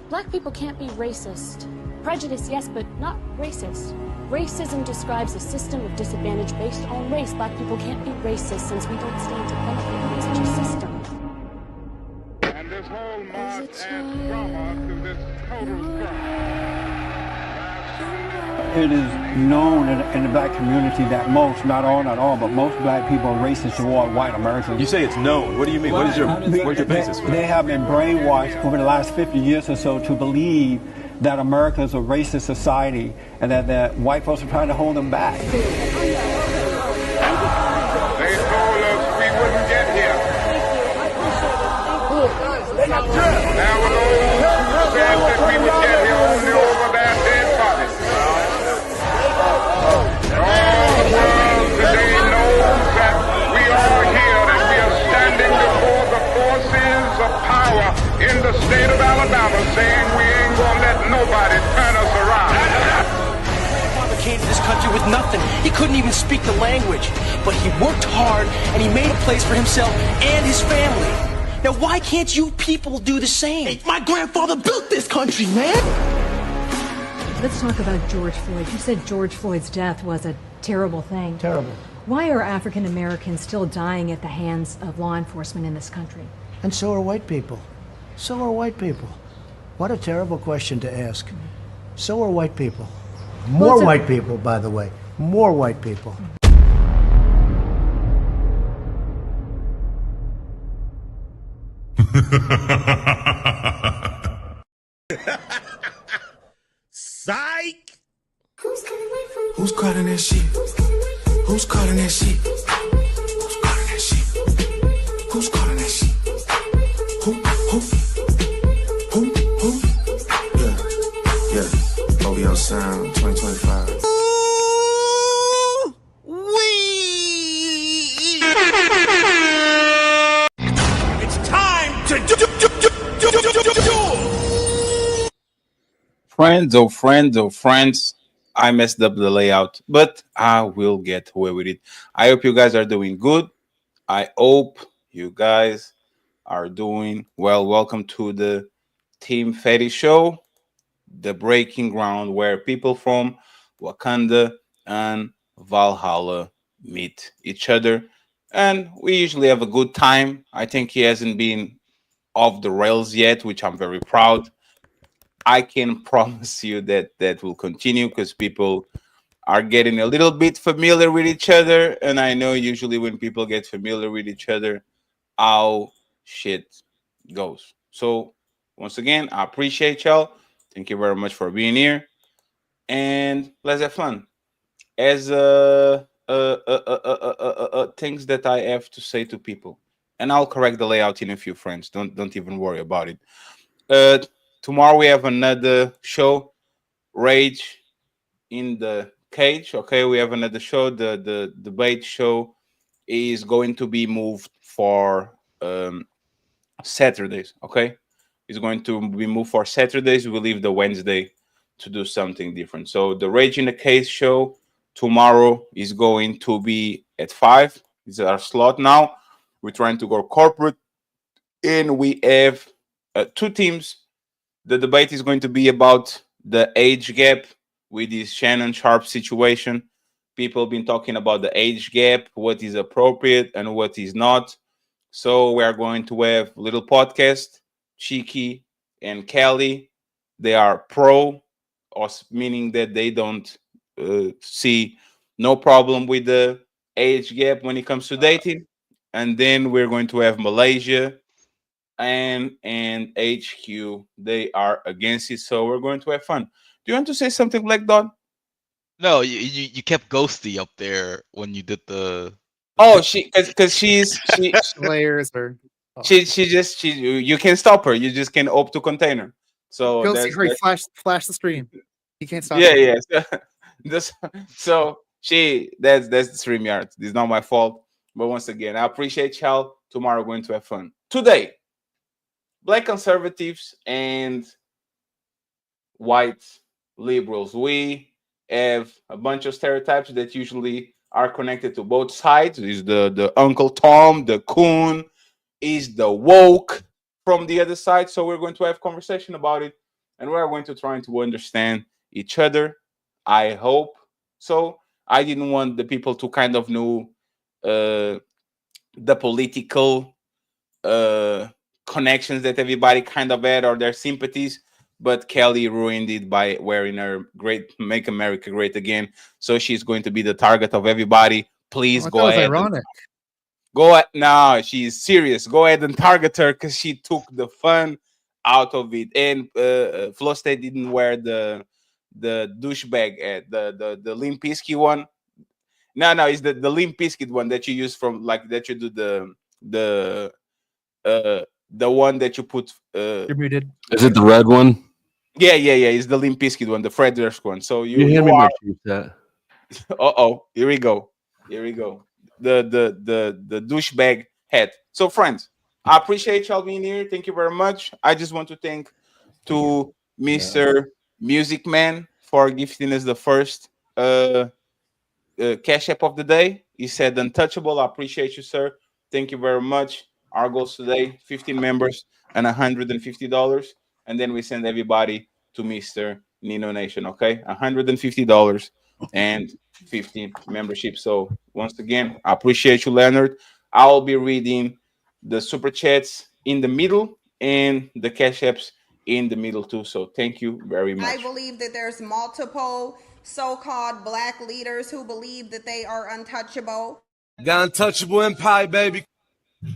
Black people can't be racist. Prejudice, yes, but not racist. Racism describes a system of disadvantage based on race. Black people can't be racist since we don't stand to benefit from such a system. And this whole march adds drama to this total crime. It is known in the black community that most, not all, but most black people are racist toward white Americans. You say it's known. What do you mean? Where's your basis for that? They have been brainwashed over the last 50 years or so to believe that America is a racist society and that white folks are trying to hold them back. They told us we wouldn't get here. Now with those who said that we would get here only over their dead bodies. All the world today knows that we are here, that we are standing before the forces of power in the state of Alabama saying we ain't gonna let nobody turn us around. My father came to this country with nothing. He couldn't even speak the language. But he worked hard and he made a place for himself and his family. Now why can't you people do the same? Hey, my grandfather built this country, man! Let's talk about George Floyd. You said George Floyd's death was a terrible thing. Terrible. Why are African Americans still dying at the hands of law enforcement in this country? And so are white people. So are white people. What a terrible question to ask. So are white people. More white people, by the way. More white people. Psych! Who's calling that shit? Who's calling that shit? Who's calling that shit? Who's calling that shit? Who? Yeah. OVO Sound 2025. It's time to do. Friends, oh friends, I messed up the layout, but I will get away with it. I hope you guys are doing good. I hope you guys are doing well. Welcome to the Team Fetty Show, the breaking ground where people from Wakanda and Valhalla meet each other. And we usually have a good time. I think he hasn't been off the rails yet, which I'm very proud. I can promise you that that will continue because people are getting a little bit familiar with each other. And I know usually when people get familiar with each other, how shit goes. So, once again, I appreciate y'all. Thank you very much for being here. And let's have fun. As things that I have to say to people, and I'll correct the layout in a few frames. Don't even worry about it. Uh, Tomorrow we have another show, Rage in the Cage. Okay, we have another show. The debate show is going to be moved for Saturdays. Okay, it's going to be moved for Saturdays. We leave the Wednesday to do something different. So the Rage in the Cage show tomorrow is going to be at 5. It's our slot now. We're trying to go corporate, and we have 2 teams. The debate is going to be about the age gap with this Shannon Sharp situation. People have been talking about the age gap, what is appropriate and what is not. So we are going to have a little podcast. Cheeky and Kelly, they are pro, or meaning that they don't see no problem with the age gap when it comes to dating. And then we're going to have Malaysia and HQ. They are against it, so we're going to have fun. Do you want to say something, Black Dot? No, you kept Ghosty up there when you did the. Oh, because she's layers or she you can stop her. You just can opt to container. So Ghosty, hurry, flash the stream. You can't stop. Yeah. So that's the StreamYard. It's not my fault. But once again, I appreciate y'all. Tomorrow we're going to have fun. Today, Black conservatives and white liberals. We have a bunch of stereotypes that usually are connected to both sides. Is the Uncle Tom, the coon, is the woke from the other side. So we're going to have conversation about it, and we're going to try to understand each other. I hope so. I didn't want the people to kind of know the political connections that everybody kind of had or their sympathies, but Kelly ruined it by wearing her great Make America Great Again. So she's going to be the target of everybody. Please go ahead. Ironic. No, she's serious. Go ahead and target her because she took the fun out of it. And Flo State didn't wear the douchebag at the Limp Bizkit one. No, it's the Limp Bizkit one that you use from like that you do the one that you put. You're muted. Is it the red one? Yeah. It's the Limp Bizkit one, the Fred Durst one. So you hear me are. That. Here we go. The douchebag hat. So friends, I appreciate y'all being here. Thank you very much. I just want to thank to Mr. Music Man for gifting us the first Cash App of the day. He said untouchable. I appreciate you, sir. Thank you very much. Our goals today, 15 members and $150. And then we send everybody to Mr. Nino Nation, okay? $150 and 15 membership. So once again, I appreciate you, Leonard. I'll be reading the super chats in the middle and the Cash Apps in the middle too. So thank you very much. I believe that there's multiple so-called black leaders who believe that they are untouchable. The untouchable empire, baby.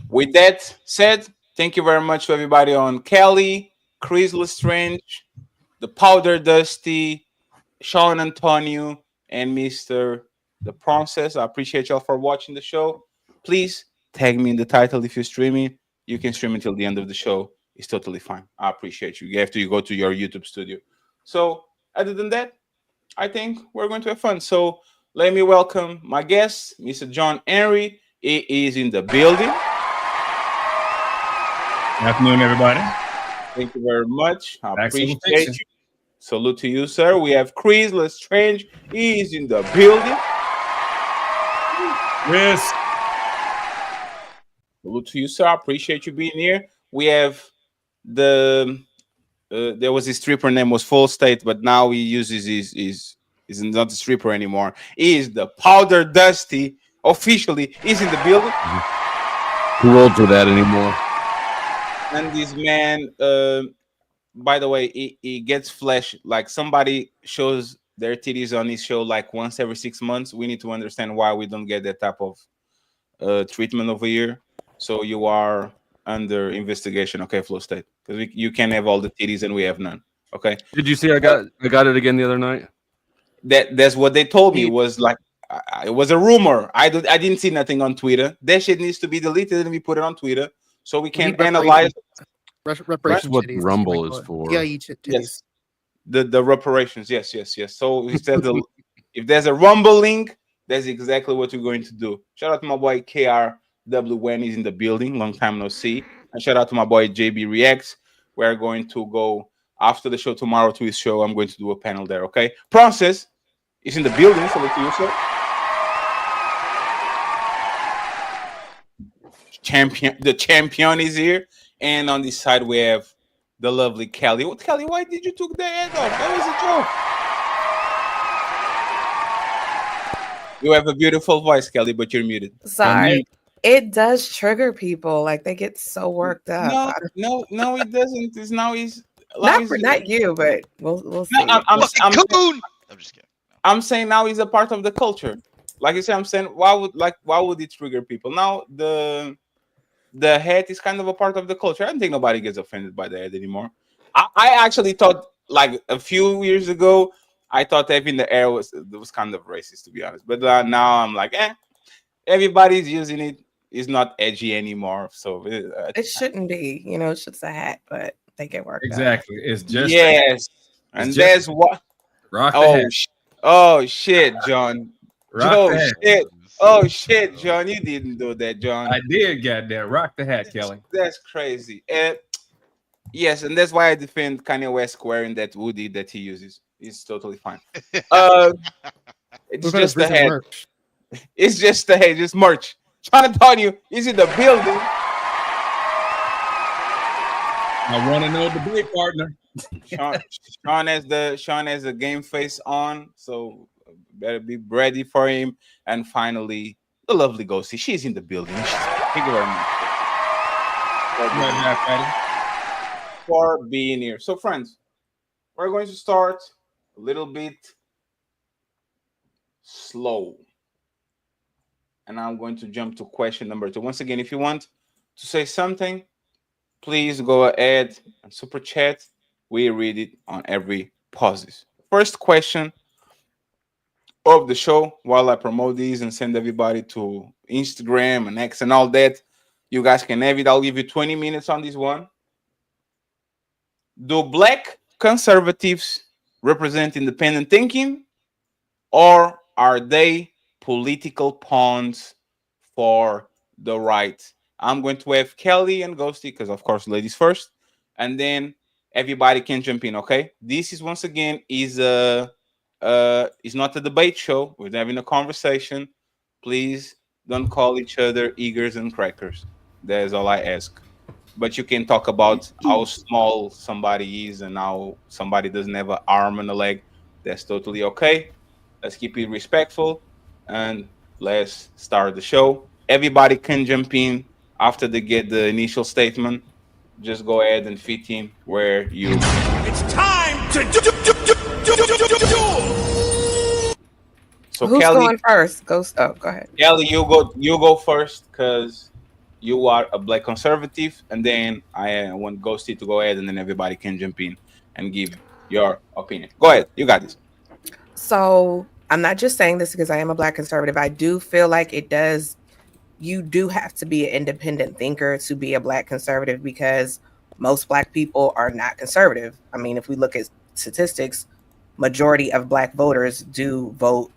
With that said, thank you very much to everybody on Kelly, Chris Lestrange, the Powder Dusty, Sean Antonio, and Mr. The Process. I appreciate y'all for watching the show. Please tag me in the title if you're streaming. You can stream until the end of the show. It's totally fine. I appreciate you. After you go to your YouTube studio. So other than that, I think we're going to have fun. So let me welcome my guest, Mr. John Henry. He is in the building. Good afternoon, everybody. Thank you very much. I appreciate you. Salute to you, sir. We have Chris Lestrange. He is in the building. Chris. Salute to you, sir. I appreciate you being here. We have the there was a stripper name was Full State, but now he uses is not a stripper anymore. He is the Powder Dusty. Officially, he's in the building. Who won't do that anymore? And this man, by the way, he gets flesh. Like somebody shows their titties on his show like once every 6 months. We need to understand why we don't get that type of treatment over here. So you are under investigation, okay, Flow State, because you can have all the titties and we have none. Okay. Did you see I got it again the other night? That's what they told me. Was like it was a rumor. I didn't see nothing on Twitter. That shit needs to be deleted and we put it on Twitter so we can analyze. That's what Rumble is for. Yeah, each titties. Yes. The reparations. Yes. So he said if there's a Rumble link, that's exactly what we're going to do. Shout out to my boy KRW he's in the building. Long time no see. And shout out to my boy JB Reacts. We're going to go after the show tomorrow to his show. I'm going to do a panel there. Okay. Process is in the building. So let's use it. The champion is here, and on this side we have the lovely Kelly. What, Kelly? Why did you took the head off? That was a joke. You have a beautiful voice, Kelly, but you're muted. Sorry, it does trigger people. Like they get so worked up. No, it doesn't. It's now he's not you, but we'll see. I'm just kidding. I'm saying now he's a part of the culture. Like you said, I'm saying why would it trigger people? Now the head is kind of a part of the culture. I don't think nobody gets offended by the head anymore. I actually thought like a few years ago, I thought having the hair was kind of racist, to be honest. But now I'm like, everybody's using it. It's not edgy anymore. So it shouldn't be. You know, it's just a hat, but they get worked exactly. Out. It's just and there's what. Rock oh shit, John. Rock Oh shit, John, you didn't do that, John. I did, goddamn. Rock the hat, Kelly. That's crazy. Yes, and that's why I defend Kanye West wearing that hoodie that he uses. It's totally fine. It's just the head. Merch. It's just the head, just merch. Trying to tell you, he's in the building. I want to know the big partner. Sean has the game face on, so better be ready for him. And finally, the lovely Ghosty. She's in the building. Thank you very much for being here. So, friends, we're going to start a little bit slow. And I'm going to jump to question number 2. Once again, if you want to say something, please go ahead and super chat. We read it on every pauses. First question of the show, while I promote these and send everybody to Instagram and X and all that, you guys can have it. I'll give you 20 minutes on this one. Do black conservatives represent independent thinking, or are they political pawns for the right? I'm going to have Kelly and Ghosty, because of course ladies first, and then everybody can jump in. Okay, this is once again is it's not a debate show. We're having a conversation. Please don't call each other eagers and crackers. That is all I ask. But you can talk about how small somebody is and how somebody doesn't have an arm and a leg. That's totally okay. Let's keep it respectful and let's start the show. Everybody can jump in after they get the initial statement. Just go ahead and fit in where you. It's time to do. So who's Kelly, going first? Go ahead. Kelly, you go first because you are a black conservative, and then I want Ghosty to go ahead, and then everybody can jump in and give your opinion. Go ahead, you got this. So I'm not just saying this because I am a black conservative. I do feel like you do have to be an independent thinker to be a black conservative, because most black people are not conservative. I mean, if we look at statistics, majority of black voters do vote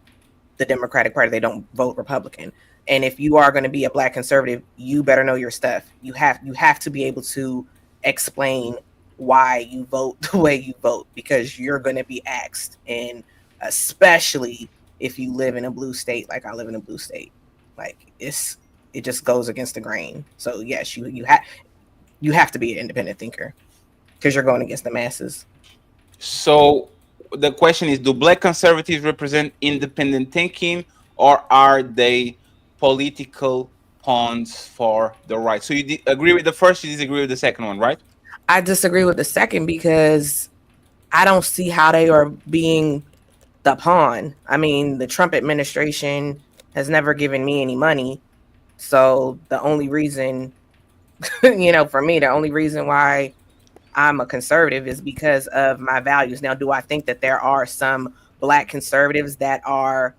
the Democratic Party. They don't vote Republican. And if you are going to be a black conservative, you better know your stuff. You have to be able to explain why you vote the way you vote, because you're going to be asked. And especially if you live in a blue state, like I live in a blue state, like it just goes against the grain. So yes, you have to be an independent thinker because you're going against the masses. So the question is, do black conservatives represent independent thinking, or are they political pawns for the right? So you agree with the first, you disagree with the second one, right? I disagree with the second because I don't see how they are being the pawn. I mean, the Trump administration has never given me any money. So the only reason, for me, the only reason why I'm a conservative is because of my values. Now, do I think that there are some black conservatives that are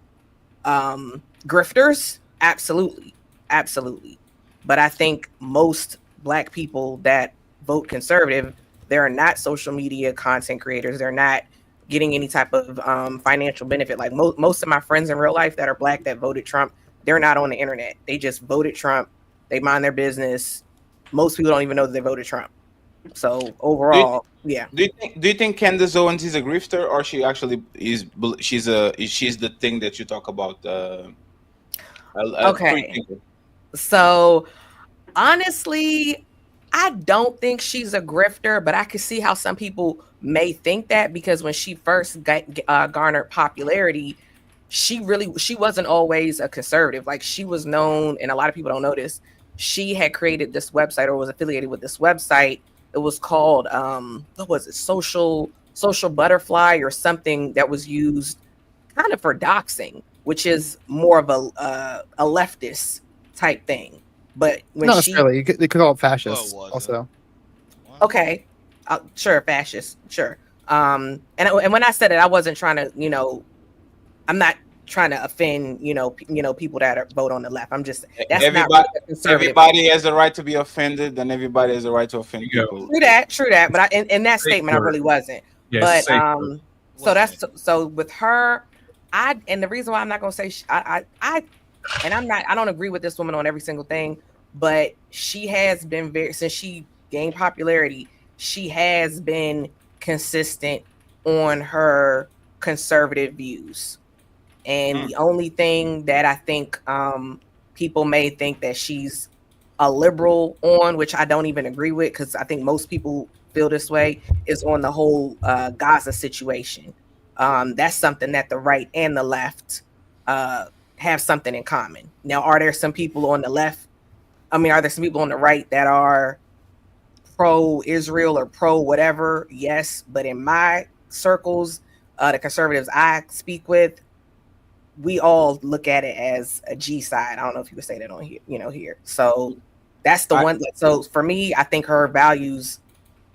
grifters? Absolutely. Absolutely. But I think most black people that vote conservative, they're not social media content creators. They're not getting any type of financial benefit. Like most of my friends in real life that are black that voted Trump, they're not on the internet. They just voted Trump. They mind their business. Most people don't even know that they voted Trump. So overall, yeah. Do you think Candace Owens is a grifter, or she actually is? She's the thing that you talk about. Okay. So honestly, I don't think she's a grifter, but I could see how some people may think that, because when she first garnered popularity, she wasn't always a conservative. Like, she was known, and a lot of people don't know this, she had created this website, or was affiliated with this website. It was called what was it, social butterfly or something, that was used kind of for doxing, which is more of a leftist type thing. But when not necessarily, they could call it fascist also. Okay, sure, fascist, sure. And when I said it, I wasn't trying to, I'm not trying to offend, people that vote on the left. I'm just, that's everybody has a right to be offended, and everybody has a right to offend people. True that. But in that statement, I really wasn't. Yes, but so with her, and the reason why I'm not gonna say I don't agree with this woman on every single thing, but she has been since she gained popularity, she has been consistent on her conservative views. And the only thing that I think people may think that she's a liberal on, which I don't even agree with, because I think most people feel this way, is on the whole Gaza situation. That's something that the right and the left have something in common. Now, are there some people on the left? Are there some people on the right that are pro-Israel or pro-whatever? Yes, but in my circles, the conservatives I speak with, we all look at it as a G side. I don't know if you would say that on here, here. So that's the one. So for me, I think her values,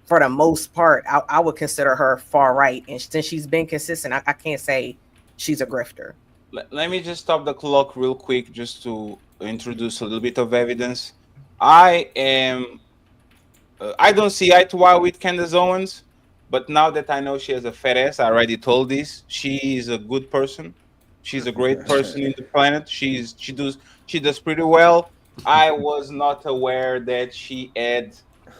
for the most part, I would consider her far right. And since she's been consistent, I can't say she's a grifter. Let me just stop the clock real quick, just to introduce a little bit of evidence. I don't see eye to eye with Candace Owens, but now that I know she has a fat ass, I already told this, she is a good person. She's a great person in the planet. She does pretty well. I was not aware that she had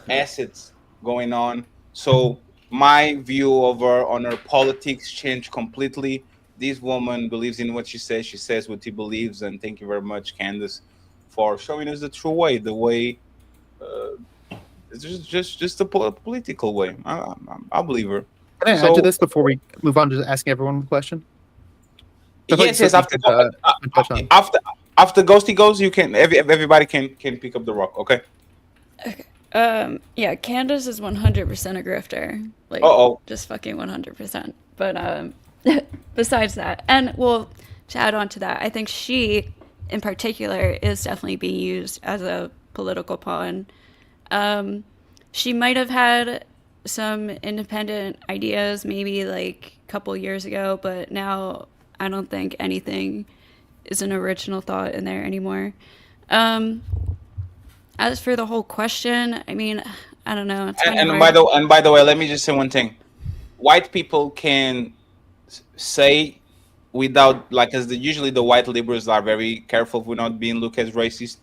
assets going on. So my view of her on her politics changed completely. This woman believes in what she says. She says what she believes. And thank you very much, Candace, for showing us the true way, the way, just the political way. I believe her. Can I add to this before we move on to asking everyone a question? Yes. After Ghosty goes, you can. Everybody can pick up the rock. Okay. Yeah, Candace is 100% a grifter. Like, just fucking 100%. But besides that, and well, to add on to that, I think she, in particular, is definitely being used as a political pawn. She might have had some independent ideas, maybe like a couple years ago, but now I don't think anything is an original thought in there anymore. As for the whole question, I mean, I don't know. And by the way, let me just say one thing. White people can say without, like, usually the white liberals are very careful with not being looked as racist.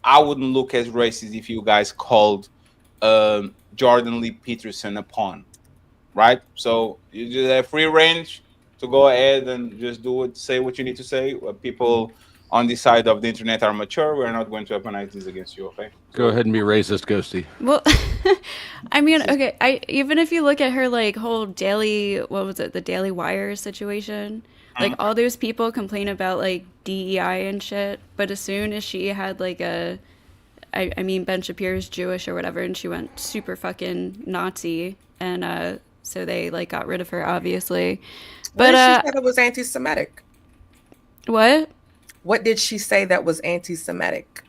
I wouldn't look as racist if you guys called Jordan Lee Peterson a pawn, right? So you just have free range to go ahead and just say what you need to say. People on the side of the internet are mature. We're not going to weaponize this against you, okay? Go ahead and be racist, Ghosty. Well, I mean, okay, even if you look at her like whole the Daily Wire situation, like all those people complain about like DEI and shit, but as soon as she had like I mean, Ben Shapiro's Jewish or whatever, and she went super fucking Nazi, and so they like got rid of her, obviously. But she said it was anti-Semitic. What? What did she say that was anti-Semitic?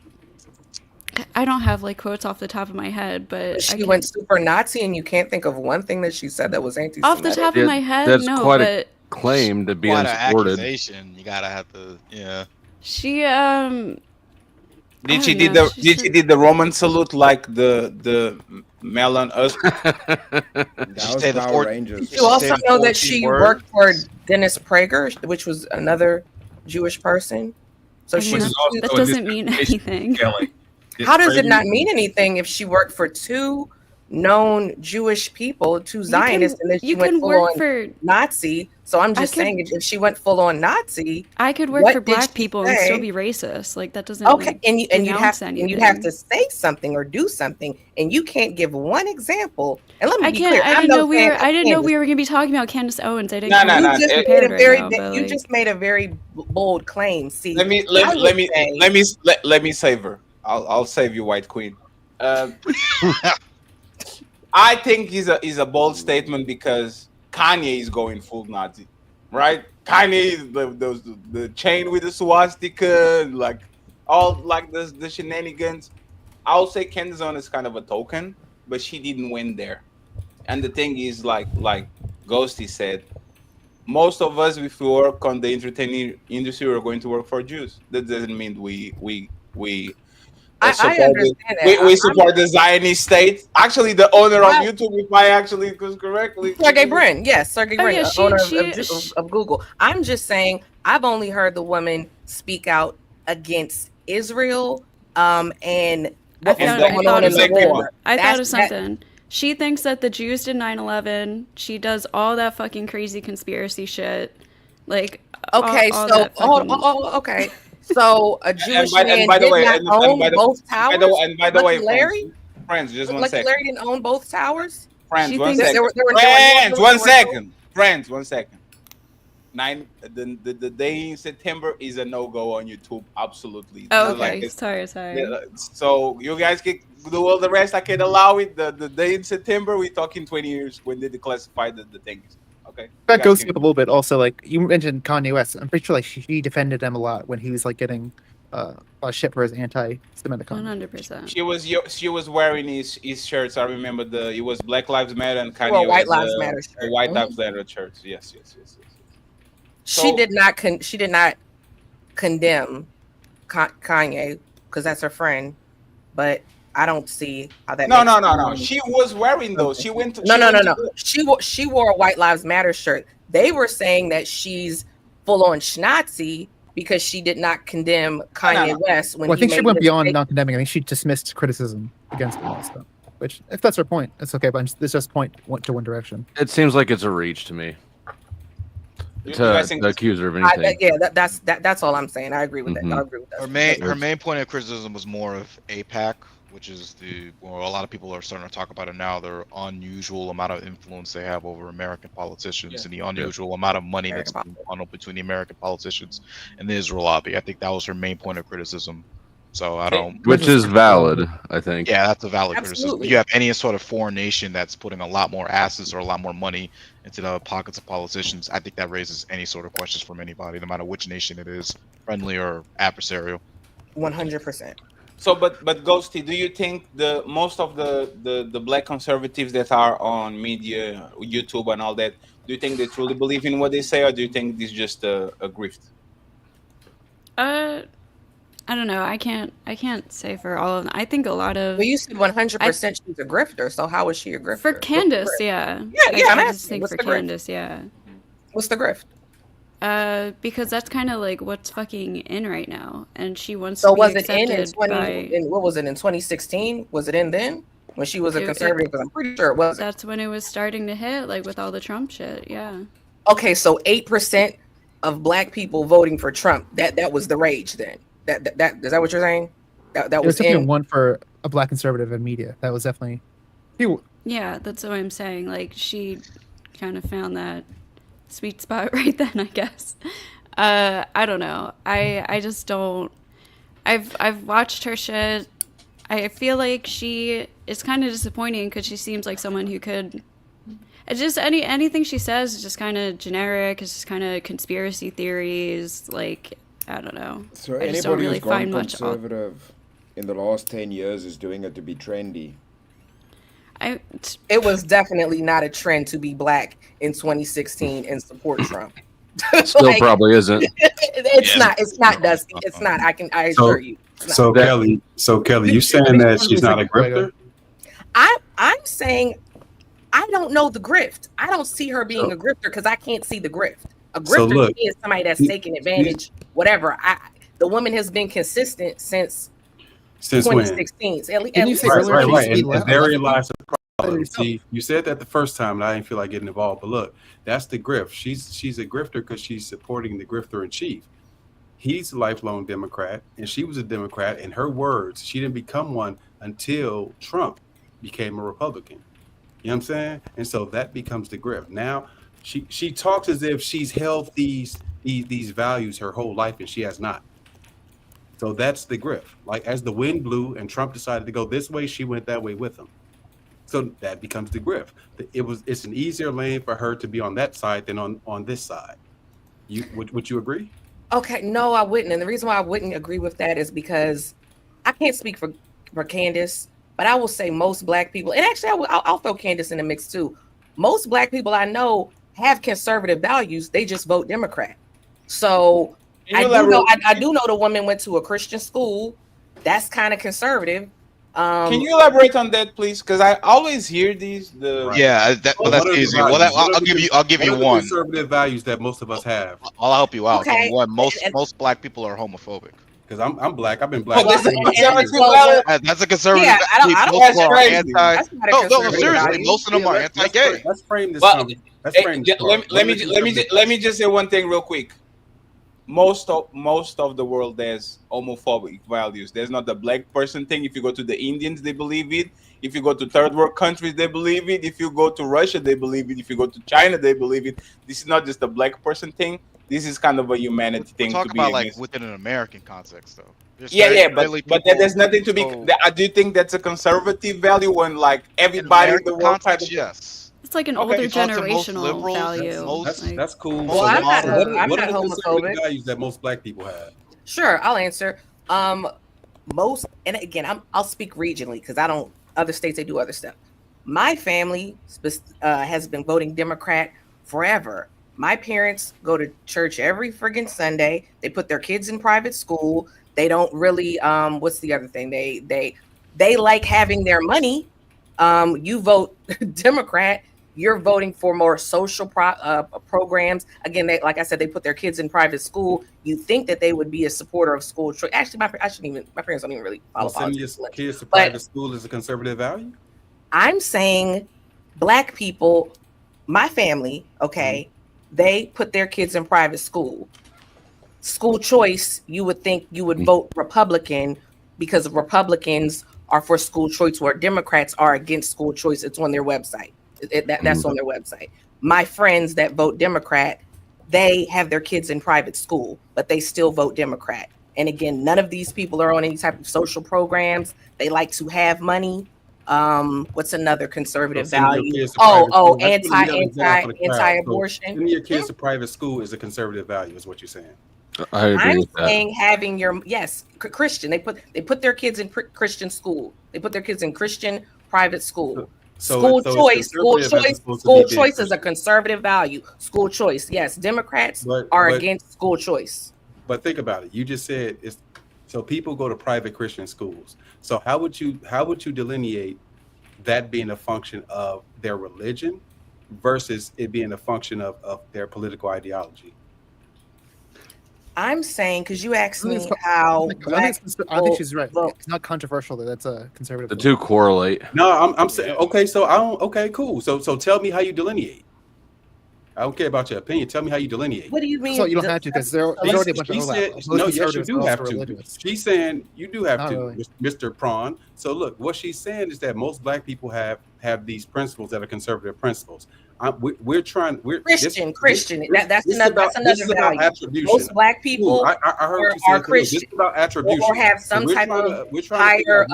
I don't have like quotes off the top of my head, but she went super Nazi, and you can't think of one thing that she said that was anti-Semitic. Off the top of my head, that's no, quite but a claim to be Quite an unsupported. accusation. You gotta have to, yeah. She Did she did the Roman salute like the Melon us? Did you also know that she worked for Dennis Prager, which was another Jewish person? So that doesn't mean anything. How does it not mean anything if she worked for two known Jewish people, two Zionists, and then she went full on Nazi? So I'm just saying, if she went full on Nazi, I could work for black people and still be racist. Like that doesn't and you have to say something or do something, and you can't give one example. And let me be clear, I didn't know we were going to be talking about Candace Owens. I didn't. You just made a very bold claim. See, let me save her. I'll save you, White Queen. I think is a bold statement because Kanye is going full Nazi, right? Kanye is the chain with the swastika, like all like the shenanigans. I'll say Candace Owens is kind of a token, but she didn't win there. And the thing is, like Ghosty said, most of us, if we work on the entertainment industry, we're going to work for Jews. That doesn't mean we support the Zionist state. Actually, the owner of YouTube, if I actually was correctly, Sergey Brin, yes, Sergey Brin, owner of Google. I'm just saying, I've only heard the woman speak out against Israel, and what was going on in the war. I thought of something. She thinks that the Jews did 9/11. She does all that fucking crazy conspiracy shit. Like, okay, okay. So a Jewish man did not own both towers. And by the way, friends, just one second. Larry didn't own both towers. Friends, one second. The day in September is a no-go on YouTube. Absolutely. Oh, okay. Sorry. Yeah, so you guys can do all the rest. I can allow it. The day in September, we're talking 20 years when they declassified the things. Okay. That goes up a little bit. Also, like you mentioned Kanye West, I'm pretty sure like she defended him a lot when he was like getting a shit for his anti-Semitic comment. 100%. She was wearing his shirts. I remember it was Black Lives Matter and Kanye White Lives Matter shirt. The White Lives Matter shirts. Yes. She did not condemn Kanye because that's her friend, but I don't see how that. No. She was wearing those. She went to. No. She wore a White Lives Matter shirt. They were saying that she's full on schnazi because she did not condemn Kanye West when. Well, I think she went beyond not condemning. I think she dismissed criticism against him and stuff. Which, if that's her point, it's okay. But this just point went to one direction. It seems like it's a reach to me. To accuse her of anything. That's all I'm saying. I agree with that. I agree with that. Her main point of criticism was more of AIPAC, which is a lot of people are starting to talk about it now. The unusual amount of influence they have over American politicians and the unusual amount of money that's being funneled between the American politicians and the Israel lobby. I think that was her main point of criticism. So I don't. Which is valid, I think. Yeah, that's a valid criticism. If you have any sort of foreign nation that's putting a lot more assets or a lot more money into the pockets of politicians, I think that raises any sort of questions from anybody, no matter which nation it is, friendly or adversarial. 100%. So, but Ghosty, do you think most of the black conservatives that are on media, YouTube, and all that, do you think they truly believe in what they say, or do you think this is just a grift? I don't know. I can't say for all of them. I think a lot of. Well, you said 100% she's a grifter. So how is she a grifter? For Candace, yeah. Yeah. I'm asking for Candace, yeah. What's the grift? Because that's kind of like what's fucking in right now, and she wants. So to be was it in by... what was it in 2016? Was it in then when she was a conservative? Because I'm pretty sure it was. That's when it was starting to hit, like with all the Trump shit. Yeah. Okay, so 8% of black people voting for Trump, that was the rage then. That is that what you're saying? That was definitely one for a black conservative in media. That was definitely. Yeah, that's what I'm saying. Like, she kind of found that sweet spot right then, I guess. I don't know. I just don't. I've watched her shit. I feel like she is kind of disappointing because she seems like someone who could. It's just anything she says is just kind of generic. It's just kind of conspiracy theories. Like, I don't know. So I just anybody don't really who's gone find much. conservative in the last 10 years is doing it to be trendy. It was definitely not a trend to be black in 2016 and support Trump. Still probably isn't. It's not. It's not, Dusty. It's not. I assure you. So Kelly, you saying that she's not a grifter? I'm saying I don't know the grift. I don't see her being a grifter because I can't see the grift. A grifter to me is somebody that's taking advantage. Whatever. The woman has been consistent since 2016. At least right. And therein lies the problem. See, you said that the first time, and I didn't feel like getting involved. But look, that's the grift. She's a grifter because she's supporting the grifter in chief. He's a lifelong Democrat, and she was a Democrat. In her words, she didn't become one until Trump became a Republican. You know what I'm saying? And so that becomes the grift. Now she talks as if she's held these values her whole life, and she has not. So that's the grift. Like, as the wind blew and Trump decided to go this way, she went that way with him. So that becomes the grift. It's an easier lane for her to be on that side than on this side. Would you agree? Okay, no, I wouldn't. And the reason why I wouldn't agree with that is because I can't speak for Candace, but I will say most black people, and actually I'll throw Candace in the mix too. Most black people I know have conservative values. They just vote Democrat. So I do know the woman went to a Christian school. That's kind of conservative. Can you elaborate on that, please? Because I always hear these. That's easy. I'll give you one. Conservative values that most of us have. I'll help you out. Okay. One, most black people are homophobic. Because I'm black. I've been black. That's a conservative. Yeah, I don't. That's crazy. No, seriously, most of them are anti-gay. Let's frame this. Let me just say one thing real quick. Most of the world has homophobic values. There's not the black person thing. If you go to the Indians, they believe it. If you go to third world countries, they believe it. If you go to Russia, they believe it. If you go to China, they believe it. This is not just a black person thing. This is kind of a humanity thing. Talk to be about against. like within an American context, though. But there's nothing to be. Do you think that's a conservative value when like everybody in the world context? Yes. It's like an older generational value. That's cool. Well, I'm not homophobic values that most black people have. Sure, I'll answer. Most, and again, I'll speak regionally because I don't. Other states they do other stuff. My family has been voting Democrat forever. My parents go to church every friggin' Sunday. They put their kids in private school. They don't really. What's the other thing? They like having their money. You vote Democrat. You're voting for more social programs. Again, like I said, they put their kids in private school. You think that they would be a supporter of school choice. Actually, my parents don't even really follow politics. Sending your kids to private school is a conservative value? I'm saying black people, my family, okay, they put their kids in private school. School choice, you would think you would vote Republican because Republicans are for school choice where Democrats are against school choice. It's on their website. That's on their website. My friends that vote Democrat, they have their kids in private school, but they still vote Democrat. And again, none of these people are on any type of social programs. They like to have money. What's another conservative value? Anti-abortion. Sending your kids to private school is a conservative value, is what you're saying. I agree I'm with that. saying having Christian. They put their kids in Christian school. They put their kids in Christian private school. School choice is a conservative value. School choice, yes. Democrats are against school choice. But think about it. You just said so people go to private Christian schools. So how would you delineate that being a function of their religion versus it being a function of their political ideology? I'm saying, because you asked me how I think she's right. It's not controversial that that's a conservative. The two correlate. No, I'm saying okay. So I don't. Okay, cool. So tell me how you delineate. I don't care about your opinion. Tell me how you delineate. What do you mean? So you don't have to because there's already a bunch of overlap. No, yes, you do have to. She's saying you do have to, really. Mr. Prawn. So look, what she's saying is that most black people have these principles that are conservative principles. We're trying. We're Christian. That's this another value. Attribution. Most black people I heard you are say Christian. this is about attribution. Or have some type of higher.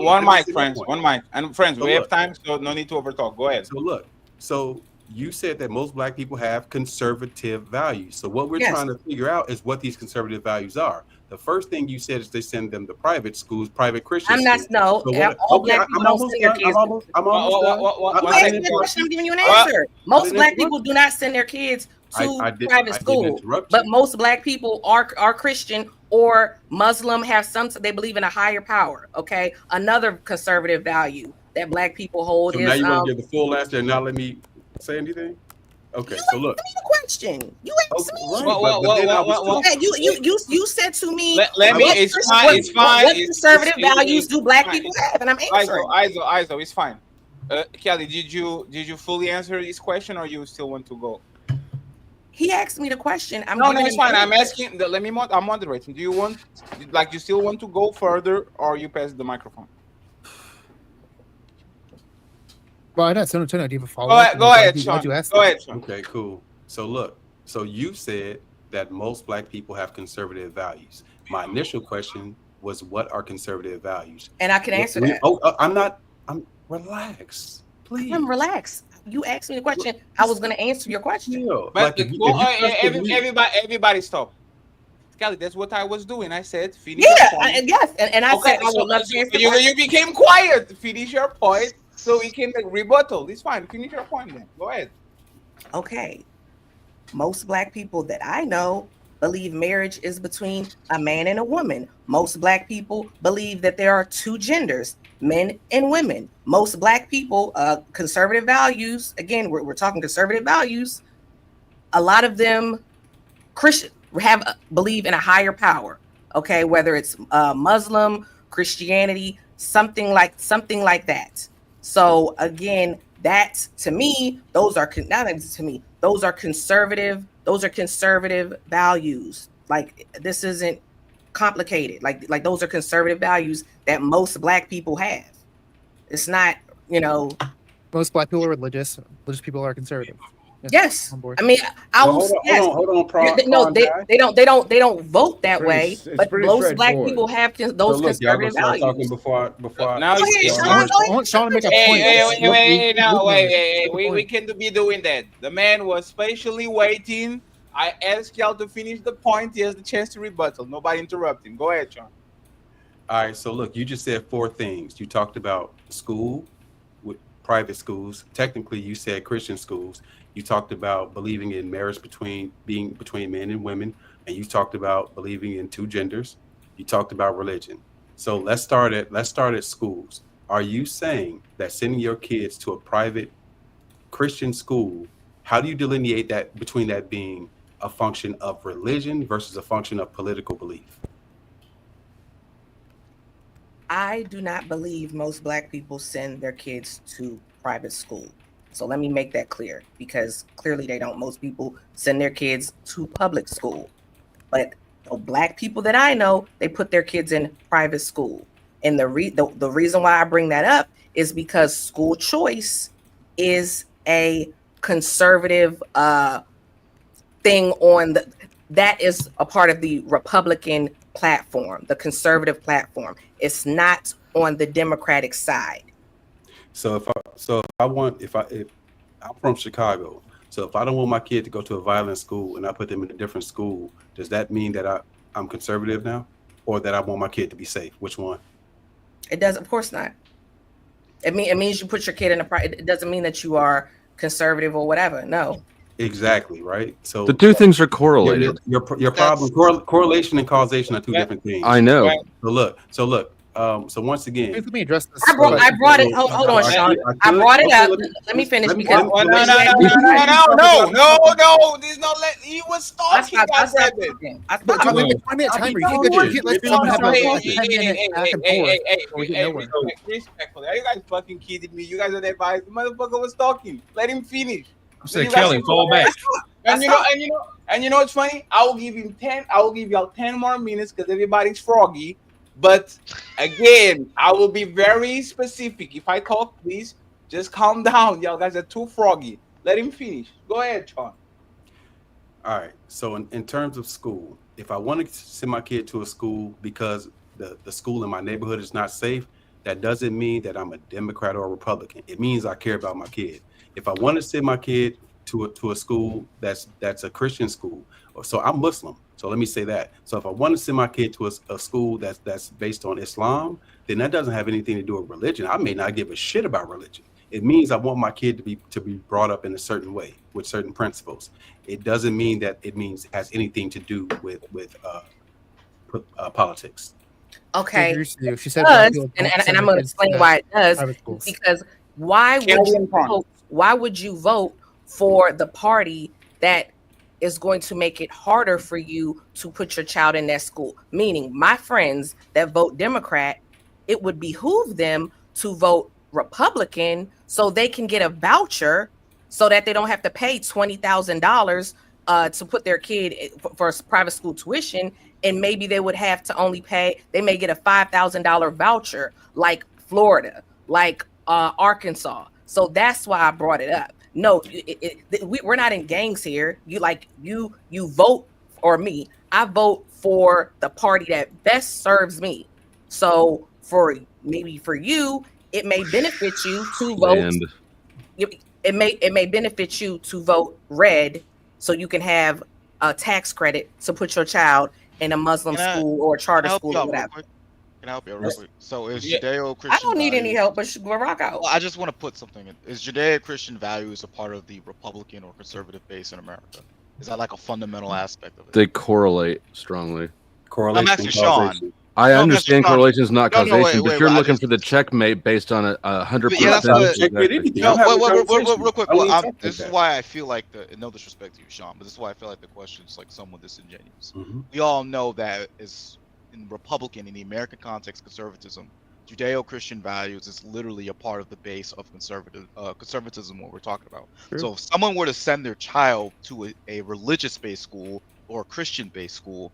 One mic, friends. One mic, and friends. We have time, so no need to overtalk. Go ahead. So look. So you said that most black people have conservative values. So what we're trying to figure out is what these conservative values are. The first thing you said is they send them to private schools, private Christian schools. All black people don't send their kids. I'm giving you an answer. Most black people do not send their kids to private school, but most black people are Christian or Muslim, have they believe in a higher power. Okay, another conservative value that black people hold is. Now you want to give the full answer and not let me say anything? Okay, so look. Ask me the question. You asked me. You said to me. It's fine. What conservative values do black people have? And I'm answering. Iso, it's fine. Kelly, did you fully answer this question, or you still want to go? He asked me the question. No, it's fine. I'm asking. I'm moderating. Do you want, you still want to go further, or you pass the microphone? Well, I don't know. Do you have a follow-up? Go ahead, Sean. Okay, cool. So look, so you said that most black people have conservative values. My initial question was, what are conservative values? And I can answer that. I'm relaxed, please. I'm relaxed. You asked me the question. I was going to answer your question. But everybody stop. Kelly, that's what I was doing. I said, finish your point. Yes, and I said I would love to answer. You became quiet. Finish your point. So we can rebuttal. It's fine. Finish your point then. Go ahead. Okay. Most black people that I know believe marriage is between a man and a woman. Most black people believe that there are two genders, men and women. Most black people, conservative values, again, we're talking conservative values. A lot of them Christian believe in a higher power. Okay, whether it's Muslim, Christianity, something like that. So again, that to me, those are conservative values. Like, this isn't complicated. Like those are conservative values that most black people have. It's not, most black people are religious. Religious people are conservative. Yes. I mean, hold on. They don't vote that way, but most black people have those conservative values. Now Sean to make a point. We can't be doing that. The man was patiently waiting. I asked y'all to finish the point. He has the chance to rebuttal. Nobody interrupting. Go ahead, Sean. All right. So look, you just said four things. You talked about school, with private schools. Technically, you said Christian schools. You talked about believing in marriage between men and women, and you talked about believing in two genders. You talked about religion. So let's start at schools. Are you saying that sending your kids to a private Christian school, how do you delineate that between that being a function of religion versus a function of political belief? I do not believe most black people send their kids to private school. So let me make that clear, because clearly they don't. Most people send their kids to public school. But the black people that I know, they put their kids in private school. And the reason why I bring that up is because school choice is a conservative thing that is a part of the Republican platform, the conservative platform. It's not on the Democratic side. So I'm from Chicago. So if I don't want my kid to go to a violent school and I put them in a different school, does that mean that I'm conservative now, or that I want my kid to be safe? Which one? It does, of course not. It means you put your kid in it doesn't mean that you are conservative or whatever. No. Exactly, right. So the two things are correlated. Your problem, correlation and causation are two different things. I know. So look. So once again, Let me address this. I brought it. Hold on, Sean. I brought it up. Let me finish because No. There's no let. He was talking. I stopped talking. Respectfully, are you guys fucking kidding me? You guys are that biased. The motherfucker was talking. Let him finish. I said, Kelly, fall back. And you know what's funny? I will give him 10. I will give y'all 10 more minutes because everybody's froggy. But again, I will be very specific. If I talk, please just calm down. Y'all guys are too froggy. Let him finish. Go ahead, Sean. All right. So in terms of school, if I want to send my kid to a school because the school in my neighborhood is not safe, that doesn't mean that I'm a Democrat or a Republican. It means I care about my kid. If I want to send my kid to a school that's a Christian school, so I'm Muslim. So let me say that. So if I want to send my kid to a school that's based on Islam, then that doesn't have anything to do with religion. I may not give a shit about religion. It means I want my kid to be brought up in a certain way with certain principles. It doesn't mean that it has anything to do with politics. Okay. She said, and I'm going to explain why it does. Because why would you vote for the party that is going to make it harder for you to put your child in that school? Meaning, my friends that vote Democrat, it would behoove them to vote Republican so they can get a voucher so that they don't have to pay $20,000 to put their kid for private school tuition. And maybe they would have to only pay, they may get a $5,000 voucher like Florida, like Arkansas. So that's why I brought it up. No, we're not in gangs here. You vote, or me, I vote for the party that best serves me. So for you, it may benefit you to vote. It may benefit you to vote red, so you can have a tax credit to put your child in a Muslim school or a charter school or whatever. Can I help you real quick? So is Judeo-Christian I don't need any help, but rock out. Well, I just want to put something in. Is Judeo-Christian values a part of the Republican or conservative base in America? Is that like a fundamental aspect of it? They correlate strongly. I'm asking Sean. I understand correlation is not causation, but you're looking for the checkmate based on 100%. Real quick. This is why I feel like no disrespect to you, Sean, but this is why I feel like the question is like somewhat disingenuous. We all know that is in Republican, in the American context, conservatism, Judeo-Christian values is literally a part of the base of conservatism. What we're talking about. Sure. So if someone were to send their child to a religious-based school or a Christian-based school,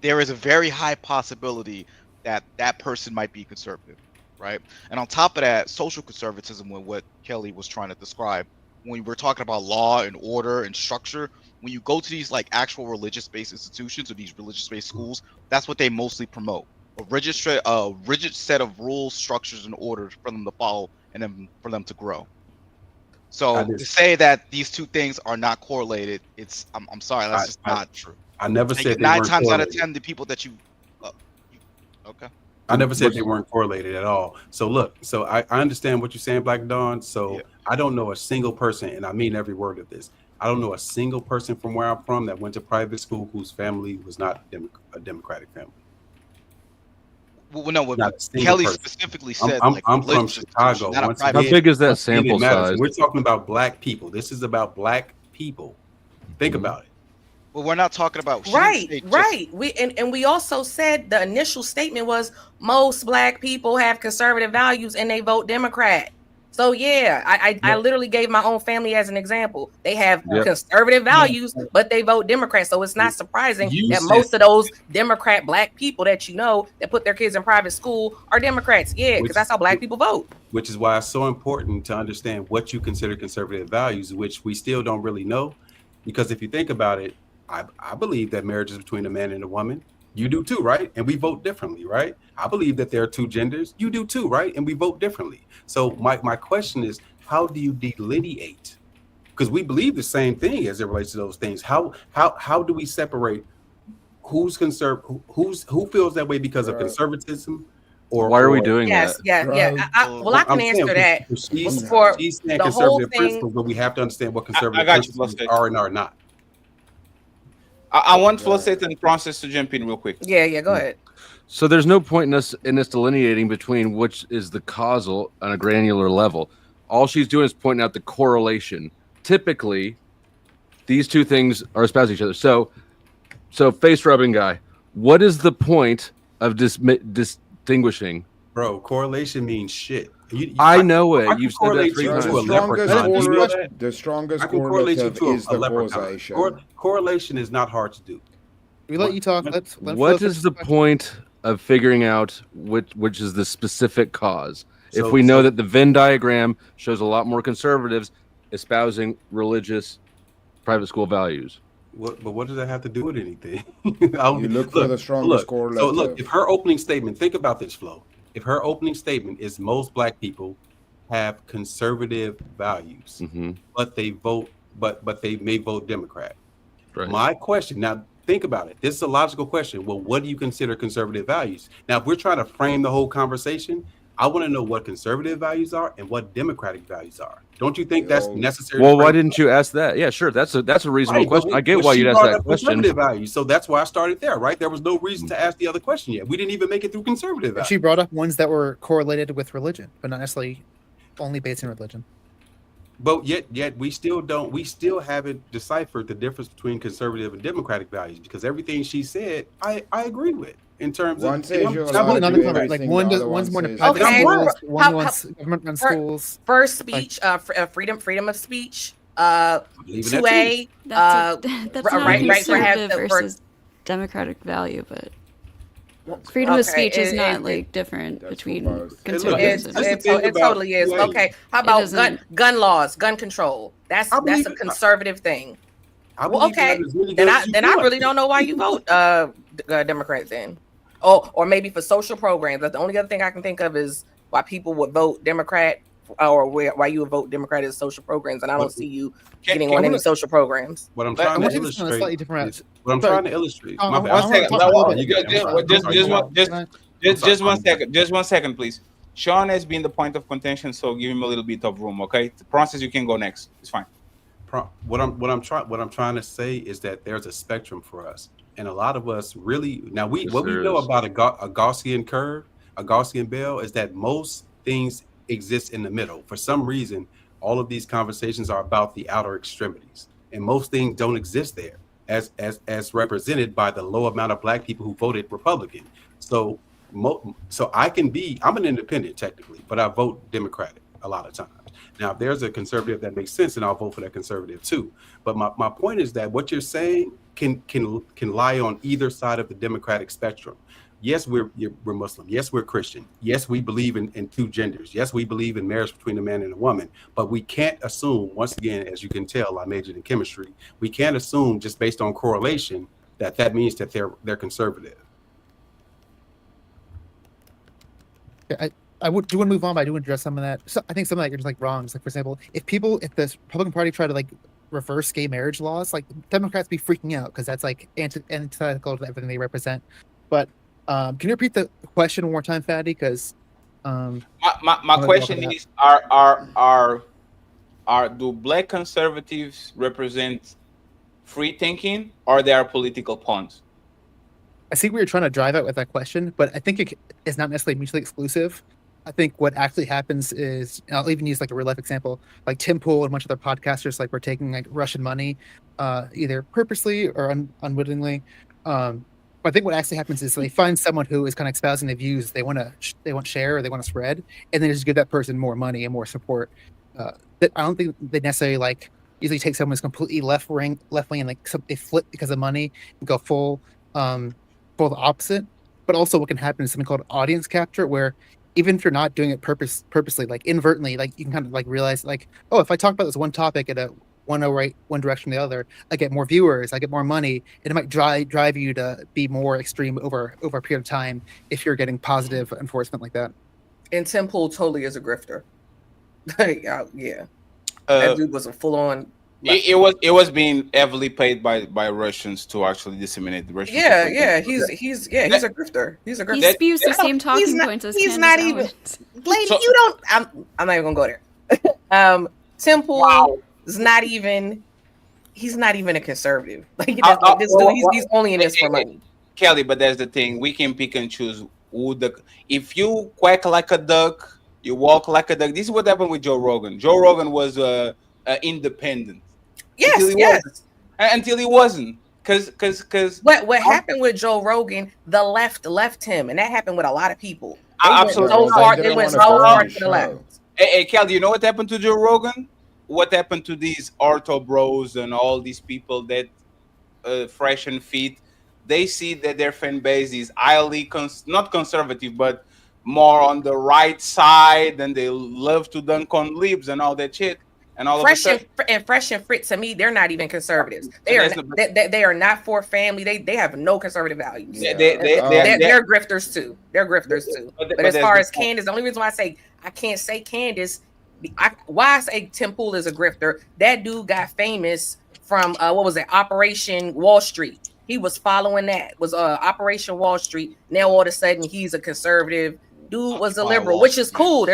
there is a very high possibility that that person might be conservative, right? And on top of that, social conservatism, with what Kelly was trying to describe, when we're talking about law and order and structure, when you go to these like actual religious-based institutions or these religious-based schools, that's what they mostly promote. A rigid set of rules, structures, and orders for them to follow and then for them to grow. So to say that these two things are not correlated, I'm sorry, that's just not true. I never said they 9 weren't times out of correlated. 10, the people that you okay. I never said they weren't correlated at all. So look, so I understand what you're saying, Black Dawn. So I don't know a single person, and I mean every word of this. I don't know a single person from where I'm from that went to private school whose family was not a Democratic family. Well, no, what Kelly specifically said. I'm from Chicago. How big is that sample size? We're talking about Black people. This is about Black people. Think about it. Well, we're not talking about right. We also said the initial statement was most Black people have conservative values and they vote Democrat. So yeah, I literally gave my own family as an example. They have conservative values, but they vote Democrat. So it's not surprising that most of those Democrat Black people that you know that put their kids in private school are Democrats. Yeah, because that's how Black people vote. Which is why it's so important to understand what you consider conservative values, which we still don't really know. Because if you think about it, I believe that marriage is between a man and a woman. You do too, right? And we vote differently, right? I believe that there are two genders. You do too, right? And we vote differently. So my question is, how do you delineate? Because we believe the same thing as it relates to those things. How do we separate who feels that way because of conservatism? Or why are we doing that? I can answer that. She's saying conservative principles, but we have to understand what conservative principles are and are not. I want Flosset and Process to jump in real quick. Yeah, go ahead. So there's no point in us delineating between which is the causal on a granular level. All she's doing is pointing out the correlation. Typically, these two things are espousing each other. So face rubbing guy, what is the point of distinguishing? Bro, correlation means shit. I know it. You've said that 3 times. The strongest correlative is the causation. Correlation is not hard to do. We let you talk. What is the point of figuring out which is the specific cause? If we know that the Venn diagram shows a lot more conservatives espousing religious private school values. But what does that have to do with anything? You look for the strongest correlative. So look, if her opening statement, think about this, Flo. If her opening statement is most black people have conservative values, but they vote, but they may vote Democrat. Right. My question now, think about it. This is a logical question. Well, what do you consider conservative values? Now, if we're trying to frame the whole conversation, I want to know what conservative values are and what democratic values are. Don't you think that's necessary? Well, why didn't you ask that? Yeah, sure. That's a reasonable question. I get why you'd ask that question. Conservative values, so that's why I started there, right? There was no reason to ask the other question yet. We didn't even make it through conservative values. She brought up ones that were correlated with religion, but not necessarily only based in religion. But yet we still haven't deciphered the difference between conservative and democratic values, because everything she said, I agree with. In terms one of says you're allowed to do everything, one's more to private schools, one wants government schools. First speech, freedom of speech. 2A. That's not conservative versus democratic value, but freedom of speech is not like different between conservatives. It totally is. Okay, how about gun laws, gun control? That's a conservative thing. Well, okay, then I really don't know why you vote Democrat then. Or maybe for social programs. That's the only other thing I can think of is why people would vote Democrat, or why you would vote Democrat is social programs, and I don't see you getting on any social programs. What I'm trying to illustrate. What I'm trying to illustrate. Just one second, please. Sean has been the point of contention, so give him a little bit of room, okay? Francis, you can go next. It's fine. What I'm trying to say is that there's a spectrum for us, and a lot of us really now we know about a Gaussian curve, a Gaussian bell, is that most things exist in the middle. For some reason, all of these conversations are about the outer extremities, and most things don't exist there, as represented by the low amount of black people who voted Republican. So I'm an independent technically, but I vote Democratic a lot of times. Now, if there's a conservative that makes sense, then I'll vote for that conservative too. But my point is that what you're saying can lie on either side of the democratic spectrum. Yes, we're Muslim. Yes, we're Christian. Yes, we believe in two genders. Yes, we believe in marriage between a man and a woman. But we can't assume, once again, as you can tell, I majored in chemistry. We can't assume just based on correlation that means that they're conservative. Yeah, I do want to move on, but I do want to address some of that. So I think some of that you're just like wrong. Like, for example, if the Republican Party try to like reverse gay marriage laws, like Democrats be freaking out because that's like antithetical to everything they represent. But can you repeat the question one more time, Fatty? Because my question is: do black conservatives represent free thinking, or they are political pawns? I think we were trying to drive out with that question, but I think it is not necessarily mutually exclusive. I think what actually happens is, and I'll even use like a real life example, like Tim Pool and a bunch of other podcasters, like, were taking like Russian money, either purposely or unwittingly. But I think what actually happens is they find someone who is kind of espousing the views they want share or they want to spread, and then just give that person more money and more support. That I don't think they necessarily like usually take someone who's completely left wing and like they flip because of money and go full the opposite. But also what can happen is something called audience capture, where even if you're not doing it purposely, like inadvertently, like you can kind of like realize like, oh, if I talk about this one topic at one direction or the other, I get more viewers, I get more money, and it might drive you to be more extreme over a period of time if you're getting positive enforcement like that. And Tim Pool totally is a grifter. Yeah. That dude was a full-on. It was being heavily paid by Russians to actually disseminate the Russian. Yeah. He's a grifter. He's a grifter. He spews the same talking points as he's not even. Lady, so, you don't. I'm not even gonna go there. Tim Pool is not even. He's not even a conservative. Like this dude, he's only in this for money. Kelly, but that's the thing. We can pick and choose who if you quack like a duck, you walk like a duck. This is what happened with Joe Rogan. Joe Rogan was independent. Yes, Until he wasn't. Because what happened with Joe Rogan, the left him, and that happened with a lot of people. Absolutely. They went so far to the left. Hey, Kel, do you know what happened to Joe Rogan? What happened to these ortho bros and all these people that fresh and fit? They see that their fan base is highly not conservative, but more on the right side, and they love to dunk on libs and all that shit. And all fresh and fit, to me, they're not even conservatives. They are not for family. They have no conservative values. They're grifters too. But as far as Candace, the only reason why I say I can't say Candace, why I say Tim Pool is a grifter. That dude got famous from what was it, Operation Wall Street. He was following that. Was Operation Wall Street. Now all of a sudden he's a conservative. Dude was a liberal, which is cool.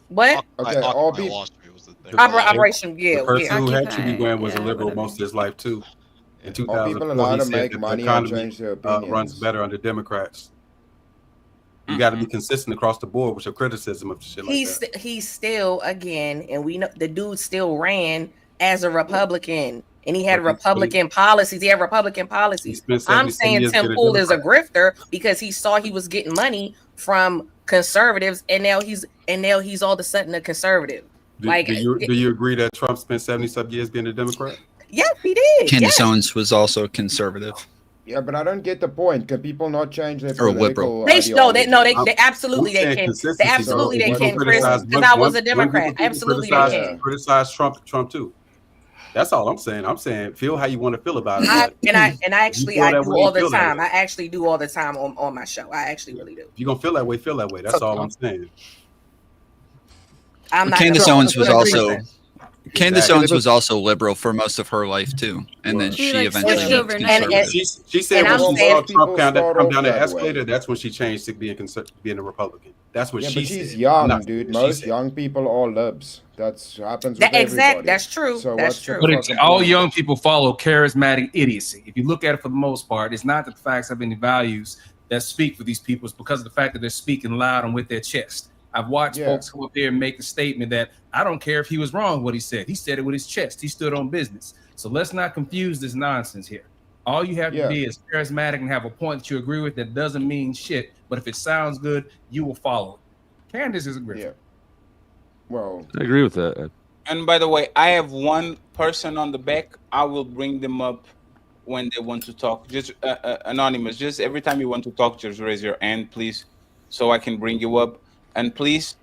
What? Okay, all people. Operation, The person who had Trudy Graham was a liberal most of his life too. In 2004, he said that the economy runs better under Democrats. You got to be consistent across the board with your criticism of shit like that. He's still, again, and we know the dude still ran as a Republican, and he had Republican policies. I'm saying Tim Pool is a grifter because he saw he was getting money from conservatives, and now he's all of a sudden a conservative. Do you agree that Trump spent 70-some years being a Democrat? Yeah, he did. Candace Owens was also a conservative. Yeah, but I don't get the point. Can people not change their political ideology? They absolutely they can. They absolutely they can. Chris, because I was a Democrat. Absolutely they can. Criticize Trump too. That's all I'm saying. I'm saying feel how you want to feel about it. I do all the time. I actually do all the time on my show. I actually really do. If you're gonna feel that way, feel that way. That's all I'm saying. Candace Owens was also Candace Owens was also liberal for most of her life too, and then she eventually went conservative. She said when she saw Trump come down the escalator, that's when she changed to being a Republican. That's what she said. She's young, dude. Most young people are libs. That's happens with everybody. That's true. So that's true. But all young people follow charismatic idiocy. If you look at it for the most part, it's not the facts of any values that speak for these people. It's because of the fact that they're speaking loud and with their chest. I've watched folks come up there and make a statement that I don't care if he was wrong what he said. He said it with his chest. He stood on business. So let's not confuse this nonsense here. All you have to be is charismatic and have a point that you agree with. That doesn't mean shit. But if it sounds good, you will follow it. Candace is a great. Well, I agree with that. And by the way, I have one person on the back. I will bring them up when they want to talk. Just anonymous. Just every time you want to talk, just raise your hand, please, so I can bring you up. And please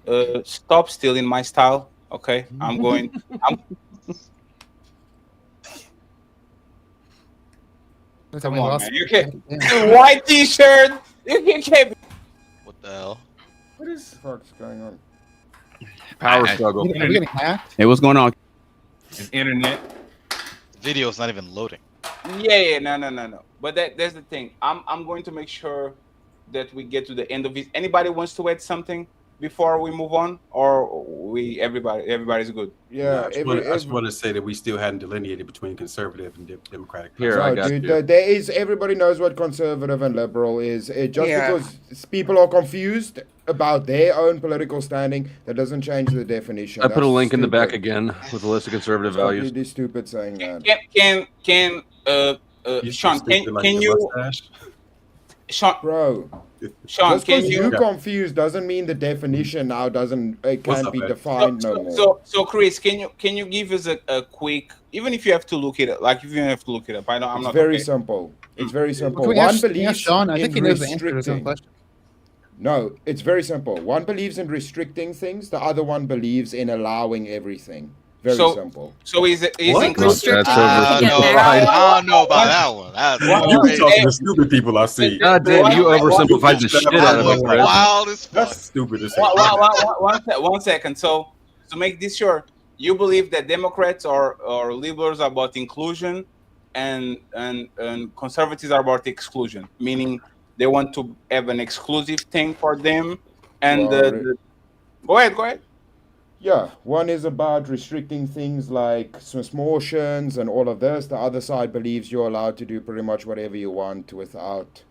stop stealing my style. Okay, I'm going. Come on, man. You can't. White T-shirt. You can't. What the hell? What is what's going on? Power struggle. Hey, what's going on? Internet. Video's not even loading. Yeah, no. But that's the thing. I'm going to make sure that we get to the end of it. Anybody wants to add something before we move on, or everybody's good? Yeah, I just want to say that we still hadn't delineated between conservative and democratic. Everybody knows what conservative and liberal is. Because people are confused about their own political standing, that doesn't change the definition. I put a link in the back again with a list of conservative values. Completely stupid saying that. Sean, can you? Sean, bro. Sean, just because you're confused doesn't mean the definition now can't be defined no more. So Chris, can you give us a quick, even if you have to look it up, like if you have to look it up, I'm not. Very simple. It's very simple. One believes Sean. I think he knows the answer to his own question. No, it's very simple. One believes in restricting things. The other one believes in allowing everything. Very simple. So is inclusive? I don't know about that one. You talking to stupid people I see. God damn, you oversimplified the shit out of it. Wild as fuck. That's stupid as hell. One second. So to make this sure, you believe that Democrats or liberals are about inclusion, and conservatives are about exclusion, meaning they want to have an exclusive thing for them. And go ahead. Yeah, one is about restricting things like abortions and all of this. The other side believes you're allowed to do pretty much whatever you want without.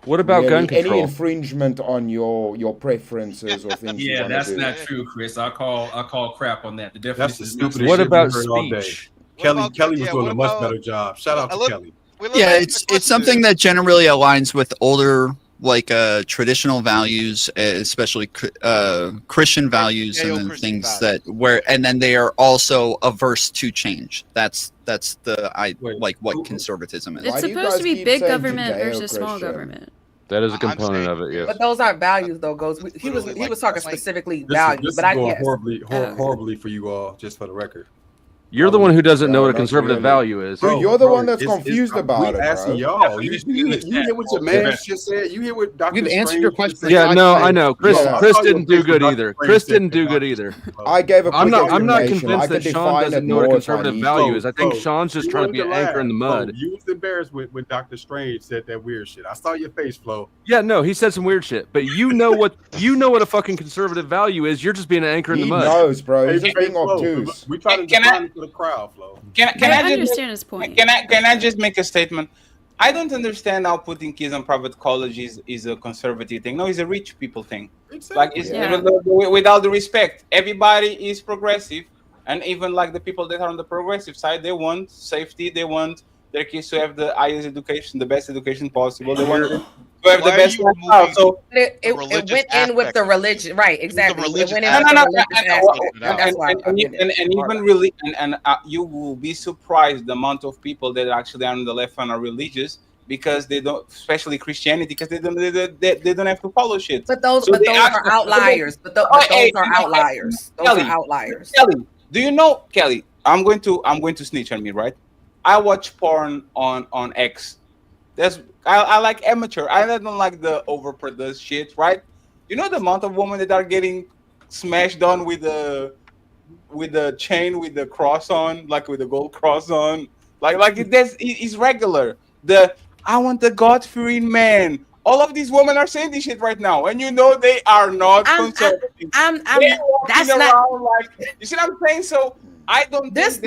What about gun control? Any infringement on your preferences or things? Yeah, you that's do. not true, Chris. I call crap on that. The definition That's the is stupidest What shit about we've heard all day. speech? Kelly was doing a much better job. Shout out to Kelly. Yeah, it's something that generally aligns with older, like traditional values, especially Christian values, and then things that and then they are also averse to change. That's what conservatism is. It's supposed to be big government versus small government. That is a component of it, yes. But those aren't values, though. He was talking specifically This values, is but I going guess horribly for you all, just for the record. You're the one who doesn't know what a conservative value is. Dude, you're the one that's confused about it, asking bro. y'all. You hear what your man just said? You hear what Dr. We've answered Strange your question. said? Yeah, no, I know. Chris Yeah. didn't do good either. Chris didn't do good either. I gave a quick I'm not explanation. convinced I that could Sean define doesn't it know what a more conservative if I value need is. I to. think Sean's just You trying to be wanted an anchor in the laugh. mud. You was embarrassed when Dr. Strange said that weird shit. I saw your face, Flo. Yeah, no, he said some weird shit, but you know what a fucking conservative value is. You're just being an anchor in the He mud. knows, bro. He's Hey, just being Flo, obtuse. we try to Can define it for the crowd, Flo. Can I I just understand his point. Can I just make a statement? I don't understand how putting kids on private colleges is a conservative thing. No, it's a rich people thing. Like, it's, without the respect, everybody is progressive, and even like the people that are on the progressive side, they want safety. They want their kids to have the highest education, the best education possible. They want to have the best lifestyle. So it went in with the religion, right? Exactly. It went in with no, the religious aspect. That's why and even really, you will be surprised the amount of people that actually are on the left and are religious because they don't, especially Christianity, because they don't have to follow shit. But those are outliers. But those are outliers. Those are outliers. Kelly, do you know, Kelly? I'm going to snitch on me, right? I watch porn on X. I like amateur. I don't like the overproduced shit, right? You know the amount of women that are getting smashed on with the chain with the cross on, like with the gold cross on, like it's regular. I want the God-fearing man. All of these women are saying this shit right now, and you know they are not conservative. That's not like, you see what I'm saying? So I don't. This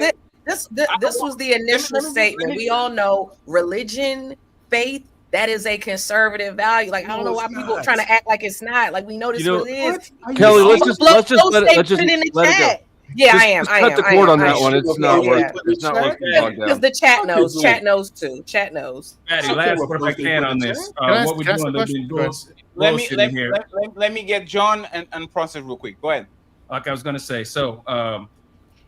was the initial statement. We all know religion, faith. That is a conservative value. Like, I don't know why people are trying to act like it's not. Like, we know this what it is. Kelly, let's just let it go. Yeah, just, I am. Just cut the cord on that one. It's not worth. It's not worth being bogged down. Because the chat knows. Chat knows too. Chat knows. Patty, last word if I can on this. What we're doing? Let me get John and process real quick. Go ahead. Like I was going to say, so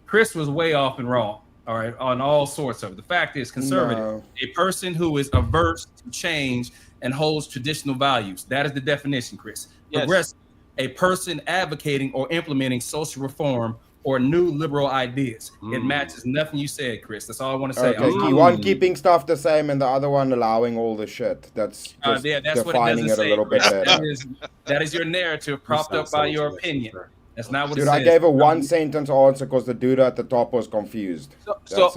Chris was way off and wrong. All right, on all sorts of it. The fact is, conservative, a person who is averse to change and holds traditional values. That is the definition, Chris. Yes. Progressive, a person advocating or implementing social reform or new liberal ideas. It matches nothing you said, Chris. That's all I want to say. Okay, one keeping stuff the same and the other one allowing all the shit. That's just defining it a little bit better. That is your narrative propped up by your opinion. That's not what it Dude, says. I gave a one sentence answer because the dude at the top was confused. So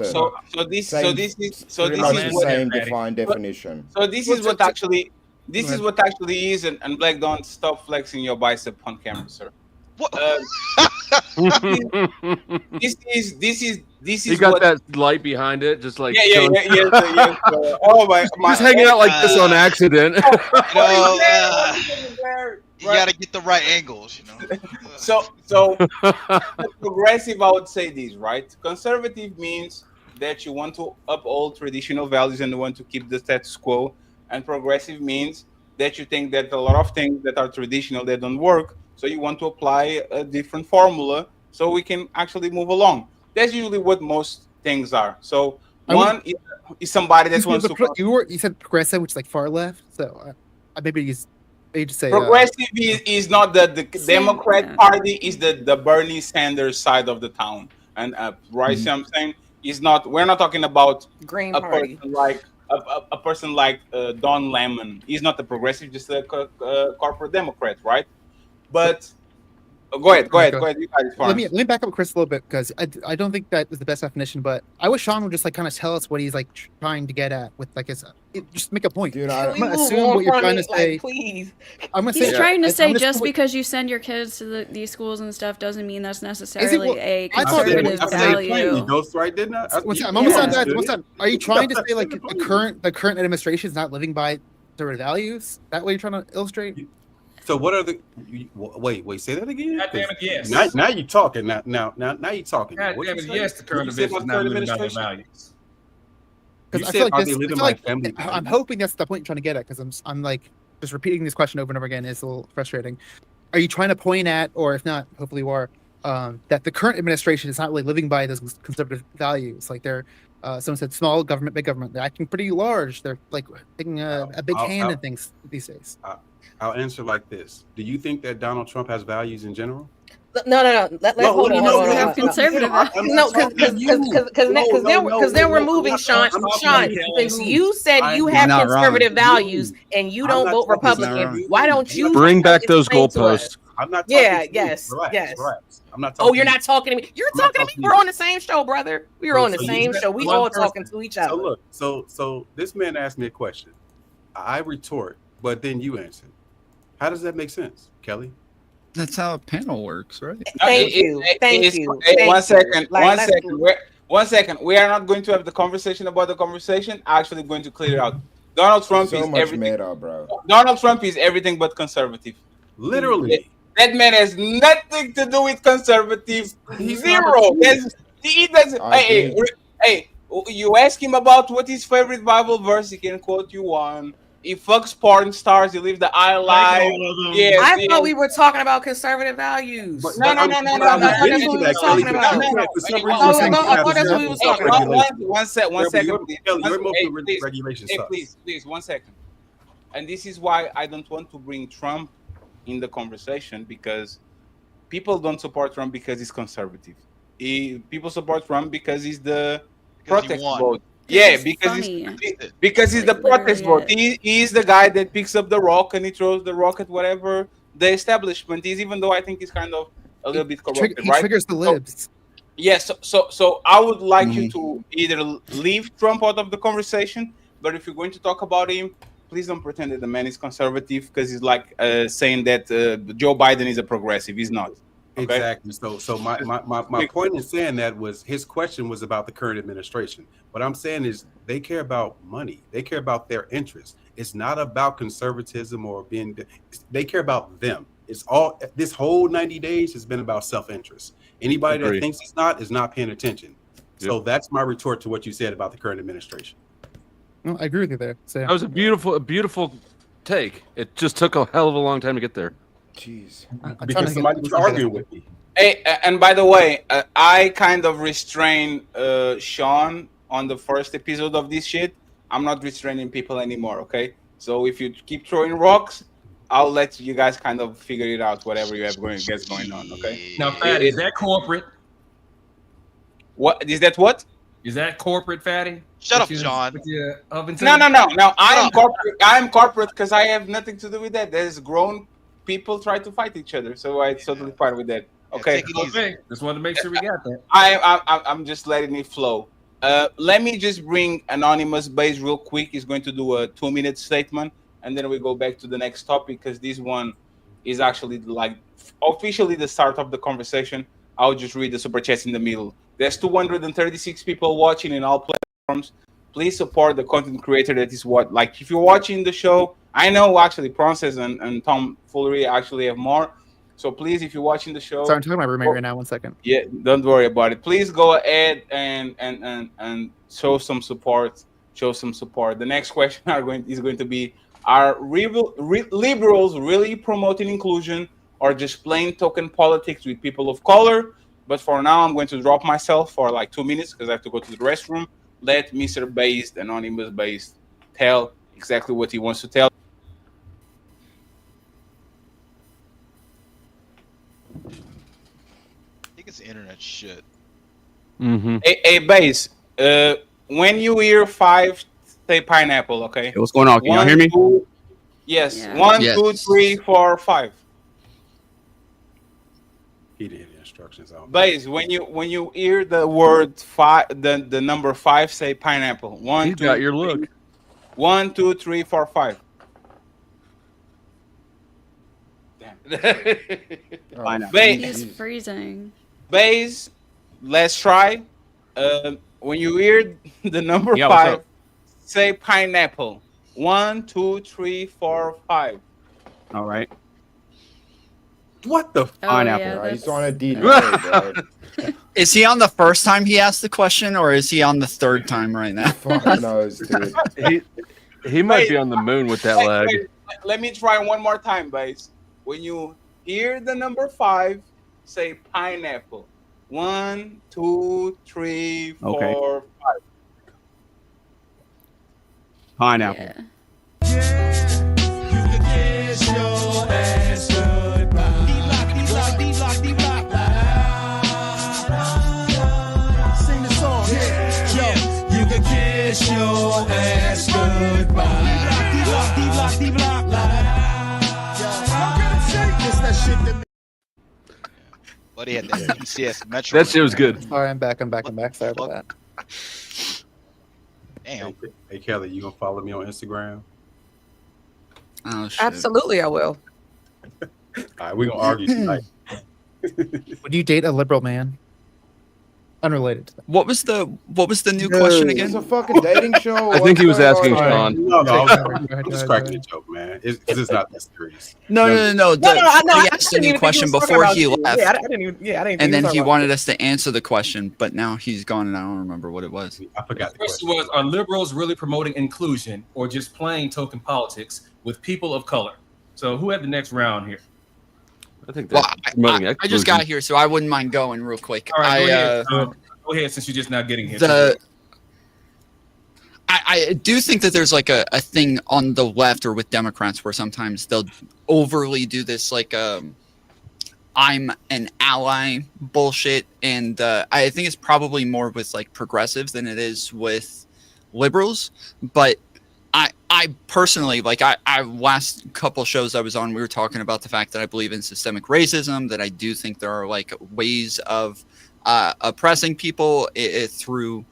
this is the same defined definition. So this is what actually is, and Black, don't stop flexing your bicep on camera, sir. What? This is. He got that light behind it, just like yeah. Oh my! Just hanging out like this on accident. You gotta get the right angles, you know. So progressive, I would say this, right? Conservative means that you want to uphold traditional values and you want to keep the status quo, and progressive means that you think that a lot of things that are traditional that don't work, so you want to apply a different formula so we can actually move along. That's usually what most things are. So one is somebody that wants to. You said progressive, which is like far left. So maybe you just say progressive is not the Democrat Party, is the Bernie Sanders side of the town, and right. So I'm saying is not. We're not talking about Green a Party. person like a person like Don Lemon. He's not a progressive, just a corporate Democrat, right? But go ahead. You guys let me back up Chris a little bit because I don't think that is the best definition, but I wish Sean would just like kind of tell us what he's like trying to get at with like his just make a point. Dude, I'm gonna assume what you're trying to say. Please. I'm gonna say He's trying to say I'm just because you send your kids to these schools and stuff doesn't mean that's necessarily well, a I thought- conservative I said plainly, value. Ghost, right? Didn't I? I'm almost on that. Are you trying to say like the current administration is not living by conservative values? Is that what you're trying to illustrate? So what are the? Wait. Say that again. God damn it, yes. Now you're talking. Now you're talking. God What damn you it, say? yes. The current What you say administration is about not current living by their administration? values. You Because I said, feel like are this, they I living feel by like family I'm values? hoping that's the point you're trying to get at, because I'm like just repeating this question over and over again is a little frustrating. Are you trying to point at, or if not, hopefully you are, that the current administration is not really living by those conservative values? Like they're, someone said, small government, big government. They're acting pretty large. They're like taking a big hand in things these days. I'll answer like this. Do you think that Donald Trump has values in general? No. Hold on. You have conservative values. No, because then we're moving, Sean. Since you said you have conservative values and you don't vote Republican, why don't you bring back those explain to us? goalposts? I'm not talking to you. Yes. Relax. I'm not talking Oh, you're not talking to me. You're talking to me. We're on the same show, brother. We're on the same show. We all talking to each other. So look, so this man asked me a question. I retort, but then you answer. How does that make sense, Kelly? That's how a panel works, right? Thank you. One second. We are not going to have the conversation about the conversation. Actually, going to clear it out. Donald Trump is everything. Meta, bro. Donald Trump is everything but conservative. Literally. That man has nothing to do with conservative. Zero. He doesn't. Hey, you ask him about what his favorite Bible verse, he can quote you one. He fucks porn stars. He lives the I life. Yes, I thought we were talking about conservative values. No. That's what we were talking about. That's what we were talking about. One second. Please, 1 second. And this is why I don't want to bring Trump in the conversation, because people don't support Trump because he's conservative. People support Trump because he's the protest vote. Yeah, because he's the protest vote. He is the guy that picks up the rock and he throws the rock at whatever the establishment is, even though I think he's kind of a little bit corrupted, He right? triggers the libs. Yes, so I would like you to either leave Trump out of the conversation, but if you're going to talk about him, please don't pretend that the man is conservative, because he's like saying that Joe Biden is a progressive. He's not. Okay? Exactly. So my point in saying that was his question was about the current administration. What I'm saying is they care about money. They care about their interests. It's not about conservatism or being. They care about them. It's all. This whole 90 days has been about self-interest. Anybody that thinks it's not is not paying attention. So that's my retort to what you said about the current administration. No, I agree with you there. So, That was a beautiful take. It just took a hell of a long time to get there. Jeez. Because somebody was arguing with me. Hey, and by the way, I kind of restrained Sean on the first episode of this shit. I'm not restraining people anymore, okay? So if you keep throwing rocks, I'll let you guys kind of figure it out, whatever you have going on, okay? Now, Fatty, is that corporate? What is that? What is that corporate, Fatty? Shut up, John. No. I am corporate because I have nothing to do with that. There's grown people try to fight each other, so I totally fine with that. Okay. Just wanted to make sure we got that. I'm just letting it flow. Let me just bring Anonymous Base real quick. He's going to do a 2-minute statement, and then we go back to the next topic, because this one is actually like officially the start of the conversation. I'll just read the super chats in the middle. There's 236 people watching in all platforms. Please support the content creator that is what. Like, if you're watching the show, I know actually Pronces and Tom Foolery actually have more. So please, if you're watching the show, sorry, I'm talking to my roommate right now. 1 second. Yeah, don't worry about it. Please go ahead and show some support. Show some support. The next question is going to be: are liberals really promoting inclusion, or just plain token politics with people of color? But for now, I'm going to drop myself for like 2 minutes because I have to go to the restroom. Let Mr. Based, Anonymous Based, tell exactly what he wants to tell. I think it's internet shit. Mm-hmm. Hey, Base, when you hear 5, say pineapple, okay? Hey, what's going on? Can y'all hear me? 2, yes. Yeah. 1, Yes. 2, 3, 4, 5. He did instructions out. Base, when you hear the word 5, the number 5, say pineapple. 1, He's 2, got your 3. look. 1, 2, 3, 4, 5. Damn. He's freezing. Base, let's try. When you hear the number Yeah, what's 5, up? say pineapple. 1, 2, 3, 4, 5. All right. What the pineapple? Yeah, He's on a DD, bro. Is he on the first time he asked the question, or is he on the third time right now? Fuck knows, dude. He might be on the moon with that leg. Wait, let me try one more time, guys. When you hear the number 5, say pineapple. 1, 2, 3, 4, Okay. 5. Pineapple. Sing the song. You can kiss your ass goodbye. D-block. It's that shit that Buddy had that PCS Metro. That shit was good. Sorry, I'm back. Sorry about that. Damn. Hey Kelly, you gonna follow me on Instagram? Oh shit. Absolutely, I will. All right, we're gonna argue tonight. Would you date a liberal man? Unrelated to that. What was the new question again? It's a fucking dating show. I think he was asking What's going on? Sean. No, Go I'm ahead, just go cracking ahead. a joke, man. It's not that serious. No. I know, He I asked a didn't new even think question he was talking before about he you. left. Yeah, I didn't even. Yeah, I didn't. And think then was he talking wanted us to answer the question, but now he's gone and I don't remember what it was. I forgot The the question question. was, are liberals really promoting inclusion or just plain token politics with people of color? So who had the next round here? I think Well, that's promoting I just got here, so I wouldn't mind going real quick. All right, I, go ahead since you're just now getting here. I do think that there's like a thing on the left or with Democrats where sometimes they'll overly do this like I'm an ally bullshit, and I think it's probably more with like progressives than it is with liberals. But I personally like I last couple shows I was on, we were talking about the fact that I believe in systemic racism, that I do think there are like ways of oppressing people through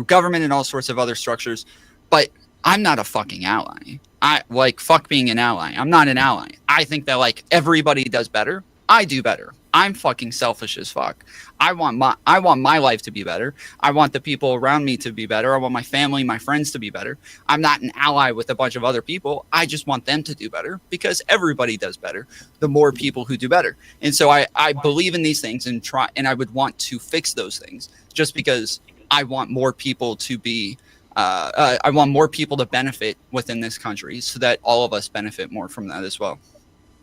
government and all sorts of other structures, but I'm not a fucking ally. I like fuck being an ally. I'm not an ally. I think that like everybody does better. I do better. I'm fucking selfish as fuck. I want my life to be better. I want the people around me to be better. I want my family, my friends to be better. I'm not an ally with a bunch of other people. I just want them to do better because everybody does better the more people who do better. And so I believe in these things and I would want to fix those things just because I want more people to be I want more people to benefit within this country so that all of us benefit more from that as well.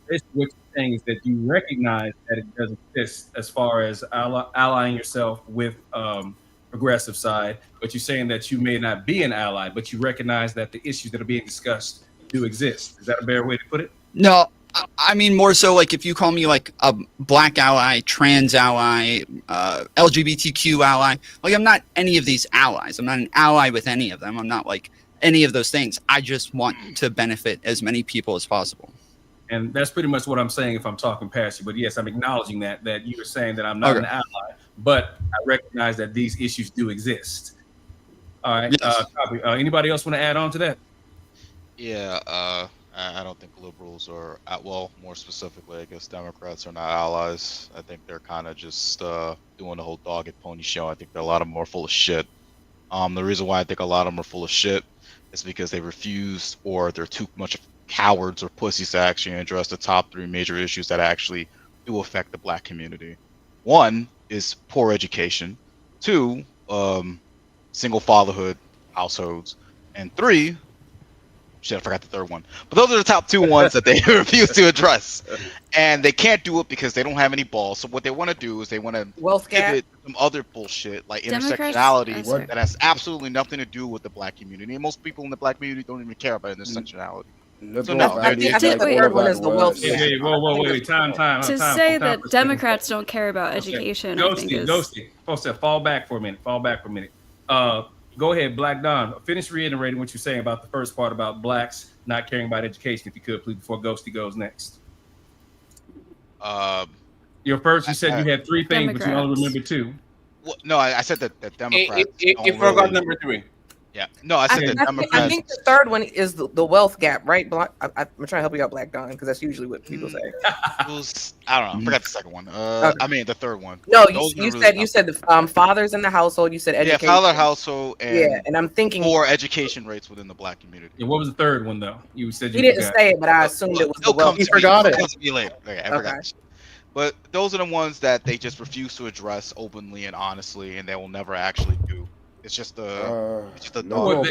Basically, what you're saying is that you recognize that it doesn't exist as far as allying yourself with progressive side, but you're saying that you may not be an ally, but you recognize that the issues that are being discussed do exist. Is that a better way to put it? No, I mean more so like if you call me like a black ally, trans ally, LGBTQ ally, like I'm not any of these allies. I'm not an ally with any of them. I'm not like any of those things. I just want to benefit as many people as possible. And that's pretty much what I'm saying if I'm talking past you. But yes, I'm acknowledging that you were saying that I'm not an ally, but I recognize that these issues do exist. All right. Yes. Copy. Anybody else want to add on to that? Yeah, I don't think liberals are, well, more specifically, I guess Democrats are not allies. I think they're kind of just doing the whole dog and pony show. I think a lot of them are full of shit. The reason why I think a lot of them are full of shit is because they refuse or they're too much cowards or pussies to actually address the top 3 major issues that actually do affect the black community. 1 is poor education. 2, single fatherhood households. And 3, shit, I forgot the third one. But those are the top 2 ones that they refuse to address. And they can't do it because they don't have any balls. So what they want to do is they want to pivot some other bullshit like intersectionality that has absolutely nothing to do with the black community. And most people in the black community don't even care about intersectionality. So no, I think the third one is the wealth gap. Wait, time. To say that Democrats don't care about education, I think is... Ghosty. Folks, fall back for a minute. Go ahead, Black Don. Finish reiterating what you're saying about the first part about blacks not caring about education, if you could, please, before Ghosty goes next. You said you had 3 things, but you only remember 2. Well, no, I said that Democrats. He forgot number 3. Yeah. No, I think the Democrats. I think the third one is the wealth gap, right? I'm trying to help you out, Black Don, because that's usually what people say. I don't know. I forgot the second one. I mean the third one. No, you said the fathers in the household. You said education. Yeah, father household. And and I'm thinking poor education rates within the Black community. Yeah, what was the third one though? You said you didn't say it, but I assumed it was the wealth. You forgot it. Later. Okay, I forgot. But those are the ones that they just refuse to address openly and honestly, and they will never actually do. It's just the I don't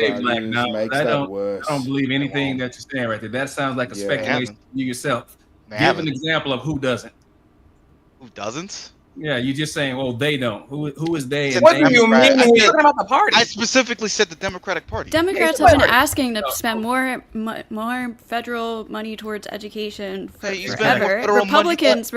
believe anything that you're saying right there. That sounds like a speculation you yourself. Give an example of who doesn't. Who doesn't? Yeah, you're just saying, well, they don't. Who is they? What do you mean? Talking about the party. I specifically said the Democratic Party. Democrats have been asking to spend more federal money towards education forever. Republicans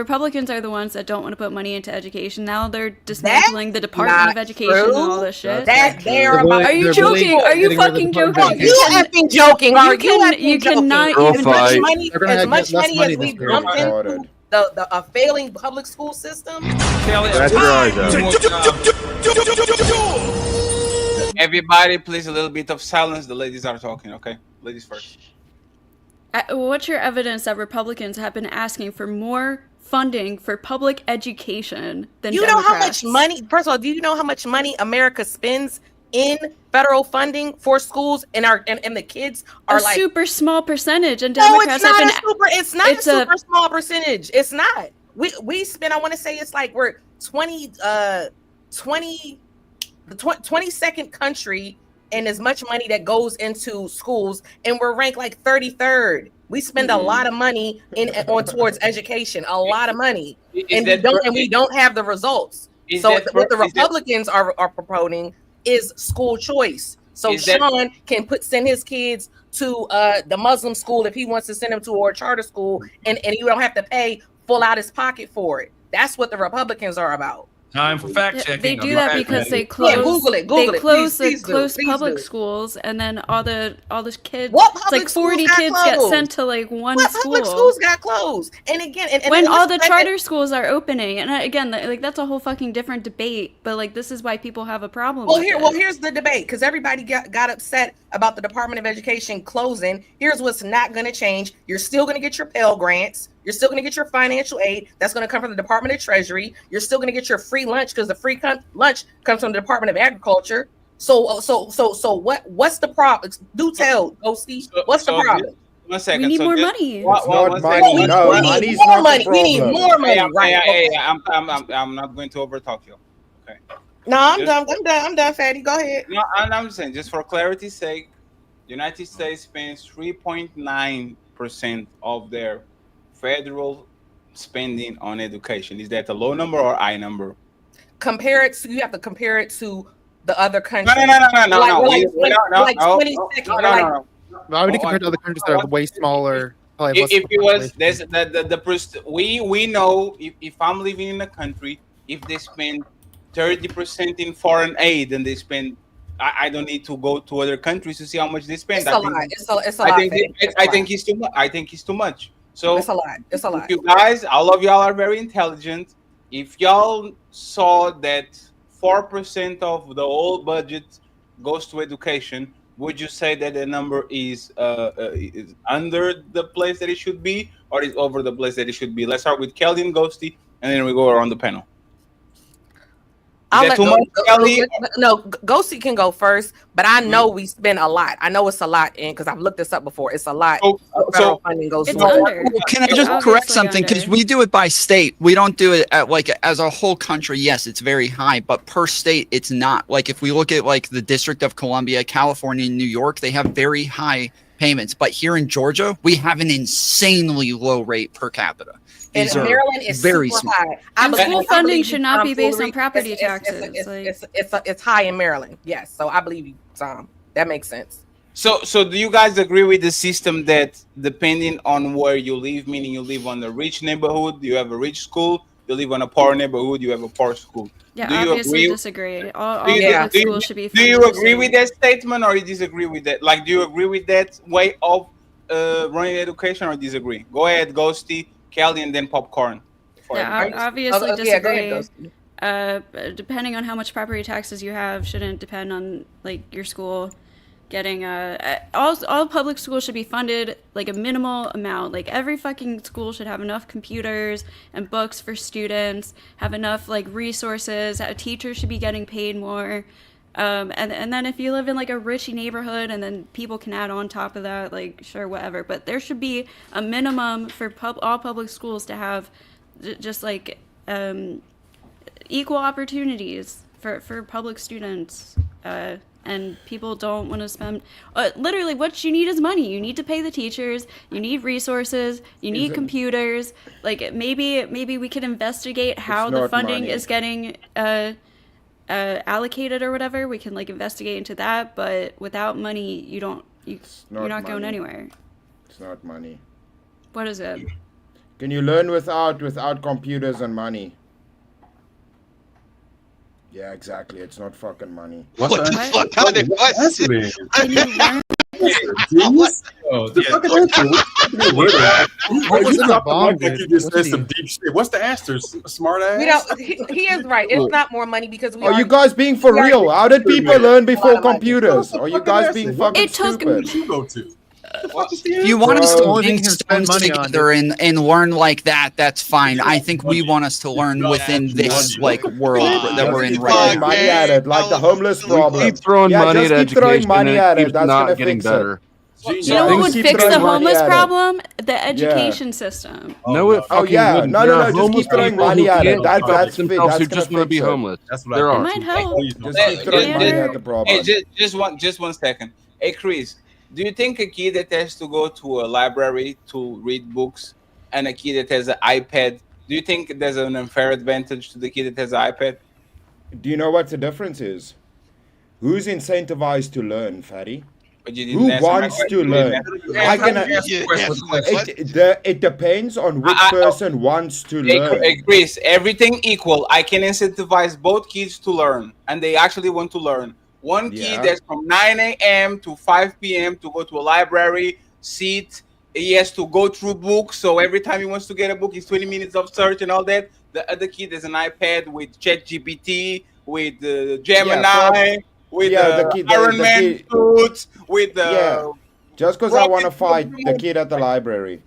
are the ones that don't want to put money into education. Now they're dismantling the Department of Education and all this shit. Are you joking? Are you fucking joking? You effing joking? Are you cannot even as much money as we dumped into the failing public school system. Everybody, please, a little bit of silence. The ladies are talking. Okay, ladies first. What's your evidence that Republicans have been asking for more funding for public education than you Democrats? know how much money? First of all, do you know how much money America spends in federal funding for schools, and the kids are a super small percentage, and Democrats have been. It's not a super small percentage. It's not. We spend. I want to say it's like we're 22nd country, and as much money that goes into schools, and we're ranked like 33rd. We spend a lot of money towards education, a lot of money, and we don't have the results. So what the Republicans are proposing is school choice. So Sean can send his kids to the Muslim school if he wants to send them to a charter school, and he don't have to pay full out his pocket for it. That's what the Republicans are about. Time for fact checking. They do that because they close. Google it. They close public schools, and then all the kids. It's like 40 kids get sent to like one school. Public schools got closed, and again, when all the charter schools are opening, and again, like that's a whole fucking different debate. But like this is why people have a problem. Here's the debate, because everybody got upset about the Department of Education closing. Here's what's not going to change. You're still going to get your Pell Grants. You're still going to get your financial aid. That's going to come from the Department of Treasury. You're still going to get your free lunch, because the free lunch comes from the Department of Agriculture. So what's the problem? Do tell, Ghosty. What's the problem? 1 second. We need more money. Money's not the problem. We need more money. I'm not going to overtalk you. Okay. No, I'm done, Fatty. Go ahead. No, I'm just saying, just for clarity's sake, the United States spends 3.9% of their federal spending on education. Is that a low number or high number? You have to compare it to the other countries. No. Why would you compare to other countries that are way smaller? If it was, we know if I'm living in a country, if they spend 30% in foreign aid, and they spend, I don't need to go to other countries to see how much they spend. It's a lot. I think it's too much. I think it's too much. So it's a lot. It's a lot. You guys, all of y'all are very intelligent. If y'all saw that 4% of the whole budget goes to education, would you say that the number is under the place that it should be, or is over the place that it should be? Let's start with Kelly and Ghosty, and then we go around the panel. Ghosty can go first, but I know we spend a lot. I know it's a lot, because I've looked this up before. It's a lot. Federal funding goes to Can I just correct something? Because we do it by state. We don't do it at as a whole country. Yes, it's very high, but per state, it's not. Like if we look at like the District of Columbia, California, and New York, they have very high payments. But here in Georgia, we have an insanely low rate per capita. And Maryland is very super high. School funding should not be based on property taxes. It's high in Maryland. Yes, so I believe you, Tom. That makes sense. So do you guys agree with the system that depending on where you live, meaning you live on a rich neighborhood, you have a rich school, you live on a poor neighborhood, you have a poor school? Yeah, obviously disagree. All schools should be funded. Do you agree with that statement, or you disagree with that? Like, do you agree with that way of running education, or disagree? Go ahead, Ghosty, Kelly, and then Popcorn. Yeah, obviously disagree. Depending on how much property taxes you have, shouldn't depend on like your school. getting all public schools should be funded like a minimal amount. Like every fucking school should have enough computers and books for students, have enough like resources. Teachers should be getting paid more. And then if you live in like a richy neighborhood, and then people can add on top of that, like sure, whatever. But there should be a minimum for all public schools to have just like equal opportunities for public students. And people don't want to spend. Literally, what you need is money. You need to pay the teachers. You need resources. You need computers. Like maybe we could investigate how the funding is getting allocated or whatever. We can like investigate into that. But without money, you're not going anywhere. It's not money. What is it? Can you learn without computers and money? Yeah, exactly. It's not fucking money. What the fuck kind of question? Can you learn? You just said some deep shit. What's the answer, smart ass? He is right. It's not more money because we are you guys being for real? How did people learn before computers? Are you guys being fucking stupid? If you want us to dig stones together and learn like that, that's fine. I think we want us to learn within this like world that we're in right now. Money at it, like the homeless problem. Keep throwing money at just keep throwing education money at and it it. keeps That's not gonna getting fix better. it. You know what would fix the homeless problem? The education system. No, it fucking wouldn't. No, There are just homeless keep throwing people money who at it. can't That's fix themselves who gonna just want to be fix it. homeless. That's There It are. might help. Just keep throwing money at the problem. Hey, just one second. Hey, Chris, do you think a kid that has to go to a library to read books and a kid that has an iPad, do you think there's an unfair advantage to the kid that has an iPad? Do you know what the difference is? Who's incentivized to learn, Fatty? Who wants to learn? It depends on which person wants to learn. Hey, Chris, everything equal. I can incentivize both kids to learn, and they actually want to learn. One kid that's from 9 a.m. to 5 p.m. to go to a library, sit. He has to go through books. So every time he wants to get a book, it's 20 minutes of search and all that. The other kid has an iPad with ChatGPT, with Gemini, with Iron Man suits, with just because I want to fight the kid at the library.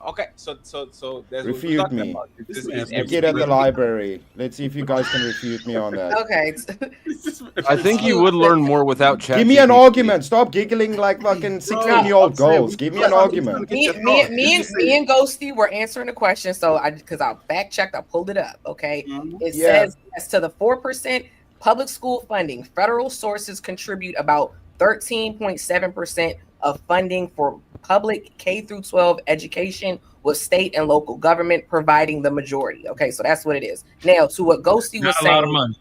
Okay, so that's refute me. The kid at the library. Let's see if you guys can refute me on that. Okay. I think you would learn more without chat. Give me an argument. Stop giggling like fucking 16-year-old girls. Give me an argument. Me and Ghosty were answering the question, so because I fact checked, I pulled it up. Okay, it says as to the 4% public school funding, federal sources contribute about 13.7% of funding for public K through 12 education, with state and local government providing the majority. Okay, so that's what it is. Now, to what Ghosty was saying, a lot of money.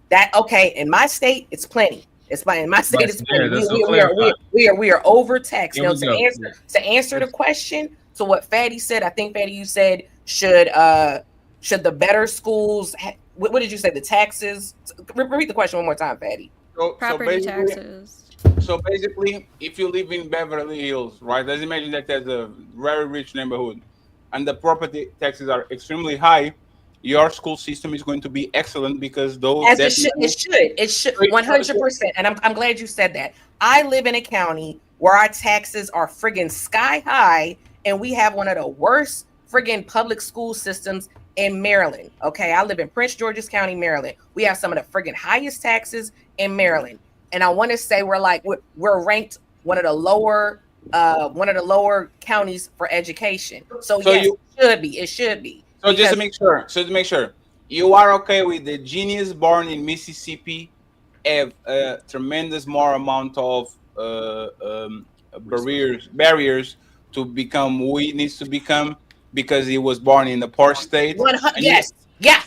That in my state, it's plenty. In my state, it's plenty. We are overtaxed. Now, to answer the question, to what Fatty said, I think Fatty, you said should the better schools? What did you say? The taxes? Repeat the question one more time, Fatty. Property taxes. So basically, if you live in Beverly Hills, right? Let's imagine that there's a very rich neighborhood and the property taxes are extremely high. Your school system is going to be excellent because those. As it should 100%. And I'm glad you said that. I live in a county where our taxes are friggin' sky high, and we have one of the worst friggin' public school systems in Maryland. Okay, I live in Prince George's County, Maryland. We have some of the friggin' highest taxes in Maryland. And I want to say we're ranked one of the lower counties for education. So yes, it should be. So just to make sure, you are okay with the genius born in Mississippi have a tremendous more amount of barriers to become who he needs to become because he was born in a poor state. Yes.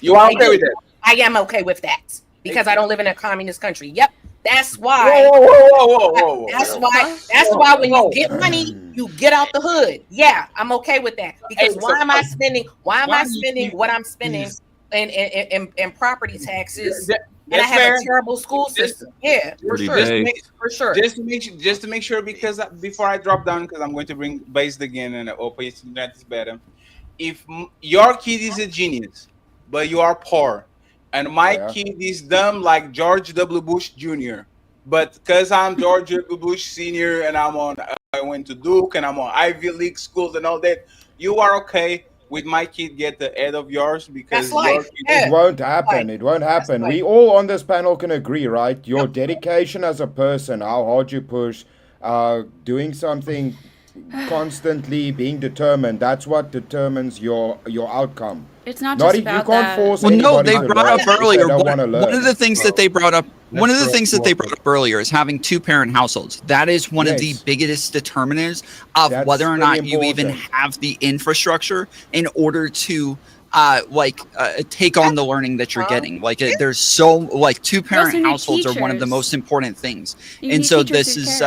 You are okay with that? I am okay with that because I don't live in a communist country. Yep. That's why. Whoa. That's why when you get money, you get out the hood. Yeah, I'm okay with that because why am I spending what I'm spending in property taxes? And I have a terrible school system. Yeah, for sure. Just to make sure, because before I drop down, because I'm going to bring based again and open that is better. If your kid is a genius, but you are poor, and my kid is dumb like George W. Bush Jr., But because I'm George W. Bush Senior and I went to Duke and I'm on Ivy League schools and all that, you are okay with my kid get the head of yours because It won't happen. It won't happen. We all on this panel can agree, right? Your dedication as a person, how hard you push, doing something constantly, being determined. That's what determines your outcome. It's not just about you can't that. force Well, no, anybody they to brought learn up if they earlier. don't wanna learn. One of the things that they brought up. One of the things that they brought up earlier is having two-parent households. That is one of the biggest determinants of whether or not you even have the infrastructure in order to take on the learning that you're getting. There's two-parent households are one of the most important things. And so this is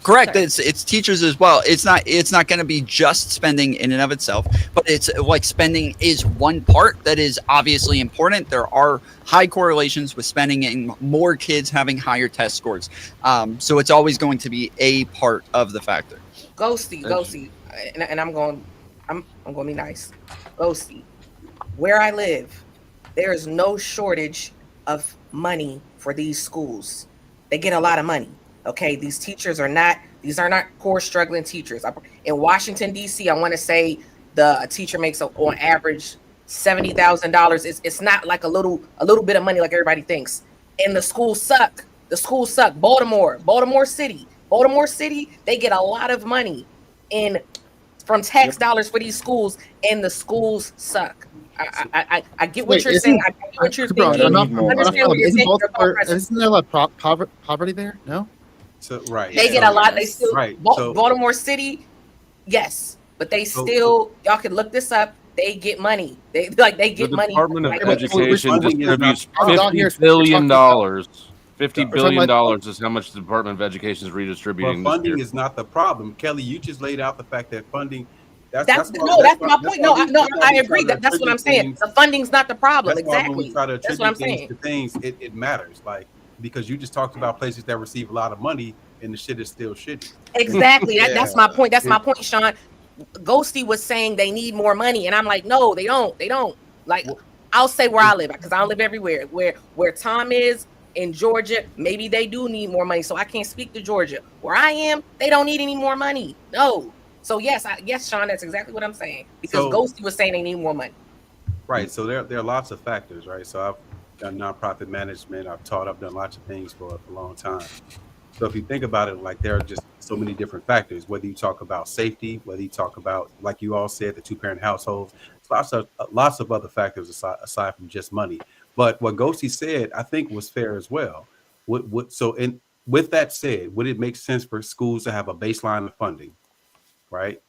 correct. It's teachers as well. It's not going to be just spending in and of itself, but it's like spending is one part that is obviously important. There are high correlations with spending and more kids having higher test scores. So it's always going to be a part of the factor. Ghosty, and I'm going to be nice. Ghosty, where I live, there is no shortage of money for these schools. They get a lot of money. Okay, these teachers are not poor, struggling teachers. In Washington, D.C., I want to say a teacher makes on average $70,000. It's not like a little bit of money like everybody thinks. And the schools suck. Baltimore City, they get a lot of money from tax dollars for these schools, and the schools suck. I get what you're saying. I get what you're thinking. Isn't there a lot of poverty there? No. So right, they get a lot. They still Baltimore City, yes, but they still. Y'all can look this up. They get money. They get money. The Department of Education distributes $50 billion. $50 billion is how much the Department of Education is redistributing. But funding is not the problem, Kelly. You just laid out the fact that funding. That's my point. No, I agree. That's what I'm saying. The funding's not the problem. Exactly. When we try to that's what I'm saying. To things, it matters. Because you just talked about places that receive a lot of money and the shit is still shitty. Exactly. That's my point. That's my point, Sean. Ghosty was saying they need more money, and I'm like, no, they don't. I'll say where I live, because I don't live everywhere. Where Tom is in Georgia, maybe they do need more money. So I can't speak to Georgia. Where I am, they don't need any more money. No. So yes, Sean, that's exactly what I'm saying. Because Ghosty was saying they need more money. Right. So there are lots of factors, right? So I've done nonprofit management. I've done lots of things for a long time. So if you think about it, there are just so many different factors, whether you talk about safety, whether you talk about, like you all said, the two-parent households, lots of other factors aside from just money. But what Ghosty said, I think, was fair as well. With that said, would it make sense for schools to have a baseline of funding, right?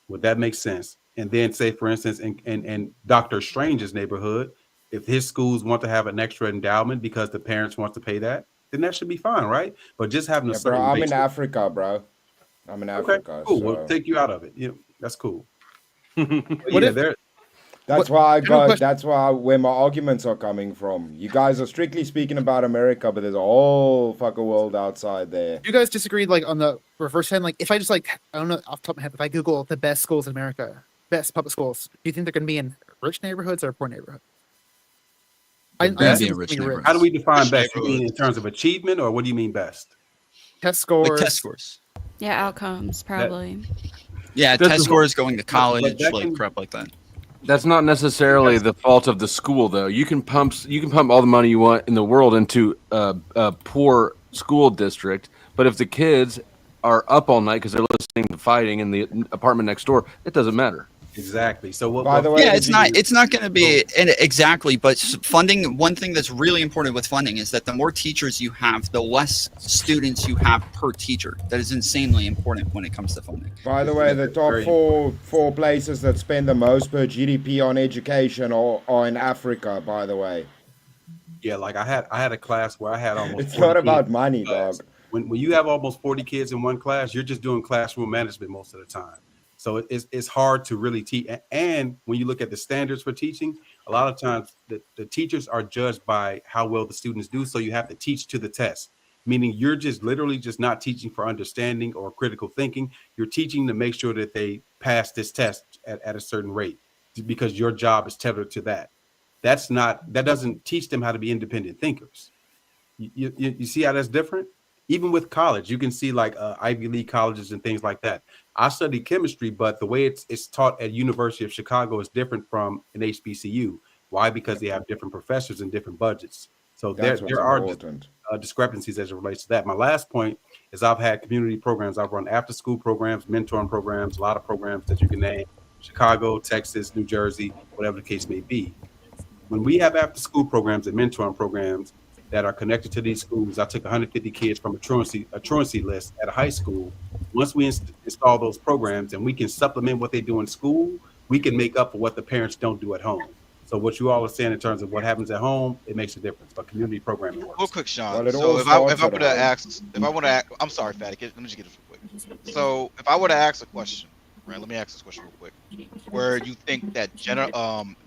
Would that make sense? And then say, for instance, in Dr. Strange's neighborhood, if his schools want to have an extra endowment because the parents want to pay that, then that should be fine, right? But just having a certain I'm in Africa, bro. I'm in Africa. Cool. So. We'll take you out of it. That's cool. That's why where my arguments are coming from. You guys are strictly speaking about America, but there's a whole fucking world outside there. You guys disagreed on the reverse end? If I just I don't know off the top of my head, if I Google the best schools in America, best public schools, do you think they're going to be in rich neighborhoods or poor neighborhoods? How do we define best? You mean in terms of achievement, or what do you mean best? Test scores. Test scores. Yeah, outcomes probably. Test scores, going to college, crap like that. That's not necessarily the fault of the school, though. You can pump all the money you want in the world into a poor school district, but if the kids are up all night because they're listening to fighting in the apartment next door, it doesn't matter. Exactly. So by the way, it's not going to be exactly, but funding. One thing that's really important with funding is that the more teachers you have, the less students you have per teacher. That is insanely important when it comes to funding. By the way, the top four places that spend the most per GDP on education are in Africa. By the way. Yeah, I had a class where I had almost. It's not about money, dog. When you have almost 40 kids in one class, you're just doing classroom management most of the time. So it's hard to really teach. And when you look at the standards for teaching, a lot of times the teachers are judged by how well the students do. So you have to teach to the test, meaning you're just literally just not teaching for understanding or critical thinking. You're teaching to make sure that they pass this test at a certain rate, because your job is tethered to that. That doesn't teach them how to be independent thinkers. You see how that's different? Even with college, you can see like Ivy League colleges and things like that. I studied chemistry, but the way it's taught at University of Chicago is different from an HBCU. Why? Because they have different professors and different budgets. So there are discrepancies as it relates to that. My last point is I've had community programs. I've run after school programs, mentoring programs, a lot of programs that you can name, Chicago, Texas, New Jersey, whatever the case may be. When we have after school programs and mentoring programs that are connected to these schools, I took 150 kids from a truancy list at a high school. Once we install those programs and we can supplement what they do in school, we can make up for what the parents don't do at home. So what you all are saying in terms of what happens at home, it makes a difference. But community programming works. Real quick, Sean. So if I want to ask, I'm sorry, Fatty. Let me just get this real quick. So if I were to ask a question, right? Let me ask this question real quick. Where you think that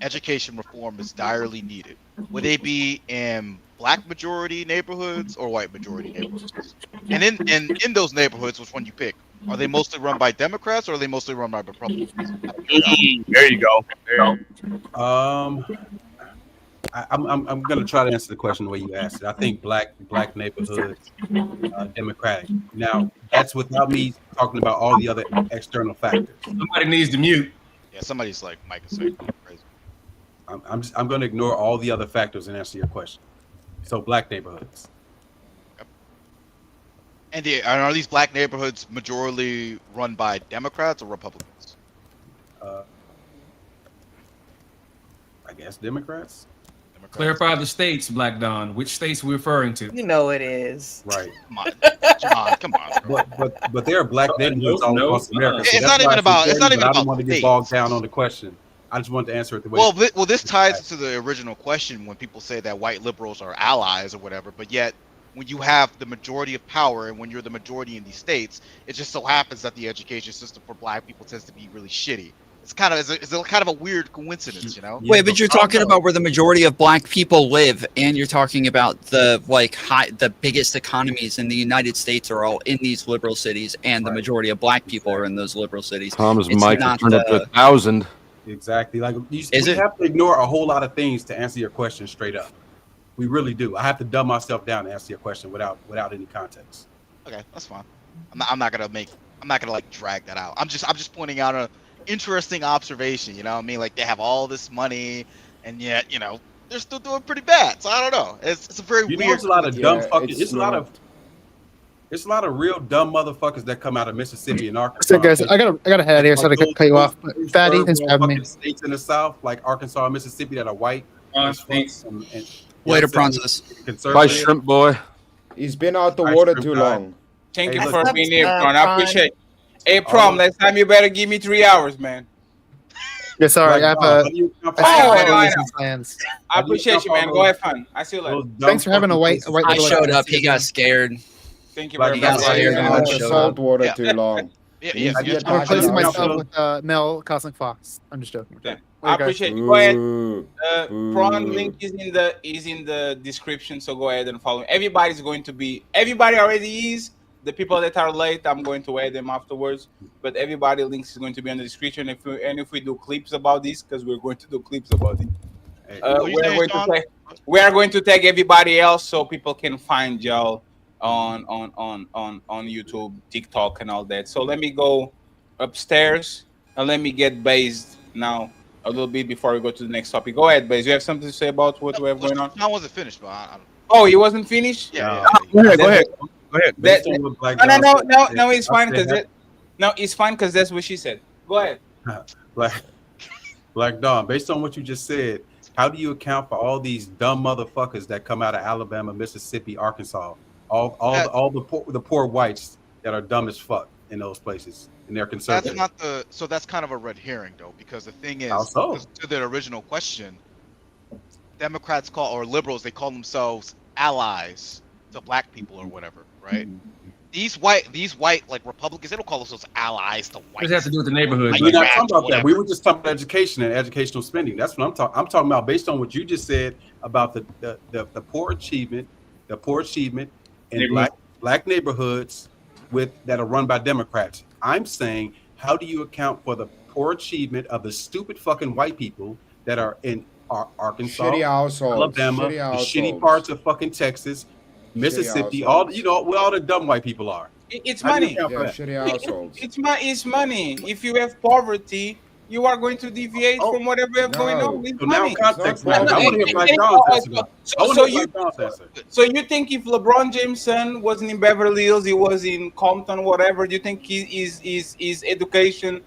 education reform is direly needed? Would they be in Black majority neighborhoods or white majority neighborhoods? And in those neighborhoods, which one you pick? Are they mostly run by Democrats or are they mostly run by Republicans? There you go. I'm going to try to answer the question the way you asked it. I think black neighborhoods, Democratic. Now, that's without me talking about all the other external factors. Somebody needs to mute. Yeah, somebody's like, Mike is saying crazy. I'm going to ignore all the other factors and answer your question. So, black neighborhoods. And are these black neighborhoods majorly run by Democrats or Republicans? I guess Democrats. Clarify the states, Black Don. Which states we're referring to? You know it is. Right. Come on, John. Come on. But there are black neighborhoods all across America. It's not even about. It's not even I about. don't want to get bogged down on the question. I just wanted to answer it the way. Well, this ties to the original question when people say that white liberals are allies or whatever, but yet when you have the majority of power and when you're the majority in these states, it just so happens that the education system for black people tends to be really shitty. It's kind of a weird coincidence, you know? Wait, but you're talking about where the majority of black people live, and you're talking about the the biggest economies in the United States are all in these liberal cities, and the majority of black people are in those liberal cities. Tom's mic turned up to 1,000. Exactly. Like we have to ignore a whole lot of things to answer your question straight up. We really do. I have to dumb myself down to answer your question without any context. Okay, that's fine. I'm not gonna like drag that out. I'm just pointing out a interesting observation. You know what I mean? Like they have all this money, and yet they're still doing pretty bad. So I don't know. It's a very weird. There's a lot of dumb fucking. It's a lot of real dumb motherfuckers that come out of Mississippi and Arkansas. So guys, I gotta head out here, so I can cut you off. But Fatty, thanks for having me. States in the South, like Arkansas and Mississippi, that are white. Later, Francis. Bye, shrimp boy. He's been out the water too long. Thank you for being here, Prom. I appreciate it. Hey, Prom, next time you better give me 3 hours, man. Yeah, sorry. I appreciate you, man. Go have fun. I see you later. Thanks for having a white. I showed up. He got scared. Thank you very much. He got out the salt water too long. I'm replacing myself with Mel Cosmic Fox. I'm just joking. Yeah. I appreciate you. Go ahead. Prawn link is in the description, so go ahead and follow. Everybody already is. The people that are late, I'm going to add them afterwards. But everybody links is going to be in the description. If we do clips about this, because we're going to do clips about it. We are going to tag everybody else so people can find y'all on YouTube, TikTok, and all that. So let me go upstairs and let me get based now a little bit before we go to the next topic. Go ahead, Baze. You have something to say about what we have going on? I wasn't finished, but I don't... Oh, you wasn't finished? Yeah. Go ahead. No, it's fine because that's what she said. Go ahead. Black Dawn, based on what you just said, how do you account for all these dumb motherfuckers that come out of Alabama, Mississippi, Arkansas, all the poor whites that are dumb as fuck in those places, and they're conservative? So that's kind of a red herring, though, because the thing is, to the original question, Democrats or liberals, they call themselves allies to black people or whatever, right? These white like Republicans, they don't call themselves allies to whites. What does that have to do with the neighborhood? We're not talking about that. We were just talking about education and educational spending. That's what I'm talking. I'm talking about based on what you just said about the poor achievement, in black neighborhoods that are run by Democrats. I'm saying, how do you account for the poor achievement of the stupid fucking white people that are in Arkansas, Alabama, the shitty parts of fucking Texas, Mississippi, all where all the dumb white people are. It's How do you money. account for that? Shitty households. It's money. If you have poverty, you are going to deviate from whatever you have going on. It's So now money. context matters. I want to hear Black Don's answer. So you think if LeBron James' son wasn't in Beverly Hills, he was in Compton, whatever, do you think his education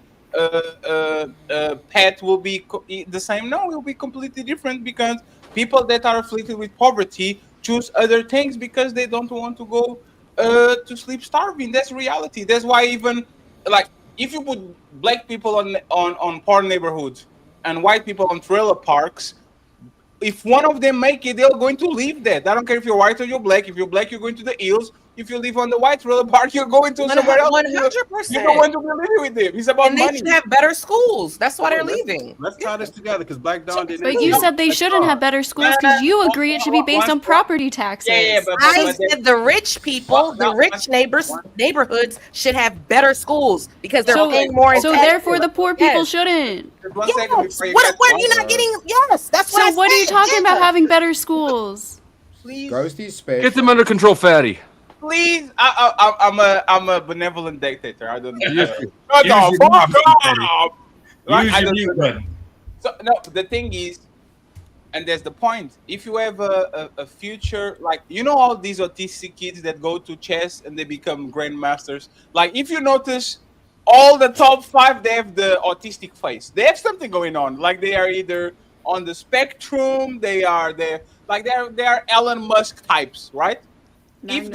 path will be the same? No, it will be completely different because people that are afflicted with poverty choose other things because they don't want to go to sleep starving. That's reality. That's why even like if you put black people on poor neighborhoods and white people on trailer parks, if one of them make it, they're going to leave that. I don't care if you're white or you're black. If you're black, you're going to the hills. If you live on the white trailer park, you're going to somewhere else. 100%. You don't want to be living with them. It's about And money. they should have better schools. That's why they're leaving. Let's tie this together because Black Don didn't. But you said they shouldn't have better schools because you agree it should be based on property taxes. I said the rich people, the rich neighborhoods should have better schools because they're paying more. in So taxes. therefore, the poor people shouldn't. Yes. What are you not getting? Yes, that's what. So what are you talking about having better schools? Please. Ghosty special. Get them under control, fatty. Please, I'm a benevolent dictator. I don't know. Use Shut your the mute fuck button. up. Use I your don't mute know. button. So no, the thing is, and that's the point. If you have a future, like all these autistic kids that go to chess and they become grandmasters. Like if you notice, all the top 5 they have the autistic face. They have something going on. Like they are either on the spectrum. They are Elon Musk types, right? If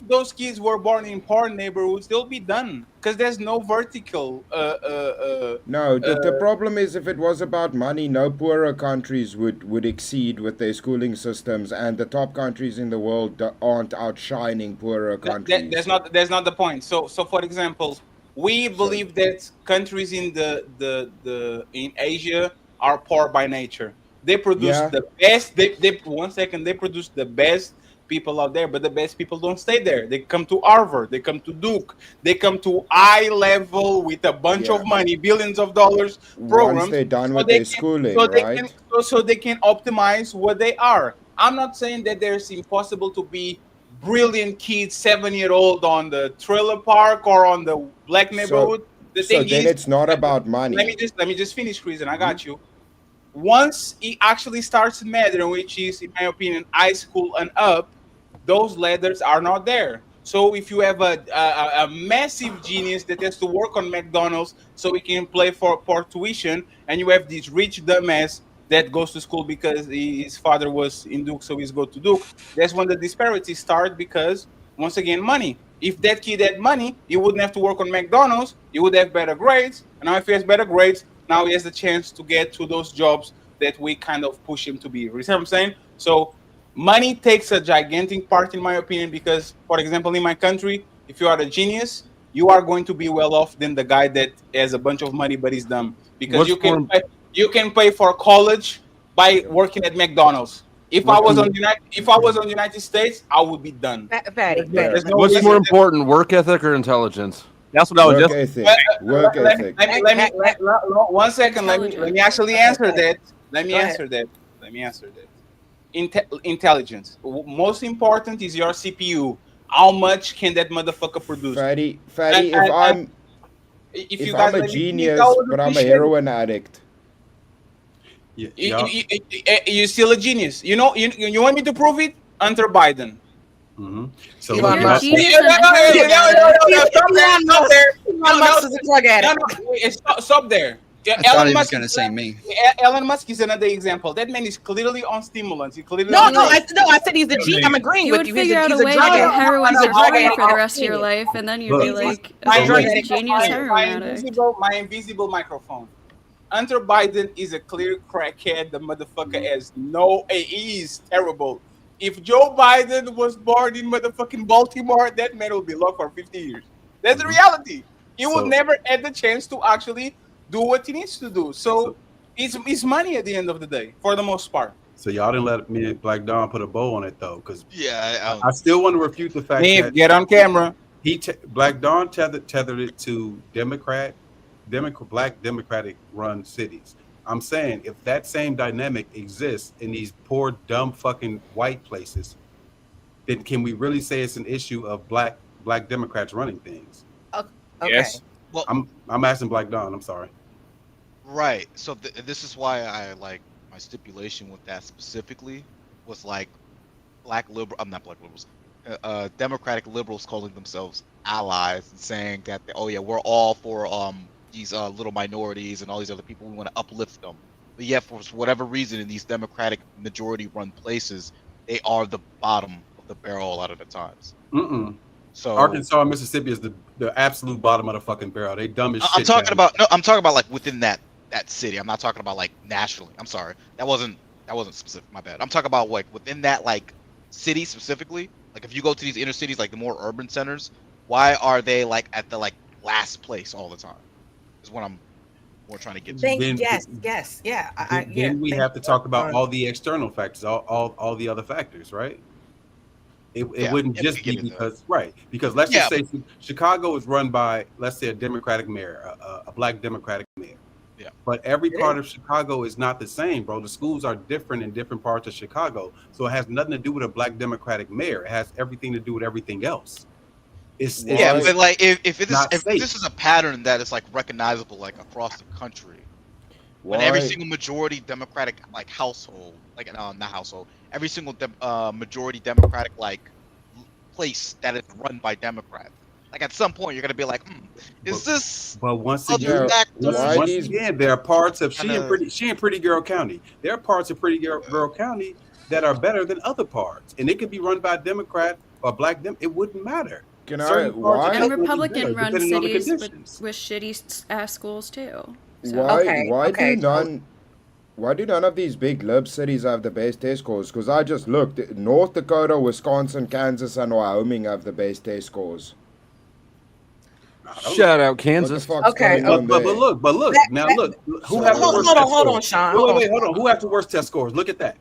those kids were born in poor neighborhoods, they'll be done because there's no vertical. No, the problem is if it was about money, no poorer countries would exceed with their schooling systems, and the top countries in the world aren't outshining poorer countries. That's not the point. So for example, we believe that countries in in Asia are poor by nature. They produce the best. They produce the best people out there, but the best people don't stay there. They come to Harvard, they come to Duke, they come to high level with a bunch of money, billions of dollars programs. Once they're done with their schooling, right? So they can optimize what they are. I'm not saying that there's impossible to be brilliant kids, 7-year-old on the trailer park or on the black neighborhood. The So thing then is, it's not about money. let me just finish, Chris, and I got you. Once it actually starts mattering, which is, in my opinion, high school and up, those ladders are not there. So if you have a massive genius that has to work on McDonald's so he can play for tuition, and you have this rich dumbass that goes to school because his father was in Duke, so he's go to Duke, that's when the disparities start because, once again, money. If that kid had money, he wouldn't have to work on McDonald's, he would have better grades, and now if he has better grades, now he has the chance to get to those jobs that we kind of push him to be. You see what I'm saying? So money takes a gigantic part, in my opinion, because, for example, in my country, if you are a genius, you are going to be well off than the guy that has a bunch of money but is dumb. Because you can pay for college by working at McDonald's. If I was on the United States, I would be done. There's no What's reason more that- important, work ethic or intelligence? That's what I was Work just. ethic. Work ethic. Let me 1 second. Let me actually answer that. Let me answer that. Intelligence. Most important is your CPU. How much can that motherfucker produce? Fatty, if if you guys I'm a let me genius, speak, I would but I'm a appreciate heroin addict. You're still a genius. You want me to prove it? Hunter Biden. So Elon let me- Stop there. I thought he was going to say me. Elon Musk is another example. That man is clearly on stimulants. He clearly I said he's a genius. I'm agreeing You with would you. figure out a way to get heroin for free for the rest of your life, and then you'd be like a genius heroin addict. my invisible microphone. Hunter Biden is a clear crackhead. The motherfucker has he is terrible. If Joe Biden was born in motherfucking Baltimore, that man will be locked for 50 years. That's the reality. He would never had the chance to actually do what he needs to do. So it's money at the end of the day, for the most part. So y'all didn't let me and Black Don put a bow on it though, because I still want to refute the fact that get on camera. Black Don tethered it to Black Democratic run cities. I'm saying if that same dynamic exists in these poor, dumb, fucking white places, then can we really say it's an issue of black Democrats running things? Okay. Yes. Well, I'm asking Black Dawn. I'm sorry. Right. So this is why I like my stipulation with that specifically was like I'm not black liberals, Democratic liberals calling themselves allies and saying that we're all for these little minorities and all these other people. We want to uplift them. But yet for whatever reason in these Democratic majority run places, they are the bottom of the barrel a lot of the times. So Arkansas and Mississippi is the absolute bottom of the fucking barrel. They dumb as shit. I'm talking about like within that city. I'm not talking about like nationally. I'm sorry. That wasn't specific. My bad. I'm talking about like within that like city specifically. Like if you go to these inner cities, like the more urban centers, why are they like at the like last place all the time? Is what I'm more trying to get to. Then we have to talk about all the external factors, all the other factors, right? It wouldn't just be because let's just say Chicago is run by, let's say, a Democratic mayor, a black Democratic mayor. Yeah. But every part of Chicago is not the same, bro. The schools are different in different parts of Chicago. So it has nothing to do with a black Democratic mayor. It has everything to do with everything else. But like if this is a pattern that is like recognizable like across the country, when every single majority Democratic like household, like not household, every single majority Democratic like place that is run by Democrats, like at some point you're gonna be like, is this? But once again, there are parts of she in Pretty Girl County. There are parts of Pretty Girl County that are better than other parts, and it could be run by a Democrat or black them. It wouldn't matter. And Republican-run cities with shitty ass schools too. So. Why do none of these big lib cities have the best test scores? Because I just looked. North Dakota, Wisconsin, Kansas, and Wyoming have the best test scores. Shout out Kansas. Okay. But look. Who have the worst? Hold on, Sean. Wait, hold on. Who has the worst test scores? Look at that.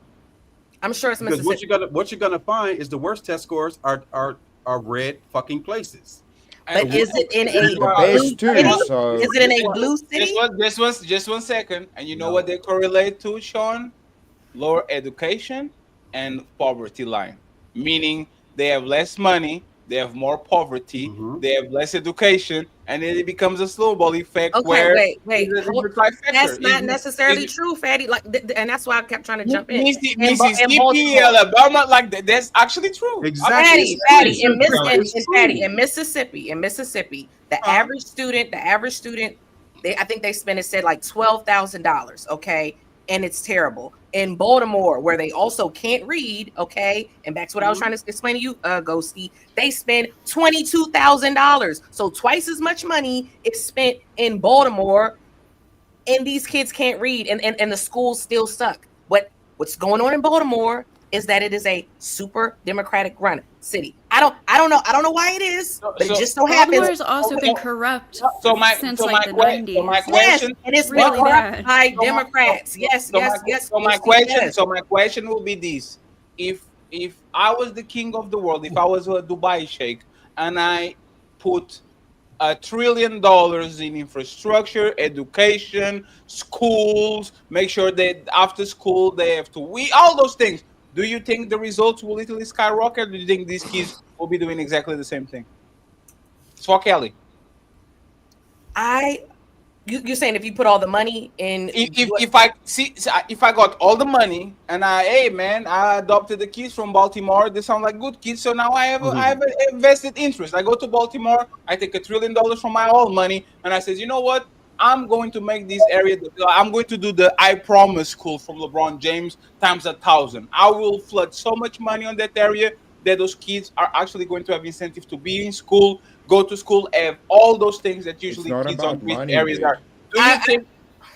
I'm sure it's because Mississippi. what you're gonna find is the worst test scores are red fucking places. But is it in a blue city? Is it in a blue city? Just one second. And you know what they correlate to, Sean? Lower education and poverty line. Meaning they have less money, they have more poverty, they have less education, and then it becomes a snowball effect. Okay, wait. That's not necessarily true, Fatty. Like, and that's why I kept trying to jump in. Mississippi, Alabama, like that's actually true. Exactly. Fatty, in Mississippi, the average student, I think they spend, it said like $12,000. Okay. And it's terrible. In Baltimore, where they also can't read, okay, and back to what I was trying to explain to you, Ghosty, they spend $22,000. So twice as much money is spent in Baltimore, and these kids can't read, and the schools still suck. What's going on in Baltimore is that it is a super Democratic run city. I don't know why it is, but it just so happens. Baltimore's also been corrupt since the 90s. So my question, it is really corrupt by Democrats. Yes. So my question will be this: If I was the king of the world, if I was a Dubai sheikh, and I put $1 trillion in infrastructure, education, schools, make sure that after school they have to all those things. Do you think the results will literally skyrocket? Or do you think these kids will be doing exactly the same thing? Swat Kelly. You're saying if you put all the money in, if I got all the money and I adopted the kids from Baltimore, they sound like good kids. So now I have a vested interest. I go to Baltimore, I take $1 trillion from my own money, and I says, you know what? I'm going to make this area. I'm going to do the I Promise school from LeBron James times 1,000. I will flood so much money on that area that those kids are actually going to have incentive to be in school, go to school, have all those things that usually kids on rich areas are.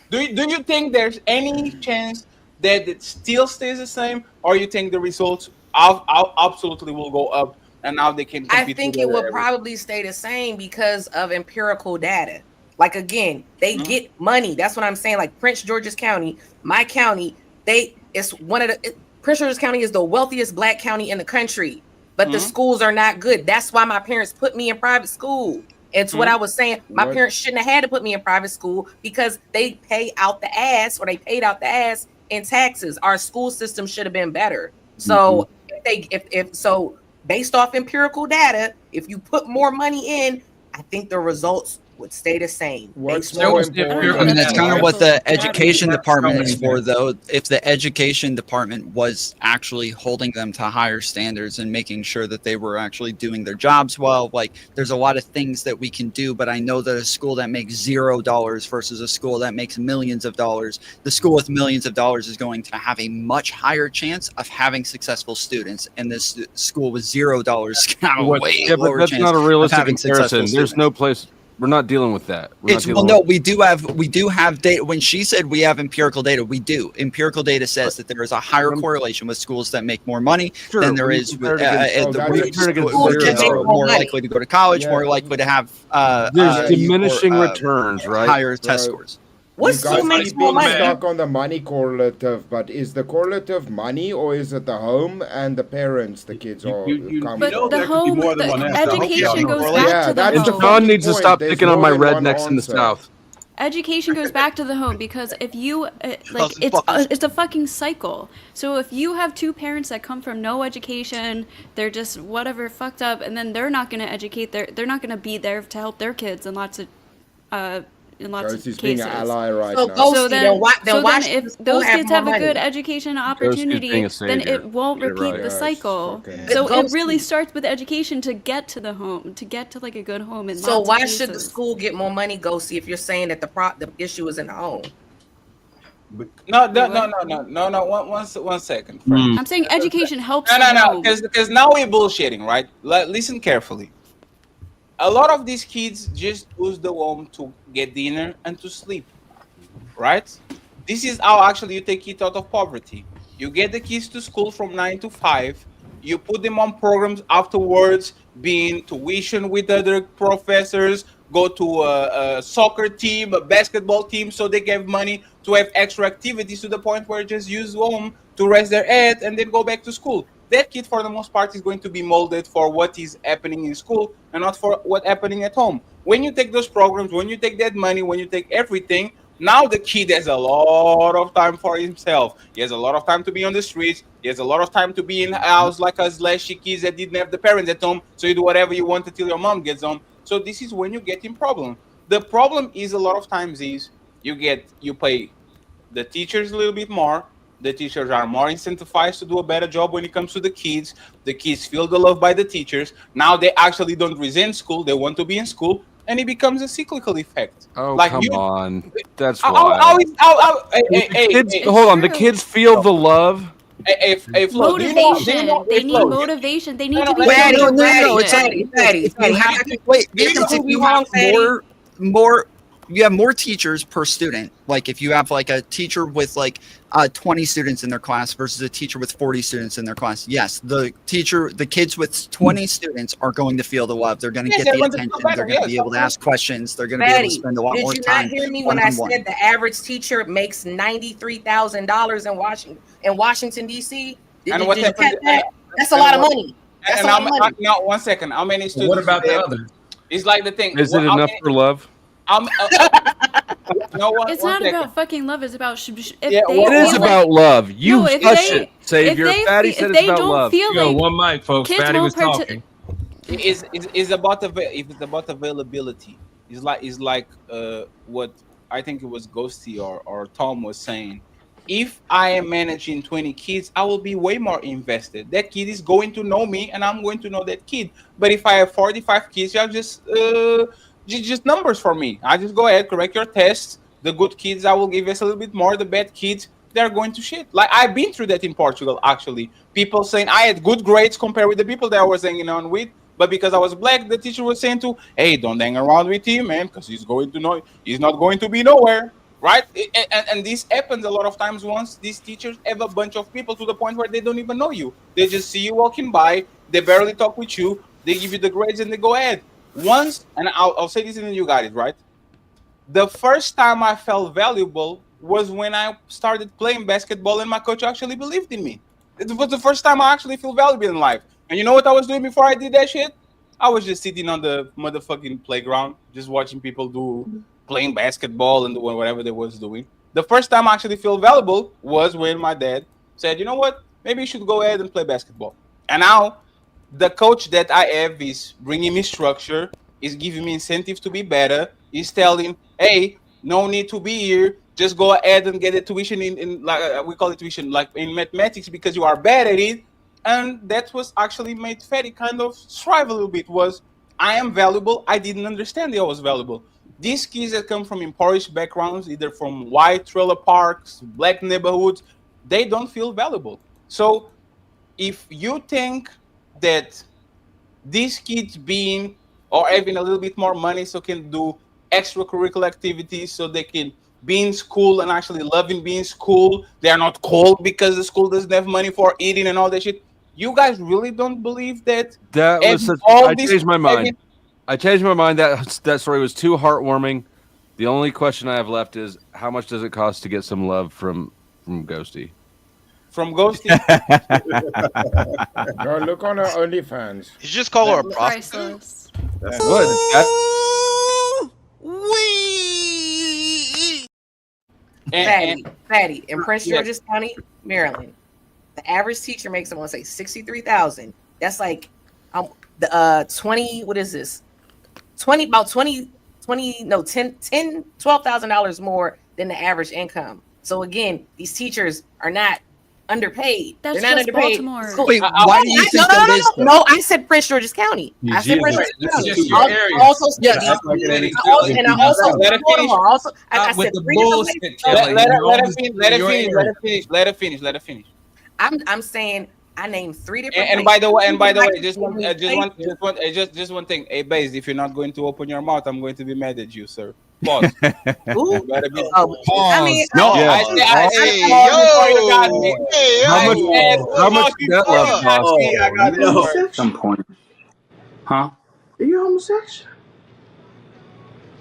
Do you think there's any chance that it still stays the same, or you think the results absolutely will go up and now they can compete? I think it will probably stay the same because of empirical data. Like, again, they get money. That's what I'm saying. Like Prince George's County, my county, Prince George's County is the wealthiest black county in the country, but the schools are not good. That's why my parents put me in private school. It's what I was saying. My parents shouldn't have had to put me in private school because they paid out the ass in taxes. Our school system should have been better. So based off empirical data, if you put more money in, I think the results would stay the same. What's Based more on- important? I mean, that's kind of what the education department is for, though. If the education department was actually holding them to higher standards and making sure that they were actually doing their jobs well, like there's a lot of things that we can do, but I know that a school that makes $0 versus a school that makes millions of dollars, the school with millions of dollars is going to have a much higher chance of having successful students, and this school with $0 is going to have a way Yeah, but lower that's chance not a of realistic having successful comparison. There's students. no place. We're not dealing with that. We're It's not well, dealing no, we do have data. When she said we have empirical data, we do. Empirical data says that there is a higher correlation with schools that make more money Sure, than there when you is compare with it against- the when you rich compare it against schools. zero Kids are dollars. more likely to go to college, more likely to have There's diminishing returns, right? higher test scores. You guys keep being stuck on the money correlative, but is the correlative money or is it the home and the parents the kids are come But from? the home, the education goes back Yeah, to the that's home. John needs to stop There's picking on more my than one rednecks in the answer. South. Education goes back to the home because if you like it's a fucking cycle. So if you have two parents that come from no education, they're just whatever fucked up, and then they're not going to educate they're not going to be there to help their kids in lots of Ghostie's being cases. an ally right So now. Ghosty, then why then should the if school those have kids more have a good money? education being opportunity, a then savior. it won't Get it repeat right. the Yes, cycle. okay. So But it really starts with education to get to the home, to get to like a good home. In So lots of why should the cases. school get more money, Ghosty, if you're saying that the issue is in the home? No. One second. Frank. I'm saying education helps. No, the home. because now we're bullshitting, right? Listen carefully. A lot of these kids just use the home to get dinner and to sleep, right? This is how actually you take kids out of poverty. You get the kids to school from 9 to 5. You put them on programs afterwards, being tuition with other professors, go to a soccer team, a basketball team, so they get money to have extra activities to the point where just use home to rest their head and then go back to school. That kid, for the most part, is going to be molded for what is happening in school and not for what's happening at home. When you take those programs, when you take that money, when you take everything, now the kid has a lot of time for himself. He has a lot of time to be on the streets. He has a lot of time to be in a house like us lashy kids that didn't have the parents at home. So you do whatever you want until your mom gets home. So this is when you get in problem. The problem is a lot of times is you pay the teachers a little bit more. The teachers are more incentivized to do a better job when it comes to the kids. The kids feel the love by the teachers. Now they actually don't resent school. They want to be in school. And it becomes a cyclical effect. Oh, like come on. That's How- why. Hold on. The kids feel the love. Flo, do you Motivation. know- They hey, need Flo, motivation. They need to be. Wait, shown no. It's direction. if you have more, you have more teachers per student. Like if you have like a teacher with like 20 students in their class versus a teacher with 40 students in their class. Yes, the kids with 20 students are going to feel the love. They're going to Yes, get they're the going to attention. feel better, They're going to yes, be able to ask questions. They're going to be able to spend a lot did more you time. not hear me when I one-on-one. said the average teacher makes $93,000 in Washington D.C.? And what Did you happened- catch that? That's a lot of money. That's a And lot of money. now, 1 second. How many students? What about do they the have? others? It's like the thing. Is it how enough many- for love? It's not about fucking love. It's about if Yeah, they It is feel about love. You No, if hush they- it, Savior. if they Fatty fe- said if it's they about don't love. feel Yo, like one mic, folks. kids Fatty was won't talking. It's about availability. It's like what I think it was Ghosty or Tom was saying. If I am managing 20 kids, I will be way more invested. That kid is going to know me, and I'm going to know that kid. But if I have 45 kids, you're just numbers for me. I just go ahead, correct your tests. The good kids, I will give us a little bit more. The bad kids, they're going to shit. Like I've been through that in Portugal, actually. People saying I had good grades compared with the people that I was hanging on with. But because I was black, the teacher was saying to, hey, don't hang around with him, man, because he's not going to be nowhere. Right? And this happens a lot of times once these teachers have a bunch of people to the point where they don't even know you. They just see you walking by. They barely talk with you. They give you the grades and they go ahead. Once, and I'll say this and then you got it, right? The first time I felt valuable was when I started playing basketball and my coach actually believed in me. It was the first time I actually feel valuable in life. And you know what I was doing before I did that shit? I was just sitting on the motherfucking playground, just watching people playing basketball and doing whatever they was doing. The first time I actually feel valuable was when my dad said, you know what? Maybe you should go ahead and play basketball. And now the coach that I have is bringing me structure, is giving me incentive to be better, is telling, hey, no need to be here, just go ahead and get a tuition in like we call it tuition, like in mathematics, because you are bad at it. And that was actually made Fetty kind of strive a little bit, was I am valuable, I didn't understand that I was valuable. These kids that come from impoverished backgrounds, either from white trailer parks, black neighborhoods, they don't feel valuable. So if you think that these kids being or having a little bit more money so can do extracurricular activities, so they can be in school and actually loving being in school, they're not cold because the school doesn't have money for eating and all that shit, you guys really don't believe that? That was I changed my mind. I changed my mind. That story was too heartwarming. The only question I have left is, how much does it cost to get some love from Ghosty? From Ghosty? Go look on her OnlyFans. You just call her a prostitute. That's good. Fatty, in Prince George's County, Maryland, the average teacher makes, I want to say, $63,000. That's like the 20. What is this? $12,000 more than the average income. So again, these teachers are not underpaid. That's They're not just underpaid. Baltimore. Cool. Wait, why do you think that is? No, I said Prince George's County. I said Prince George's County. Just your area. Also, Yeah, I also with said the three bullshit. Let her finish. I'm saying I named three different. And by the way, just one thing. Hey, Baze, if you're not going to open your mouth, I'm going to be mad at you, sir. Pause. I mean, no. How much did that love cost? At some point. Huh? Are you homosexual?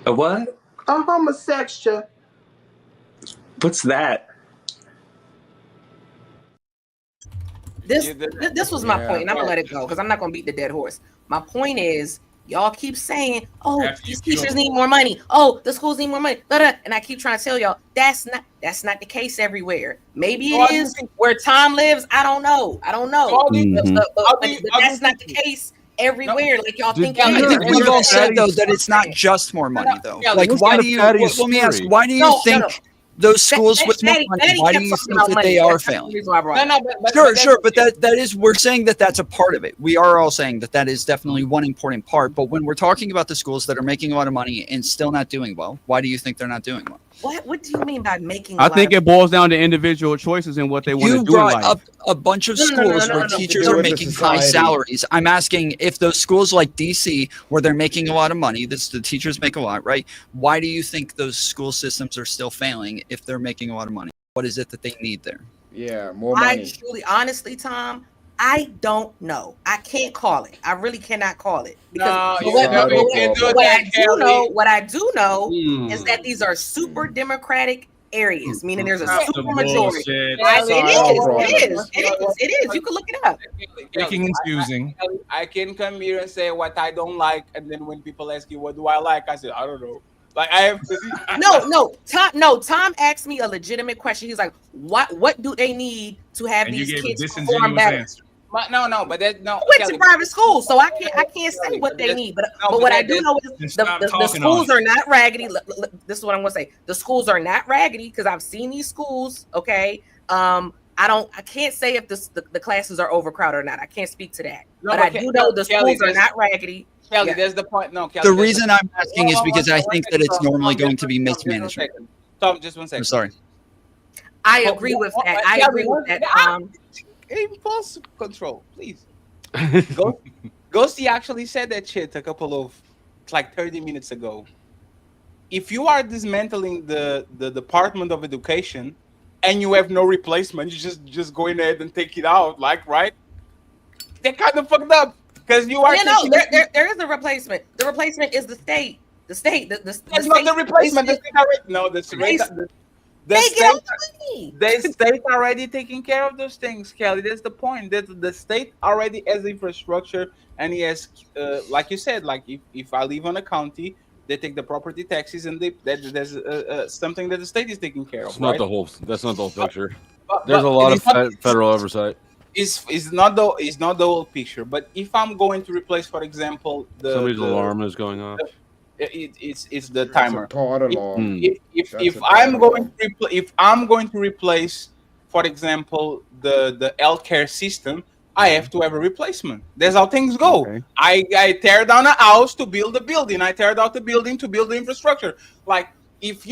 A what? A homosexual. What's that? This was my point, and I'm gonna let it go because I'm not gonna beat the dead horse. My point is, y'all keep saying, "Oh, these teachers need more money. Oh, the schools need more money." And I keep trying to tell y'all that's not the case everywhere. Maybe it is where Tom lives. I don't know. But that's not the case everywhere. Like y'all think. I think we've all said though that it's not just more money though. Like, why do you? Let me ask. Why do you think? Those schools with more money, why do you think that they are failing? Sure, but that is, we're saying that that's a part of it. We are all saying that is definitely one important part. But when we're talking about the schools that are making a lot of money and still not doing well, why do you think they're not doing well? What do you mean by making? I think it boils down to individual choices and what they want to do in life. You brought up a bunch of schools where teachers are making high salaries. I'm asking if those schools like DC, where they're making a lot of money, the teachers make a lot, right? Why do you think those school systems are still failing if they're making a lot of money? What is it that they need there? Yeah, more money. Honestly, Tom, I don't know. I can't call it. I really cannot call it. Because what I do know is that these are super democratic areas, meaning there's a super majority. It is. You can look it up. Picking and choosing. I can come here and say what I don't like, and then when people ask you what do I like, I say I don't know. Like I have Tom asked me a legitimate question. He's like, what do they need to have and these kids perform better? But I went to private school, so I can't say what they need. But what I do know is the schools are not raggedy. This is what I'm gonna say. The schools are not raggedy because I've seen these schools. Okay, I can't say if the classes are overcrowded or not. I can't speak to that. But I do know the schools are not raggedy. Kelly, there's the point. No, Kelly, the reason I'm asking is because I think that it's normally going to be mismanagement. Tom, just 1 second. I'm sorry. I agree with that. I agree with that. Impulse control, please. Ghosty actually said that shit a couple of 30 minutes ago. If you are dismantling the Department of Education and you have no replacement, you just go in ahead and take it out, right? They're kind of fucked up because you are. There is a replacement. The replacement is the state. The state. That's not the replacement. The state already taking care of those things, Kelly. That's the point. That the state already has infrastructure, and he has, like you said, if I live on a county, they take the property taxes, and there's something that the state is taking care of. That's not the whole picture. There's a lot of federal oversight. It's not the whole picture. But if I'm going to replace, for example, somebody's alarm is going off. It's the timer. If I'm going to replace, for example, the healthcare system, I have to have a replacement. That's how things go. Okay. I tear down a house to build a building. I tear down the building to build the infrastructure. Like if